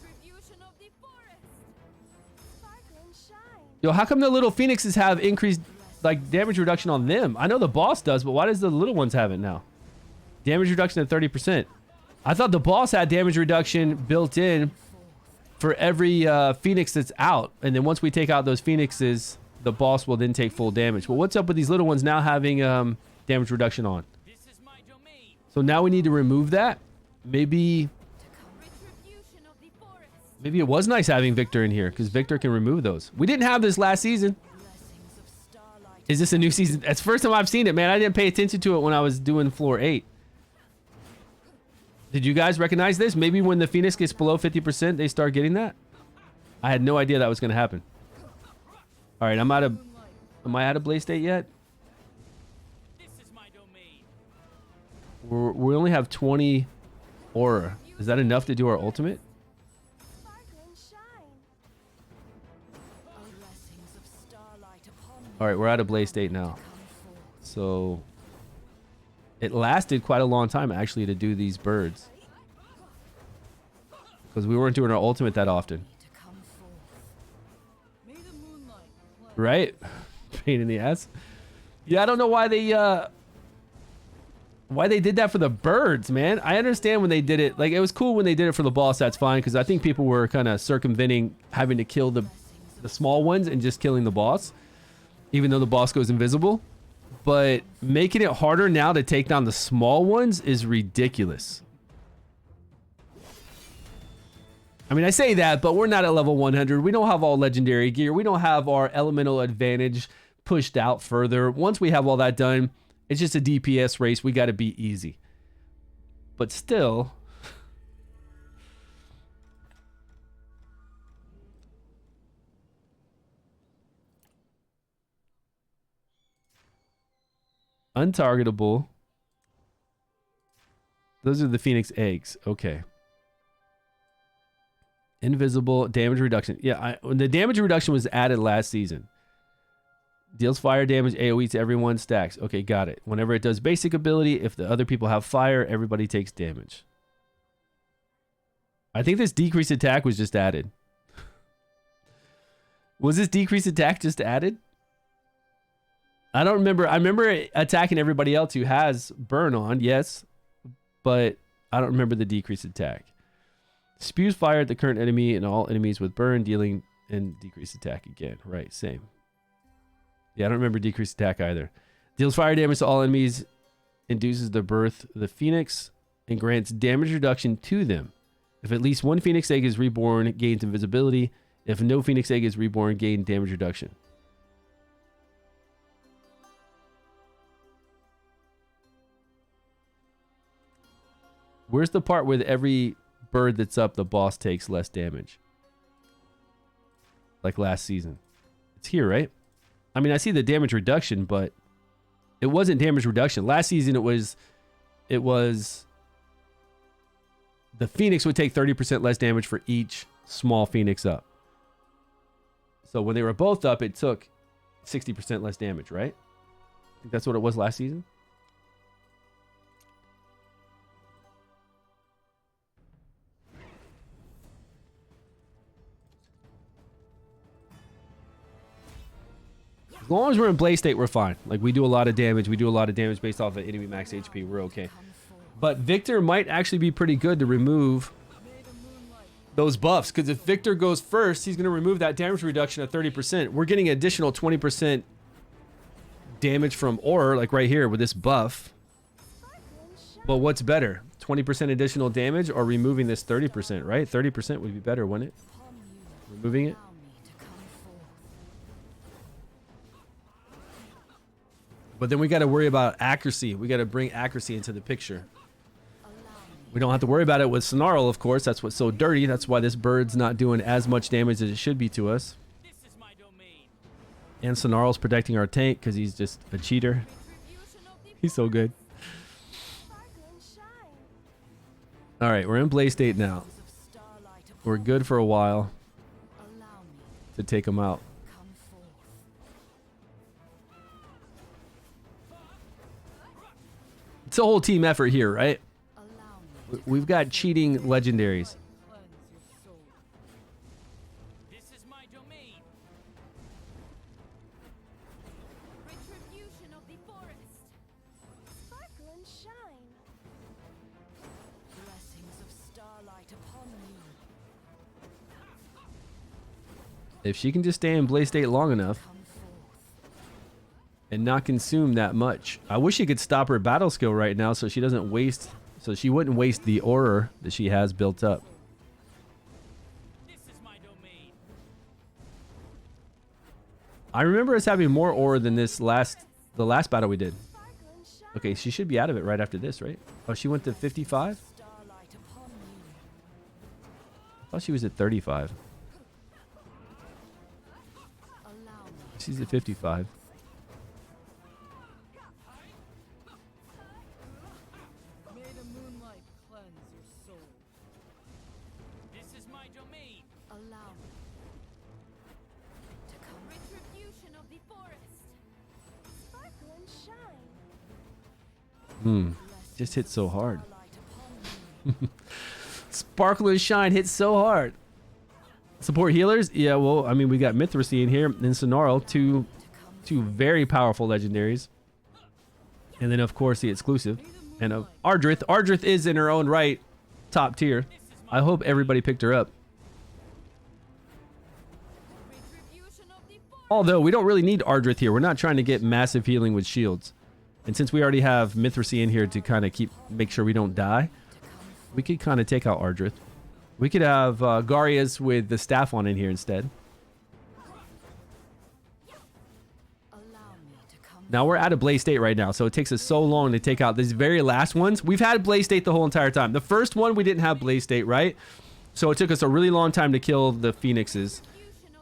Retribution of the forest. Sparkle and shine. Yo, how come the little phoenixes have increased like damage reduction on them? I know the boss does, but why does the little ones have it now? Damage reduction at 30%. I thought the boss had damage reduction built in for every phoenix that's out, and then once we take out those phoenixes, the boss will then take full damage. But what's up with these little ones now having damage reduction on? This is my domain. So now we need to remove that. Maybe Retribution of the forest. it was nice having Victor in here, because Victor can remove those. We didn't have this last season. Blessings of starlight. Is this a new season? That's the first time I've seen it, man. I didn't pay attention to it when I was doing floor 8. Did you guys recognize this? Maybe when the Phoenix gets below 50%, they start getting that? I had no idea that was going to happen. All right, am I out of Blaze State yet? This is my domain. We only have 20 aura. Is that enough to do our ultimate? Sparkle and shine. Blessings of starlight upon you. All right, we're out of Blaze State now. Come forth. So it lasted quite a long time actually to do these birds, because we weren't doing our ultimate that often, To come forth. May the moonlight cleanse. right? Pain in the ass. Yeah, I don't know why they did that for the birds, man. I understand when they did it, like it was cool when they did it for the boss, that's fine, because I think people were kind of circumventing having to kill the small ones and just killing the boss, even though the boss goes invisible. But making it harder now to take down the small ones is ridiculous. I mean, I say that, but we're not at level 100. We don't have all legendary gear. We don't have our elemental advantage pushed out further. Once we have all that done, it's just a DPS race. We got to be easy. But still... untargetable. Those are the Phoenix eggs. Okay. Invisible. Damage reduction. Yeah, the damage reduction was added last season. Deals fire damage AoE to everyone. Stacks. Okay, got it. Whenever it does basic ability, if the other people have fire, everybody takes damage. I think this decreased attack was just added. Was this decreased attack just added? I don't remember. I remember attacking everybody else who has burn on, yes, but I don't remember the decreased attack. Spews fire at the current enemy and all enemies with burn, dealing and decreased attack again. Right, same. Yeah, I don't remember decreased attack either. Deals fire damage to all enemies, induces the birth of the Phoenix, and grants damage reduction to them. If at least one Phoenix egg is reborn, gains invisibility. If no Phoenix egg is reborn, gain damage reduction. Where's the part where every bird that's up, the boss takes less damage? Like last season. It's here, right? I mean, I see the damage reduction, but it wasn't damage reduction. Last season, it was the Phoenix would take 30% less damage for each small Phoenix up. So when they were both up, it took 60% less damage, right? I think that's what it was last season. As long as we're in Blaze State, we're fine. Like, we do a lot of damage. We do a lot of damage based off of enemy max HP. We're okay. But Victor might actually be pretty good to remove those buffs. Because if Victor goes first, he's going to remove that damage reduction of 30%. We're getting additional 20% damage from Aura, like right here with this buff. But what's better? 20% additional damage or removing this 30%, right? 30% would be better, wouldn't it? Removing it. But then we got to worry about accuracy. We got to bring accuracy into the picture. We don't have to worry about it with Snarl, of course. That's what's so dirty. That's why this bird's not doing as much damage as it should be to us. This is my domain. And Snarl's protecting our tank because he's just a cheater. He's so good. All right, we're in Blaze State now. We're good for a while to take him out. It's a whole team effort here, right? We've got cheating legendaries. Cleanse your soul. This is my domain. Retribution of the forest. Sparkle and shine. Blessings of starlight upon you. If she can just stay in Blaze State long enough Come forth. and not consume that much. I wish she could stop her battle skill right now so she doesn't waste, so she wouldn't waste the aura that she has built up. This is my domain. I remember us having more aura than the last battle we did. Sparkle and shine. Okay, she should be out of it right after this, right? Oh, she went to 55? Starlight upon you. I thought she was at 35. Allow me. She's at 55. May the moonlight cleanse your soul. This is my domain. Allow me to come. Retribution of the forest. Sparkle and shine. Just hit so hard. Starlight upon you. Sparkle and Shine hits so hard. Support healers? Yeah, well, I mean, we got Nuverse in here and Snarl, two very powerful legendaries. And then, of course, the exclusive. And Ardrith. Ardrith is in her own right top tier. I hope everybody picked her up. Retribution of the forest. Although, we don't really need Ardrith here. We're not trying to get massive healing with shields. And since we already have Nuverse in here to kind of make sure we don't die, we could kind of take out Ardrith. We could have Garias with the staff on in here instead. Allow me to come. Now we're out of Blaze State right now, so it takes us so long to take out these very last ones. We've had Blaze State the whole entire time. The first one, we didn't have Blaze State, right? So it took us a really long time to kill the Phoenixes.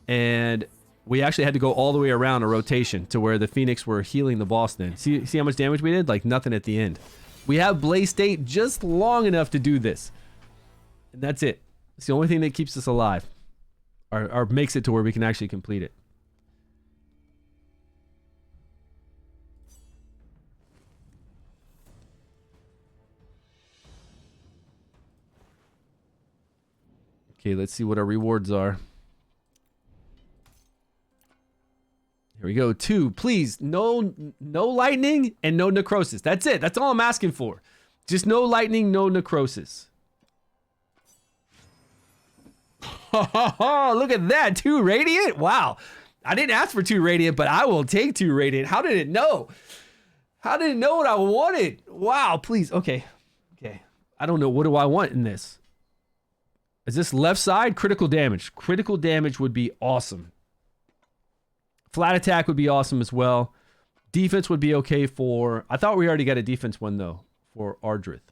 And we actually had to go all the way around a rotation to where the Phoenix were healing the boss then. See how much damage we did? Like nothing at the end. We have Blaze State just long enough to do this. And that's it. It's the only thing that keeps us alive. Or makes it to where we can actually complete it. Okay, let's see what our rewards are. Here we go. 2, please. No lightning and no necrosis. That's it. That's all I'm asking for. Just no lightning, no necrosis. Look at that. 2 radiant. Wow. I didn't ask for 2 radiant, but I will take 2 radiant. How did it know? How did it know what I wanted? Wow. Please. Okay. Okay. I don't know. What do I want in this? Is this left side? Critical damage. Critical damage would be awesome. Flat attack would be awesome as well. Defense would be okay for... I thought we already got a defense one, though, for Ardrith.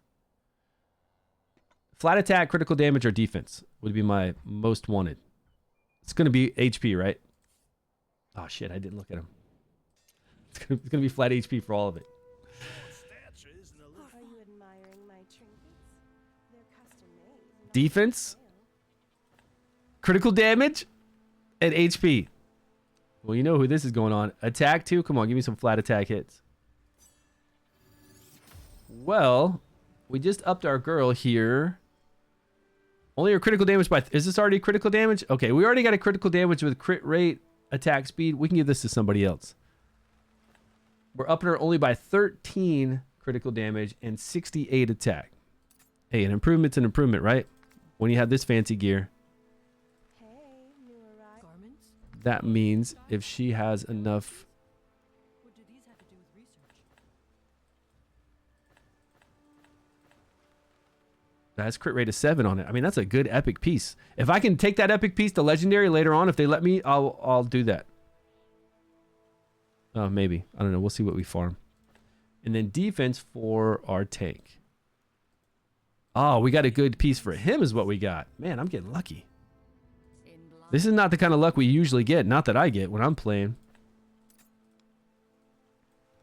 Flat attack, critical damage, or defense would be my most wanted. It's going to be HP, right? Oh, shit. I didn't look at him. It's going to be flat HP for all of it. Are you admiring my trinkets? They're custom made. not Defense, for sale. critical damage, and HP. Well, you know who this is going on. Attack 2. Come on, give me some flat attack hits. Well, we just upped our girl here. Only her critical damage by... Is this already critical damage? Okay, we already got a critical damage with crit rate, attack speed. We can give this to somebody else. We're upping her only by 13 critical damage and 68 attack. Hey, an improvement's an improvement, right? When you have this fancy gear. Hey, new arrival. Garments? That means if she has enough... What do these have to do with research? That's crit rate of 7 on it. I mean, that's a good epic piece. If I can take that epic piece to legendary later on, if they let me, I'll do that. Oh, maybe. I don't know. We'll see what we farm. And then defense for our tank. Oh, we got a good piece for him is what we got. Man, I'm getting lucky. This is not the kind of luck we usually get. Not that I get when I'm playing.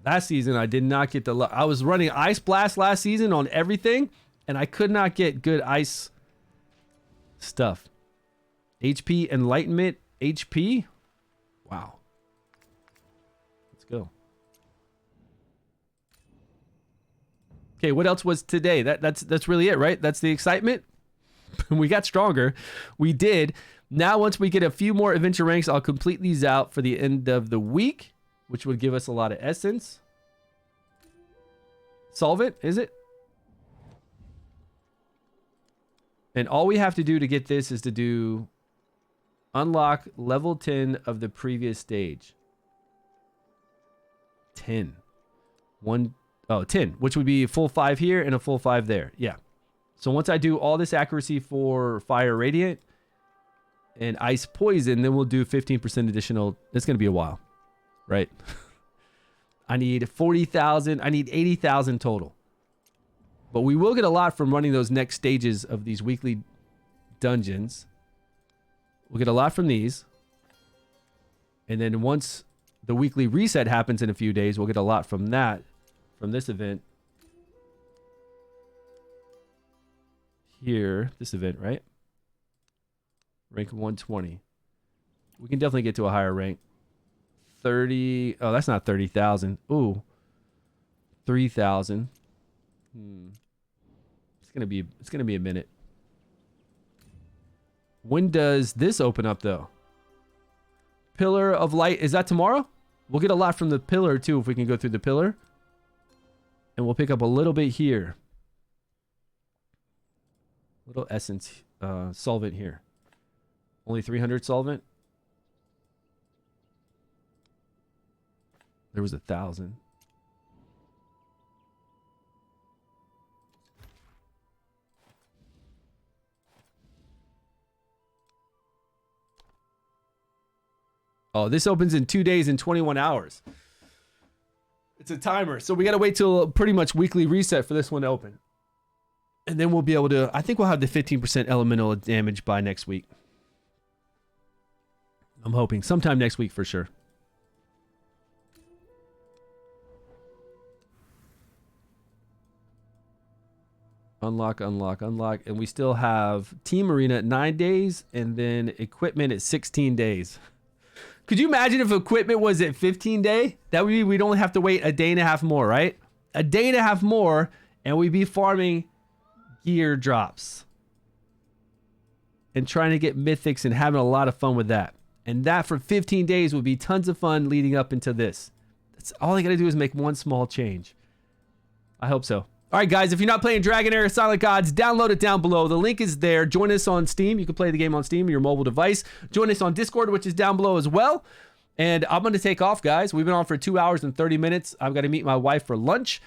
Last season, I did not get the luck. I was running Ice Blast last season on everything, and I could not get good ice stuff. HP Enlightenment HP. Wow. Let's go. Okay, what else was today? That's really it, right? That's the excitement. We got stronger. We did. Now, once we get a few more adventure ranks, I'll complete these out for the end of the week, which would give us a lot of essence. Solvent, is it? And all we have to do to get this is to do unlock level 10 of the previous stage. 10. 10, which would be a full 5 here and a full 5 there. Yeah. So once I do all this accuracy for Fire Radiant and Ice Poison, then we'll do 15% additional. It's going to be a while, right? I need 40,000. I need 80,000 total. But we will get a lot from running those next stages of these weekly dungeons. We'll get a lot from these. And then once the weekly reset happens in a few days, we'll get a lot from that, from this event. Here, this event, right? Rank 120. We can definitely get to a higher rank. 30. Oh, that's not 30,000. Ooh. 3,000. It's gonna be a minute. When does this open up though? Pillar of Light, is that tomorrow? We'll get a lot from the pillar too if we can go through the pillar. And we'll pick up a little bit here. Little essence solvent here. Only 300 solvent. There was 1,000. Oh, this opens in 2 days and 21 hours. It's a timer. So we got to wait till pretty much weekly reset for this one to open. And then we'll be able to, I think we'll have the 15% elemental damage by next week. I'm hoping sometime next week for sure. Unlock, unlock, unlock. And we still have Team Arena at 9 days and then equipment at 16 days. Could you imagine if equipment was at 15 day? That would be, we'd only have to wait a day and a half more, right? A day and a half more and we'd be farming gear drops. And trying to get mythics and having a lot of fun with that. And that for 15 days would be tons of fun leading up into this. That's all I got to do is make one small change. I hope so. All right, guys, if you're not playing Dragonheir Silent Gods, download it down below. The link is there. Join us on Steam. You can play the game on Steam or your mobile device. Join us on Discord, which is down below as well. And I'm going to take off, guys. We've been on for 2 hours and 30 minutes. I've got to meet my wife for lunch,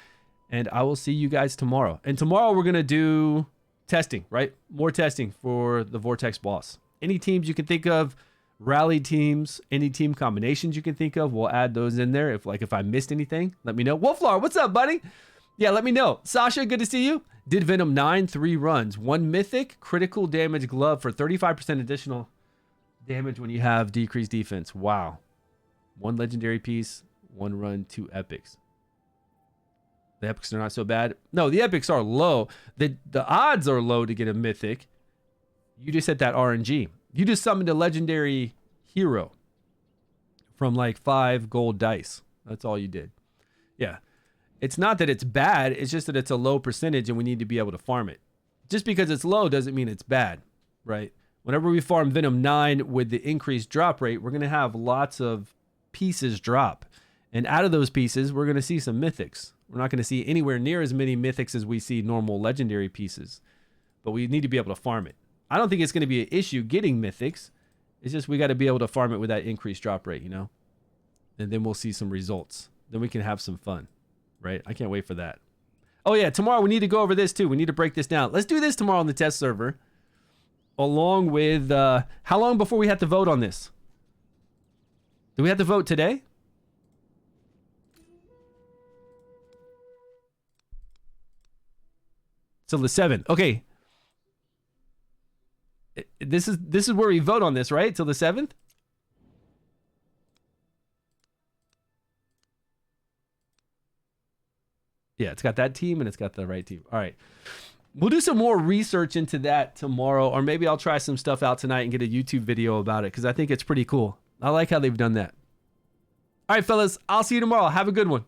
and I will see you guys tomorrow. And tomorrow we're going to do testing, right? More testing for the Vortex boss. Any teams you can think of, rally teams, any team combinations you can think of, we'll add those in there. If I missed anything, let me know. Wolflar, what's up, buddy? Yeah, let me know. Sasha, good to see you. Did Venom 9, 3 runs. 1 mythic, critical damage glove for 35% additional damage when you have decreased defense. Wow. 1 legendary piece, 1 run, 2 epics. The epics are not so bad. No, the epics are low. The odds are low to get a mythic. You just hit that RNG. You just summoned a legendary hero from like 5 gold dice. That's all you did. Yeah. It's not that it's bad. It's just that it's a low percentage and we need to be able to farm it. Just because it's low doesn't mean it's bad, right? Whenever we farm Venom 9 with the increased drop rate, we're going to have lots of pieces drop. And out of those pieces, we're going to see some mythics. We're not going to see anywhere near as many mythics as we see normal legendary pieces. But we need to be able to farm it. I don't think it's going to be an issue getting mythics. It's just we got to be able to farm it with that increased drop rate, you know? And then we'll see some results. Then we can have some fun, right? I can't wait for that. Oh yeah, tomorrow we need to go over this too. We need to break this down. Let's do this tomorrow on the test server. Along with, how long before we have to vote on this? Do we have to vote today? Till the 7th. Okay. This is where we vote on this, right? Till the 7th? Yeah, it's got that team and it's got the right team. All right. We'll do some more research into that tomorrow, or maybe I'll try some stuff out tonight and get a YouTube video about it because I think it's pretty cool. I like how they've done that. All right, fellas, I'll see you tomorrow. Have a good one.